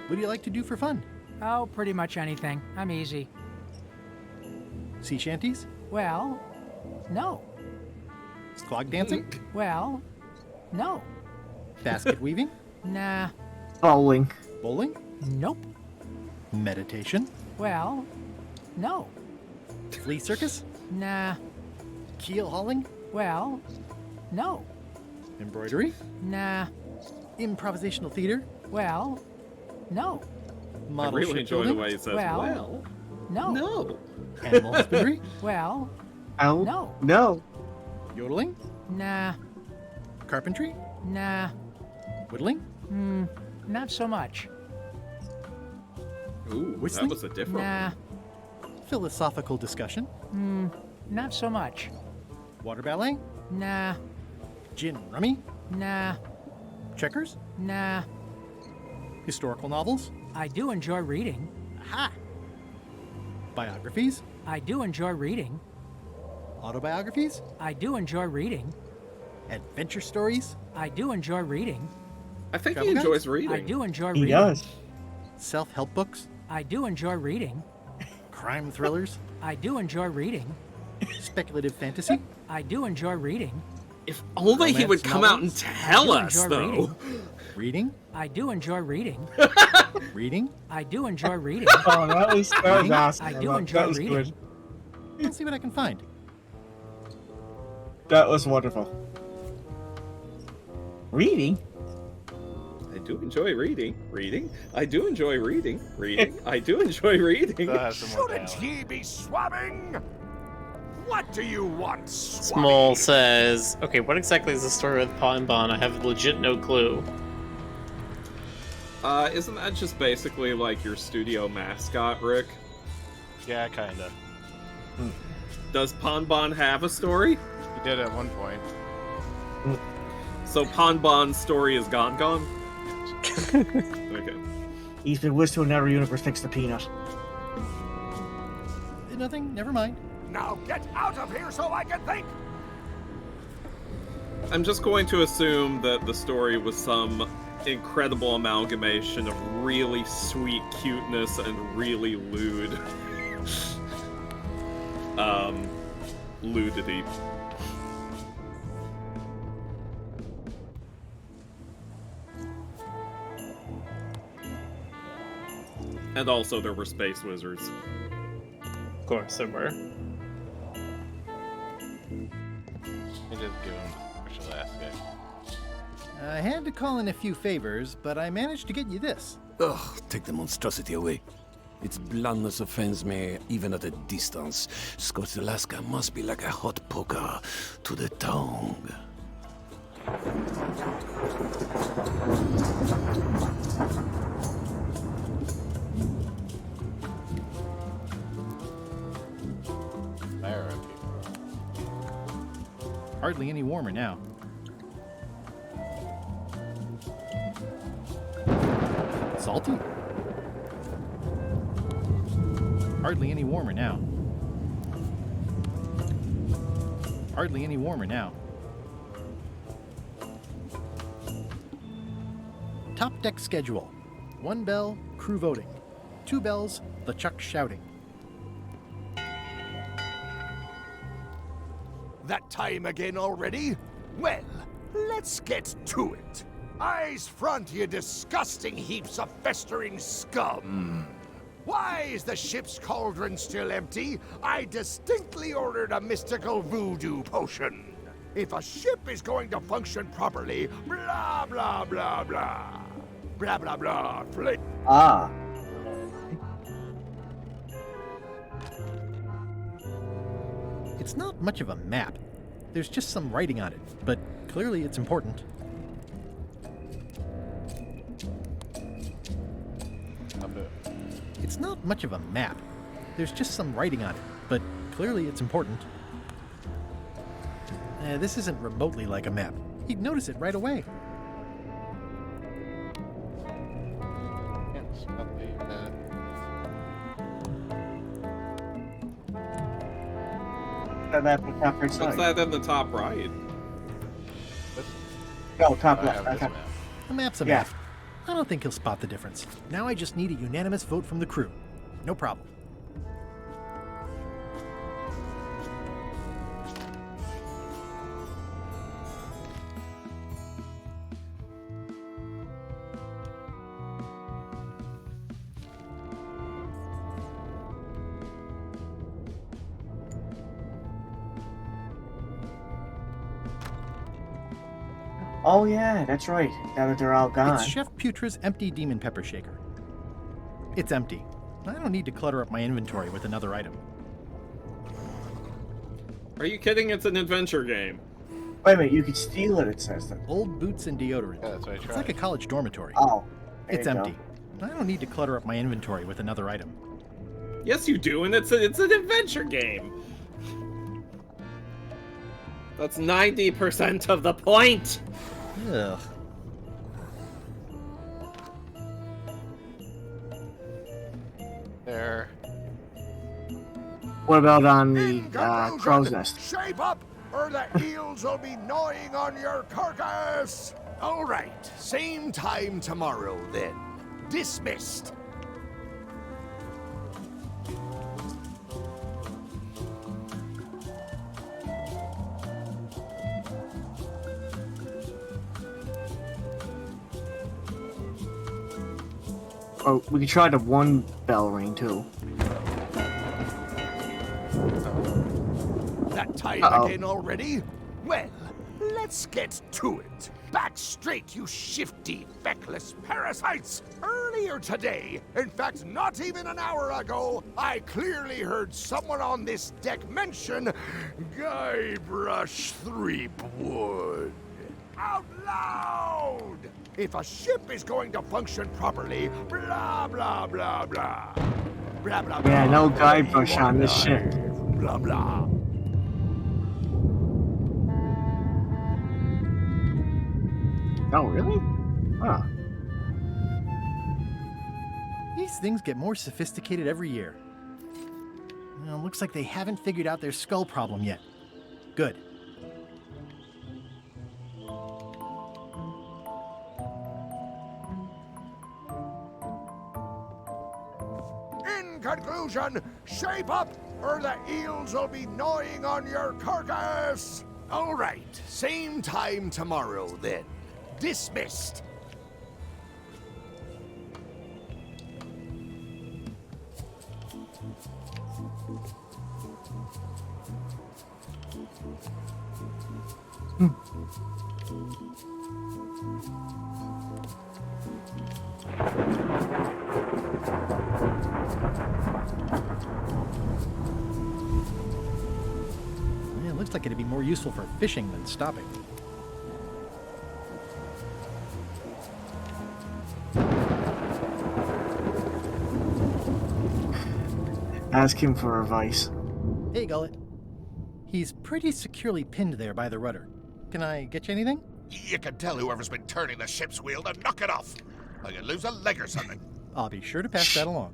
[SPEAKER 3] What do you like to do for fun?
[SPEAKER 10] Oh, pretty much anything. I'm easy.
[SPEAKER 3] Sea shanties?
[SPEAKER 10] Well, no.
[SPEAKER 3] Clog dancing?
[SPEAKER 10] Well, no.
[SPEAKER 3] Basket weaving?
[SPEAKER 10] Nah.
[SPEAKER 5] Bowling.
[SPEAKER 3] Bowling?
[SPEAKER 10] Nope.
[SPEAKER 3] Meditation?
[SPEAKER 10] Well, no.
[SPEAKER 3] Flea circus?
[SPEAKER 10] Nah.
[SPEAKER 3] Keel hauling?
[SPEAKER 10] Well, no.
[SPEAKER 3] Embroidery?
[SPEAKER 10] Nah.
[SPEAKER 3] Improvisational theater?
[SPEAKER 10] Well, no.
[SPEAKER 3] Model
[SPEAKER 2] I really
[SPEAKER 3] ship
[SPEAKER 2] enjoy
[SPEAKER 3] building?
[SPEAKER 2] the way he says,
[SPEAKER 10] Well, no.
[SPEAKER 2] No.
[SPEAKER 3] Animal husbandry?
[SPEAKER 10] Well,
[SPEAKER 5] Oh,
[SPEAKER 10] no.
[SPEAKER 5] No.
[SPEAKER 3] Yodeling?
[SPEAKER 10] Nah.
[SPEAKER 3] Carpentry?
[SPEAKER 10] Nah.
[SPEAKER 3] Whittling?
[SPEAKER 10] Not so much.
[SPEAKER 2] Ooh,
[SPEAKER 3] Whistling?
[SPEAKER 2] that was a different
[SPEAKER 10] Nah.
[SPEAKER 3] Philosophical discussion?
[SPEAKER 10] Not so much.
[SPEAKER 3] Water ballet?
[SPEAKER 10] Nah.
[SPEAKER 3] Gin rummy?
[SPEAKER 10] Nah.
[SPEAKER 3] Checkers?
[SPEAKER 10] Nah.
[SPEAKER 3] Historical novels?
[SPEAKER 10] I do enjoy reading.
[SPEAKER 3] Aha! Biographies?
[SPEAKER 10] I do enjoy reading.
[SPEAKER 3] Autobiographies?
[SPEAKER 10] I do enjoy reading.
[SPEAKER 3] Adventure stories?
[SPEAKER 10] I do enjoy reading.
[SPEAKER 2] I think
[SPEAKER 3] Travel
[SPEAKER 2] he
[SPEAKER 3] guides?
[SPEAKER 2] enjoys reading.
[SPEAKER 10] I do enjoy
[SPEAKER 5] He
[SPEAKER 10] reading.
[SPEAKER 5] does.
[SPEAKER 3] Self-help books?
[SPEAKER 10] I do enjoy reading.
[SPEAKER 3] Crime thrillers?
[SPEAKER 10] I do enjoy reading.
[SPEAKER 3] Speculative fantasy?
[SPEAKER 10] I do enjoy reading.
[SPEAKER 2] If only he would
[SPEAKER 3] Romance
[SPEAKER 2] come out and
[SPEAKER 3] novels?
[SPEAKER 2] tell
[SPEAKER 10] I do
[SPEAKER 2] us,
[SPEAKER 10] enjoy
[SPEAKER 2] though.
[SPEAKER 10] reading.
[SPEAKER 3] Reading?
[SPEAKER 10] I do enjoy reading.
[SPEAKER 3] Reading?
[SPEAKER 10] I do enjoy reading.
[SPEAKER 5] Oh, that was awesome.
[SPEAKER 10] I do
[SPEAKER 5] That
[SPEAKER 10] enjoy
[SPEAKER 5] was
[SPEAKER 10] reading.
[SPEAKER 5] good.
[SPEAKER 3] Let's see what I can find.
[SPEAKER 5] That was wonderful. Reading?
[SPEAKER 2] I do enjoy reading. Reading? I do enjoy reading. Reading? I do enjoy reading.
[SPEAKER 12] Shouldn't ye be swabbing? What do you want, swabby?
[SPEAKER 1] Small says, okay, what exactly is the story with Pa and Bon? I have legit no clue.
[SPEAKER 2] Isn't that just basically like your studio mascot, Rick?
[SPEAKER 14] Yeah, kinda.
[SPEAKER 2] Does Ponbon have a story?
[SPEAKER 14] He did at one point.
[SPEAKER 2] So Ponbon's story is gone? Okay.
[SPEAKER 5] He's been whisked to another universe thanks to Peanut.
[SPEAKER 3] Nothing, never mind.
[SPEAKER 12] Now get out of here so I can think!
[SPEAKER 2] I'm just going to assume that the story was some incredible amalgamation of really sweet cuteness and really lewd. Ludity. And also there were space wizards.
[SPEAKER 1] Of course there were.
[SPEAKER 14] He did give him special ass guy.
[SPEAKER 3] I had to call in a few favors, but I managed to get you this.
[SPEAKER 22] Ugh, take the monstrosity away. Its bluntness offends me, even at a distance. Scotch Alaska must be like a hot poker to the tongue.
[SPEAKER 14] Fire up here.
[SPEAKER 3] Hardly any warmer now. Salty? Hardly any warmer now. Hardly any warmer now. Top deck schedule. 1 bell, crew voting. 2 bells, LeChuck shouting.
[SPEAKER 12] That time again already? Well, let's get to it. Eyes front, you disgusting heaps of festering scum. Why is the ship's cauldron still empty? I distinctly ordered a mystical voodoo potion. If a ship is going to function properly, blah, blah, blah, blah. Blah, blah, blah, flip.
[SPEAKER 5] Ah.
[SPEAKER 3] It's not much of a map. There's just some writing on it, but clearly it's important. It's not much of a map. There's just some writing on it, but clearly it's important. This isn't remotely like a map. He'd notice it right away.
[SPEAKER 14] Can't spell the,
[SPEAKER 5] That map on the top right
[SPEAKER 2] What's
[SPEAKER 5] side.
[SPEAKER 2] that in the top right?
[SPEAKER 5] No, top
[SPEAKER 14] I
[SPEAKER 5] left.
[SPEAKER 14] have
[SPEAKER 5] Right
[SPEAKER 14] this
[SPEAKER 5] top.
[SPEAKER 14] map.
[SPEAKER 3] A map's a
[SPEAKER 5] Yeah.
[SPEAKER 3] map. I don't think he'll spot the difference. Now I just need a unanimous vote from the crew. No problem.
[SPEAKER 5] Oh yeah, that's right. Now that they're all gone.
[SPEAKER 3] It's Chef Putra's empty demon pepper shaker. It's empty. I don't need to clutter up my inventory with another item.
[SPEAKER 2] Are you kidding? It's an adventure game.
[SPEAKER 5] Wait a minute, you could steal it, it says that.
[SPEAKER 3] Old boots and deodorant.
[SPEAKER 14] Yeah, that's what I
[SPEAKER 3] It's
[SPEAKER 14] tried.
[SPEAKER 3] like a college dormitory.
[SPEAKER 5] Oh. there
[SPEAKER 3] It's
[SPEAKER 5] you go.
[SPEAKER 3] empty. I don't need to clutter up my inventory with another item.
[SPEAKER 2] Yes, you do, and it's an adventure game. That's 90% of the point.
[SPEAKER 3] Ugh.
[SPEAKER 14] There.
[SPEAKER 5] What about on the crow's nest?
[SPEAKER 12] Shape up, or the eels will be gnawing on your carcass. All right, same time tomorrow then. Dismissed.
[SPEAKER 5] Oh, we could try the one bell ring too.
[SPEAKER 12] That time again already? Well, let's get to it. Back straight, you shifty, feckless parasites! Earlier today, in fact, not even an hour ago, I clearly heard someone on this deck mention Guybrush Threepwood. Out loud! If a ship is going to function properly, blah, blah, blah, blah. Blah, blah, blah.
[SPEAKER 5] Yeah, no Guybrush on this ship.
[SPEAKER 12] Blah, blah.
[SPEAKER 5] Oh, really? Huh.
[SPEAKER 3] These things get more sophisticated every year. Well, looks like they haven't figured out their skull problem yet. Good.
[SPEAKER 12] In conclusion, shape up or the eels will be gnawing on your carcass. All right, same time tomorrow then. Dismissed.
[SPEAKER 3] Yeah, it looks like it'd be more useful for fishing than stopping.
[SPEAKER 5] Ask him for advice.
[SPEAKER 3] Hey, Gullet. He's pretty securely pinned there by the rudder. Can I get you anything?
[SPEAKER 20] You can tell whoever's been turning the ship's wheel to knock it off. Or you lose a leg or something.
[SPEAKER 3] I'll be sure to pass that along.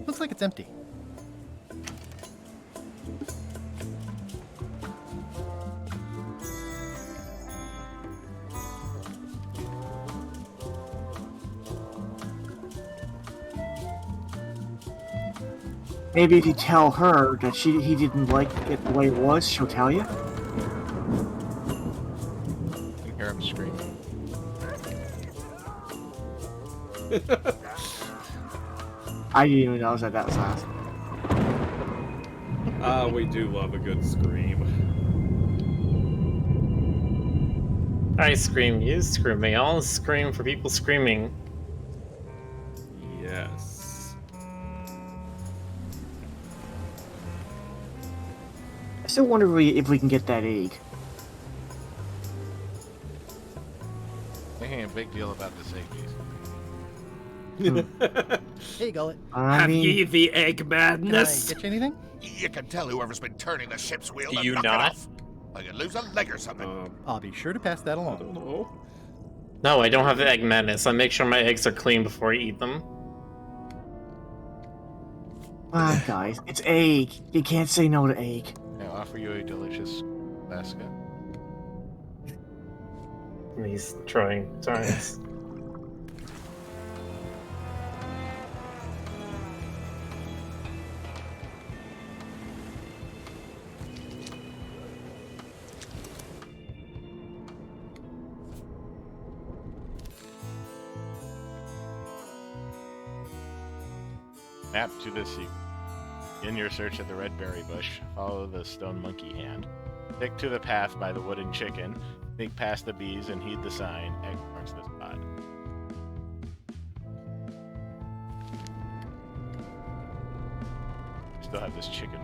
[SPEAKER 3] Looks like it's empty.
[SPEAKER 5] Maybe if you tell her that he didn't like it the way it was, she'll tell you.
[SPEAKER 14] You can hear him screaming.
[SPEAKER 5] I didn't even know I was at that size.
[SPEAKER 2] We do love a good scream.
[SPEAKER 1] I scream, you scream, me. I'll scream for people screaming.
[SPEAKER 2] Yes.
[SPEAKER 5] I still wonder if we can get that egg.
[SPEAKER 14] Making a big deal about this egg
[SPEAKER 3] Hey, Gullet.
[SPEAKER 5] I mean,
[SPEAKER 1] the egg madness?
[SPEAKER 3] Can I get you anything?
[SPEAKER 20] You can tell whoever's been turning the ship's wheel
[SPEAKER 1] Do
[SPEAKER 20] to
[SPEAKER 1] you
[SPEAKER 20] knock
[SPEAKER 1] not?
[SPEAKER 20] it off. Or you lose a leg or something.
[SPEAKER 3] I'll be sure to pass that along.
[SPEAKER 1] No, I don't have the egg madness. I make sure my eggs are clean before I eat them.
[SPEAKER 5] ah, guys, it's egg. You can't say no to egg.
[SPEAKER 14] I'll offer you a delicious basket.
[SPEAKER 1] He's trying.
[SPEAKER 14] Map to the sea. In your search of the red berry bush, follow the stone monkey hand. Stick to the path by the wooden chicken. Sneak past the bees and heed the sign. Egg marks the spot. Still have this chicken.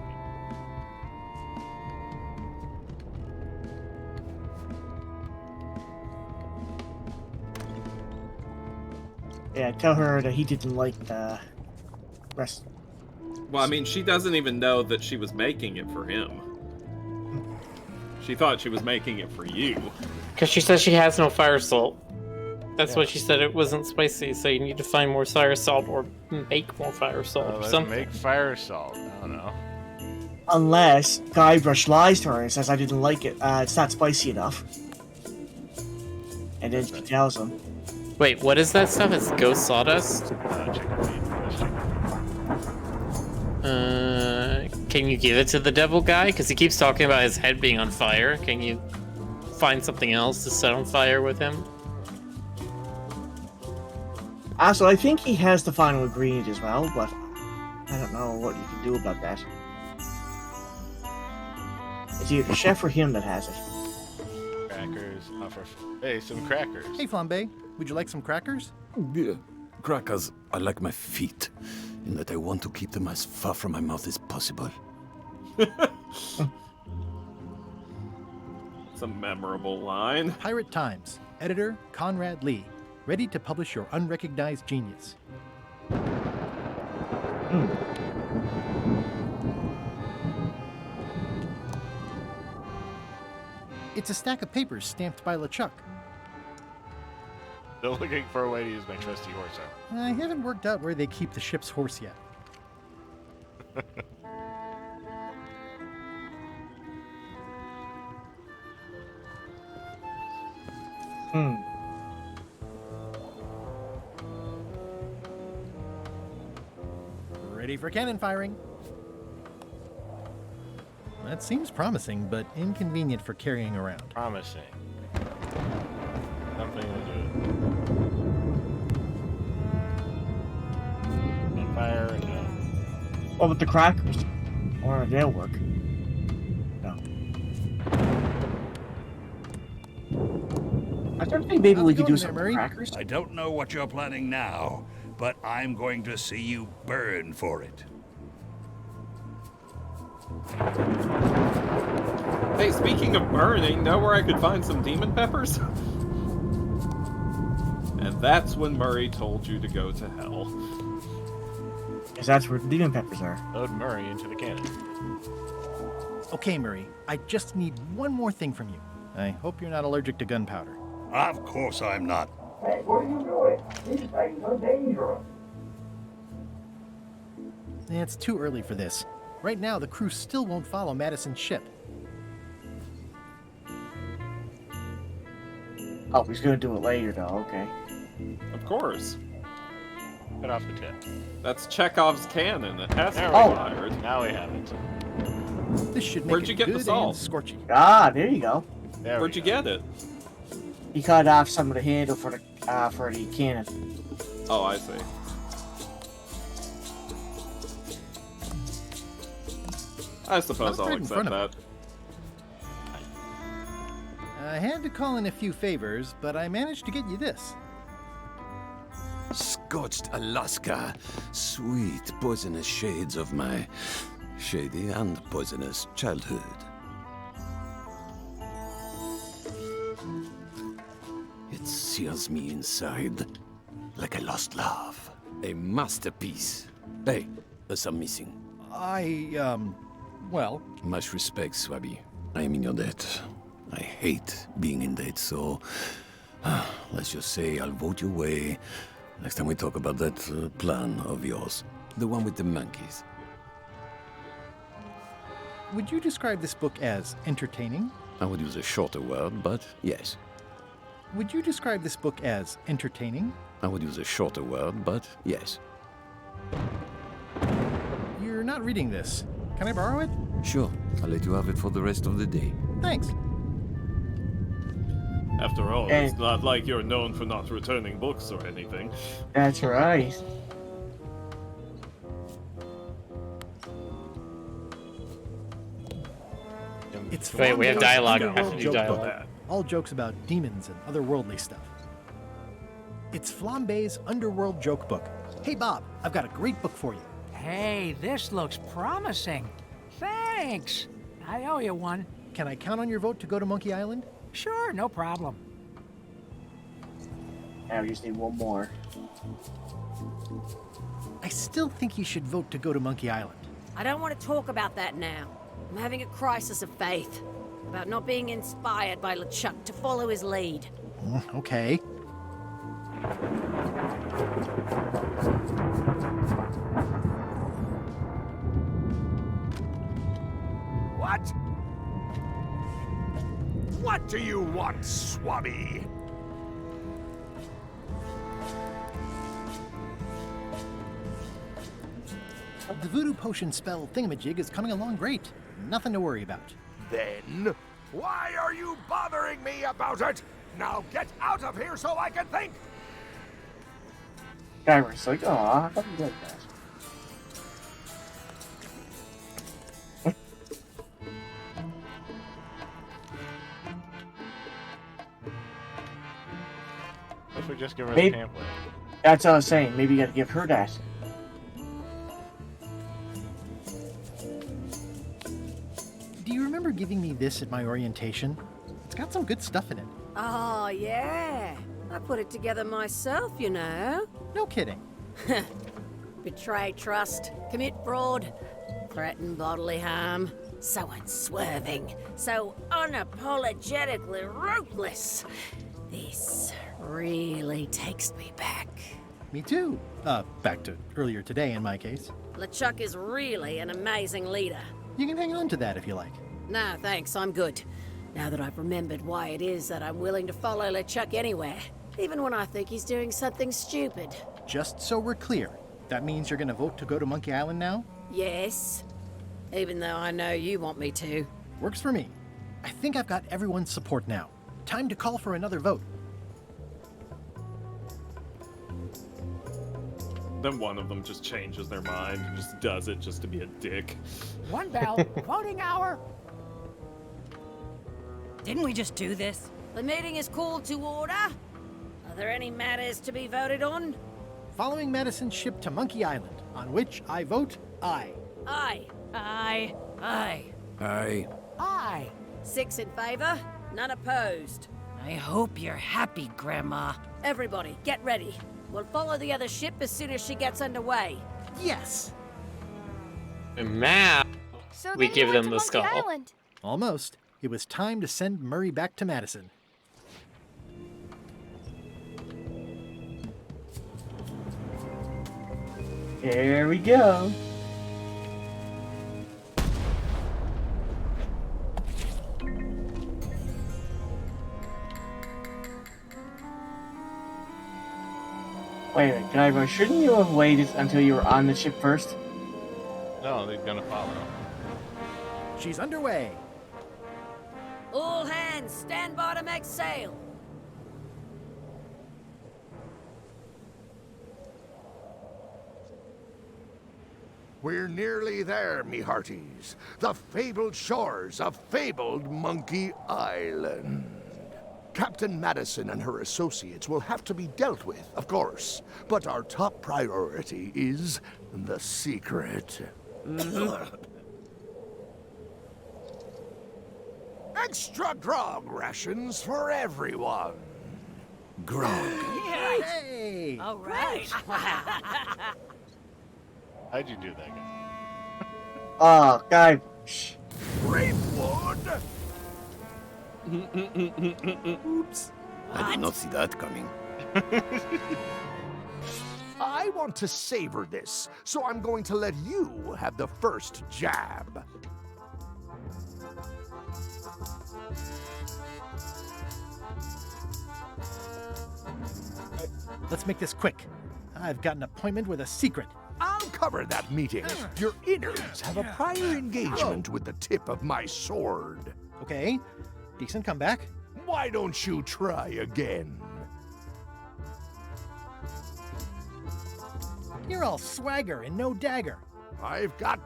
[SPEAKER 5] Yeah, tell her that he didn't like the rest.
[SPEAKER 2] Well, I mean, she doesn't even know that she was making it for him. She thought she was making it for you.
[SPEAKER 1] Because she says she has no fire salt. That's what she said. It wasn't spicy, so you need to find more fire salt or make more fire salt or
[SPEAKER 14] Let's
[SPEAKER 1] something.
[SPEAKER 14] make fire salt. I don't know.
[SPEAKER 5] Unless Guybrush lies to her and says, I didn't like it, it's not spicy enough. And then she tells him.
[SPEAKER 1] Wait, what is that stuff? It's ghost sawdust? Can you give it to the devil guy? Because he keeps talking about his head being on fire. Can you find something else to set on fire with him?
[SPEAKER 5] So I think he has the final ingredient as well, but I don't know what you can do about that. It's either the chef or him that has it.
[SPEAKER 14] Crackers. Hey, some crackers.
[SPEAKER 3] Hey, Flambe, would you like some crackers?
[SPEAKER 22] Yeah, crackers are like my feet, in that I want to keep them as far from my mouth as possible.
[SPEAKER 2] It's a memorable line.
[SPEAKER 3] Pirate Times, editor Conrad Lee, ready to publish your unrecognized genius. It's a stack of papers stamped by LeChuck.
[SPEAKER 14] Still looking for a way to use my trusty horse arm.
[SPEAKER 3] I haven't worked out where they keep the ship's horse yet. Ready for cannon firing. That seems promising, but inconvenient for carrying around.
[SPEAKER 14] Promising. Something to do. On fire, no.
[SPEAKER 5] What with the crackers? Or they'll work. No. I don't think maybe we could do some crackers.
[SPEAKER 17] I don't know what you're planning now, but I'm going to see you burn for it.
[SPEAKER 2] Hey, speaking of burning, know where I could find some demon peppers? And that's when Murray told you to go to hell.
[SPEAKER 5] Because that's where the demon peppers are.
[SPEAKER 14] Load Murray into the cannon.
[SPEAKER 3] Okay, Murray, I just need one more thing from you. I hope you're not allergic to gunpowder.
[SPEAKER 17] Of course I'm not.
[SPEAKER 8] Hey, what are you doing? These things are dangerous.
[SPEAKER 3] It's too early for this. Right now, the crew still won't follow Madison's ship.
[SPEAKER 5] Oh, he's gonna do it later, though. Okay.
[SPEAKER 2] Of course.
[SPEAKER 14] Cut off the tip.
[SPEAKER 2] That's Chekhov's cannon. It has to be
[SPEAKER 14] There we
[SPEAKER 2] fired.
[SPEAKER 14] go. Now we have it.
[SPEAKER 3] This should make
[SPEAKER 2] Where'd
[SPEAKER 3] it
[SPEAKER 2] you get the
[SPEAKER 3] good
[SPEAKER 2] salt?
[SPEAKER 3] and scorchy.
[SPEAKER 5] Ah, there you go.
[SPEAKER 14] There
[SPEAKER 2] Where'd you get it?
[SPEAKER 5] He cut off some of the handle for the cannon.
[SPEAKER 2] Oh, I see. I suppose I'll
[SPEAKER 3] Right in front
[SPEAKER 2] accept
[SPEAKER 3] of
[SPEAKER 2] that.
[SPEAKER 3] I had to call in a few favors, but I managed to get you this.
[SPEAKER 22] Scorched Alaska, sweet poisonous shades of my shady and poisonous childhood. It sears me inside like a lost love. A masterpiece. Hey, there's some missing.
[SPEAKER 3] Well...
[SPEAKER 22] Much respect, Swabby. I am in your debt. I hate being in debt, so... let's just say I'll vote your way next time we talk about that plan of yours. The one with the monkeys.
[SPEAKER 3] Would you describe this book as entertaining?
[SPEAKER 22] I would use a shorter word, but yes.
[SPEAKER 3] Would you describe this book as entertaining?
[SPEAKER 22] I would use a shorter word, but yes.
[SPEAKER 3] You're not reading this. Can I borrow it?
[SPEAKER 22] Sure, I'll let you have it for the rest of the day.
[SPEAKER 3] Thanks.
[SPEAKER 2] After all, it's not like you're known for not returning books or anything.
[SPEAKER 5] That's right.
[SPEAKER 3] It's
[SPEAKER 1] Wait, we have
[SPEAKER 3] Flambe's
[SPEAKER 1] dialogue.
[SPEAKER 3] underworld
[SPEAKER 1] We have to do
[SPEAKER 3] joke
[SPEAKER 1] dialogue.
[SPEAKER 3] book. All jokes about demons and otherworldly stuff. It's Flambe's Underworld Joke Book. Hey, Bob, I've got a great book for you.
[SPEAKER 10] Hey, this looks promising. Thanks. I owe you one.
[SPEAKER 3] Can I count on your vote to go to Monkey Island?
[SPEAKER 10] Sure, no problem.
[SPEAKER 5] Now we just need one more.
[SPEAKER 3] I still think you should vote to go to Monkey Island.
[SPEAKER 15] I don't want to talk about that now. I'm having a crisis of faith about not being inspired by LeChuck to follow his lead.
[SPEAKER 3] Okay.
[SPEAKER 12] What? What do you want, Swabby?
[SPEAKER 3] The voodoo potion spell thingamajig is coming along great. Nothing to worry about.
[SPEAKER 12] Then, why are you bothering me about it? Now get out of here so I can think!
[SPEAKER 5] Guyver's like, oh, I thought you liked that.
[SPEAKER 14] What if we just give her
[SPEAKER 5] Maybe-
[SPEAKER 14] the pamphlet?
[SPEAKER 5] That's what I was saying. Maybe you gotta give her that.
[SPEAKER 3] Do you remember giving me this at my orientation? It's got some good stuff in it.
[SPEAKER 15] Oh, yeah. I put it together myself, you know.
[SPEAKER 3] No kidding.
[SPEAKER 15] Betray trust, commit fraud, threaten bodily harm. So unswerving, so unapologetically ruthless. This really takes me back.
[SPEAKER 3] Me too. Back to earlier today in my case.
[SPEAKER 15] LeChuck is really an amazing leader.
[SPEAKER 3] You can hang on to that if you like.
[SPEAKER 15] No, thanks, I'm good. Now that I've remembered why it is that I'm willing to follow LeChuck anywhere, even when I think he's doing something stupid.
[SPEAKER 3] Just so we're clear, that means you're gonna vote to go to Monkey Island now?
[SPEAKER 15] Yes, even though I know you want me to.
[SPEAKER 3] Works for me. I think I've got everyone's support now. Time to call for another vote.
[SPEAKER 2] Then one of them just changes their mind and just does it just to be a dick.
[SPEAKER 10] One bell, voting hour.
[SPEAKER 21] Didn't we just do this?
[SPEAKER 15] The meeting is called to order. Are there any matters to be voted on?
[SPEAKER 3] Following Madison's ship to Monkey Island, on which I vote aye.
[SPEAKER 15] Aye.
[SPEAKER 21] Aye. Aye.
[SPEAKER 22] Aye.
[SPEAKER 10] Aye.
[SPEAKER 15] 6 in favor, none opposed.
[SPEAKER 21] I hope you're happy, Grandma.
[SPEAKER 15] Everybody, get ready. We'll follow the other ship as soon as she gets underway.
[SPEAKER 3] Yes!
[SPEAKER 1] And now,
[SPEAKER 19] So
[SPEAKER 1] we
[SPEAKER 19] then
[SPEAKER 1] give
[SPEAKER 19] you
[SPEAKER 1] them
[SPEAKER 19] went to
[SPEAKER 1] the
[SPEAKER 19] Monkey
[SPEAKER 1] skull.
[SPEAKER 19] Island.
[SPEAKER 3] Almost. It was time to send Murray back to Madison.
[SPEAKER 5] Here we go. Wait a minute, Guyver, shouldn't you have waited until you were on the ship first?
[SPEAKER 14] No, they're gonna follow.
[SPEAKER 3] She's underway.
[SPEAKER 15] All hands, stand by to make sail.
[SPEAKER 12] We're nearly there, me hearties. The fabled shores of fabled Monkey Island. Captain Madison and her associates will have to be dealt with, of course. But our top priority is the secret. Extra grog rations for everyone.
[SPEAKER 22] Grog.
[SPEAKER 3] Hey!
[SPEAKER 21] All right.
[SPEAKER 14] How'd you do that, guy?
[SPEAKER 5] Oh, Guy. Shh.
[SPEAKER 12] Rainwood!
[SPEAKER 22] Oops. I did not see that coming.
[SPEAKER 12] I want to savor this, so I'm going to let you have the first jab.
[SPEAKER 3] Let's make this quick. I've got an appointment with a secret.
[SPEAKER 12] I'll cover that meeting. Your innards have a prior engagement with the tip of my sword.
[SPEAKER 3] Okay, decent comeback.
[SPEAKER 12] Why don't you try again?
[SPEAKER 3] You're all swagger and no dagger.
[SPEAKER 12] I've got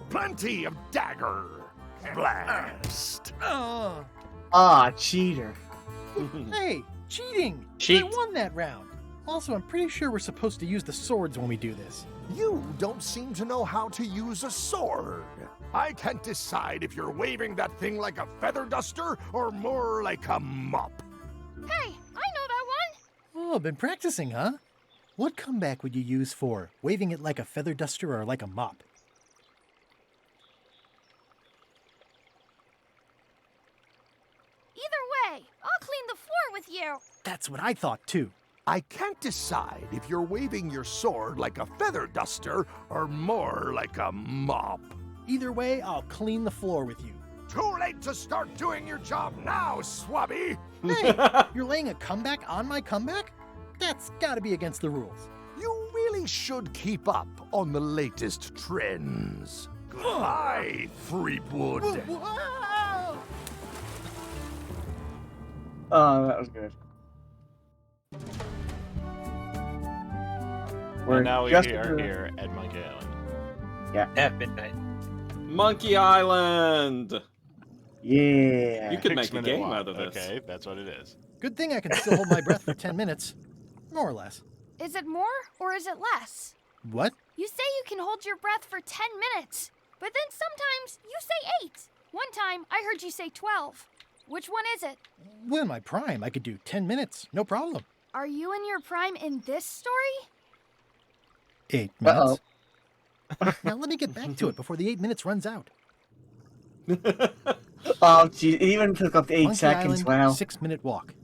[SPEAKER 12] plenty of dagger. Blast.
[SPEAKER 5] Ah, cheater.
[SPEAKER 3] Hey, cheating!
[SPEAKER 1] Cheat.
[SPEAKER 3] I won that round. Also, I'm pretty sure we're supposed to use the swords when we do this.
[SPEAKER 12] You don't seem to know how to use a sword. I can't decide if you're waving that thing like a feather duster or more like a mop.
[SPEAKER 19] Hey, I know that one.
[SPEAKER 3] Oh, been practicing, huh? What comeback would you use for waving it like a feather duster or like a mop?
[SPEAKER 19] Either way, I'll clean the floor with you.
[SPEAKER 3] That's what I thought too.
[SPEAKER 12] I can't decide if you're waving your sword like a feather duster or more like a mop.
[SPEAKER 3] Either way, I'll clean the floor with you.
[SPEAKER 12] Too late to start doing your job now, Swabby!
[SPEAKER 3] Hey, you're laying a comeback on my comeback? That's gotta be against the rules.
[SPEAKER 12] You really should keep up on the latest trends. Goodbye, Freewood.
[SPEAKER 5] Oh, that was good.
[SPEAKER 14] And now we
[SPEAKER 5] just
[SPEAKER 14] are here at Monkey Island.
[SPEAKER 5] Yeah.
[SPEAKER 7] At midnight.
[SPEAKER 2] Monkey Island!
[SPEAKER 5] Yeah.
[SPEAKER 2] You could make a
[SPEAKER 14] 6-minute
[SPEAKER 2] game
[SPEAKER 14] walk.
[SPEAKER 2] out of this.
[SPEAKER 14] Okay, that's what it is.
[SPEAKER 3] Good thing I can still hold my breath for 10 minutes. More or less.
[SPEAKER 19] Is it more or is it less?
[SPEAKER 3] What?
[SPEAKER 19] You say you can hold your breath for 10 minutes, but then sometimes you say 8. One time I heard you say 12. Which one is it?
[SPEAKER 3] Well, in my prime, I could do 10 minutes. No problem.
[SPEAKER 19] Are you in your prime in this story?
[SPEAKER 3] 8 minutes. Now let me get back to it before the 8 minutes runs out.
[SPEAKER 5] Oh, gee, it even took up to 8
[SPEAKER 3] Monkey
[SPEAKER 5] seconds.
[SPEAKER 3] Island,
[SPEAKER 5] Wow.
[SPEAKER 3] 6-minute walk.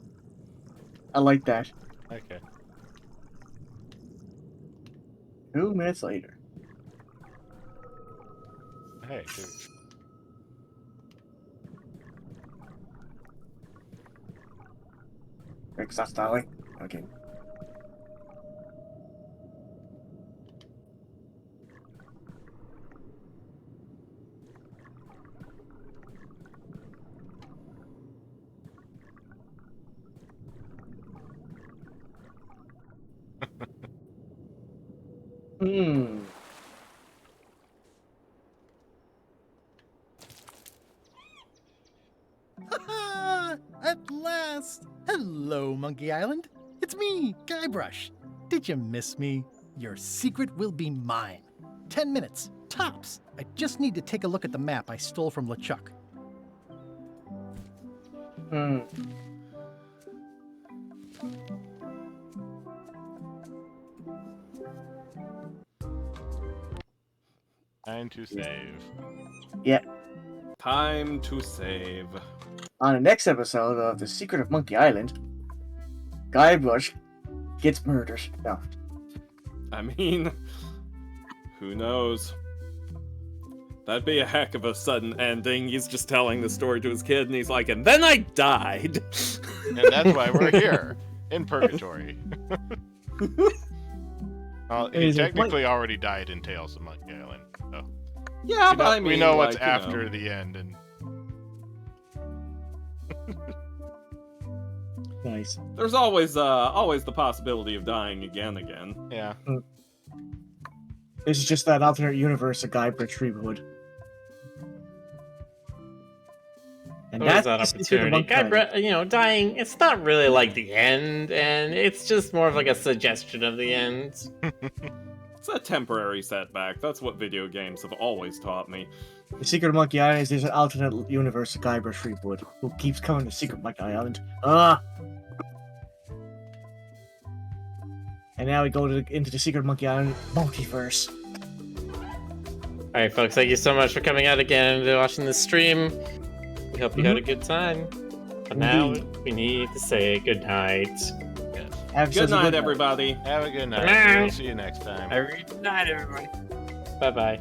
[SPEAKER 5] I like that.
[SPEAKER 14] Okay.
[SPEAKER 5] 2 minutes later.
[SPEAKER 14] Hey, dude.
[SPEAKER 5] Rick, stop styling. Okay. Hmm.
[SPEAKER 3] At last! Hello, Monkey Island. It's me, Guybrush. Did you miss me? Your secret will be mine. 10 minutes, tops. I just need to take a look at the map I stole from LeChuck.
[SPEAKER 5] Hmm.
[SPEAKER 14] Time to save.
[SPEAKER 5] Yeah.
[SPEAKER 2] Time to save.
[SPEAKER 5] On the next episode of The Secret of Monkey Island, Guybrush gets murdered. No.
[SPEAKER 2] I mean, who knows? That'd be a heck of a sudden ending. He's just telling the story to his kid, and he's like, and then I died.
[SPEAKER 14] And that's why we're here, in purgatory. Well, he technically already died in Tales of Monkey Island. So.
[SPEAKER 2] Yeah,
[SPEAKER 14] but
[SPEAKER 2] I mean,
[SPEAKER 14] we know what's
[SPEAKER 2] like, you
[SPEAKER 14] after
[SPEAKER 2] know.
[SPEAKER 14] the end, and
[SPEAKER 5] Nice.
[SPEAKER 2] There's always the possibility of dying again.
[SPEAKER 14] Yeah.
[SPEAKER 5] This is just that alternate universe of Guybrush Threepwood. And
[SPEAKER 1] What is that
[SPEAKER 5] that's the secret of
[SPEAKER 1] opportunity?
[SPEAKER 5] Monkey Island.
[SPEAKER 1] You know, dying, it's not really like the end, and it's just more of like a suggestion of the end.
[SPEAKER 2] It's a temporary setback. That's what video games have always taught me.
[SPEAKER 5] The Secret of Monkey Island is there's an alternate universe of Guybrush Threepwood who keeps coming to Secret Monkey Island. And now we go into the Secret Monkey Island multiverse.
[SPEAKER 1] Alright, folks, thank you so much for coming out again and watching this stream. We hope you had a good time. But now we need to say good night.
[SPEAKER 2] Good night, everybody.
[SPEAKER 14] Have a good night.
[SPEAKER 1] Good night.
[SPEAKER 14] We'll see you next time.
[SPEAKER 1] Good night, everybody. Bye-bye.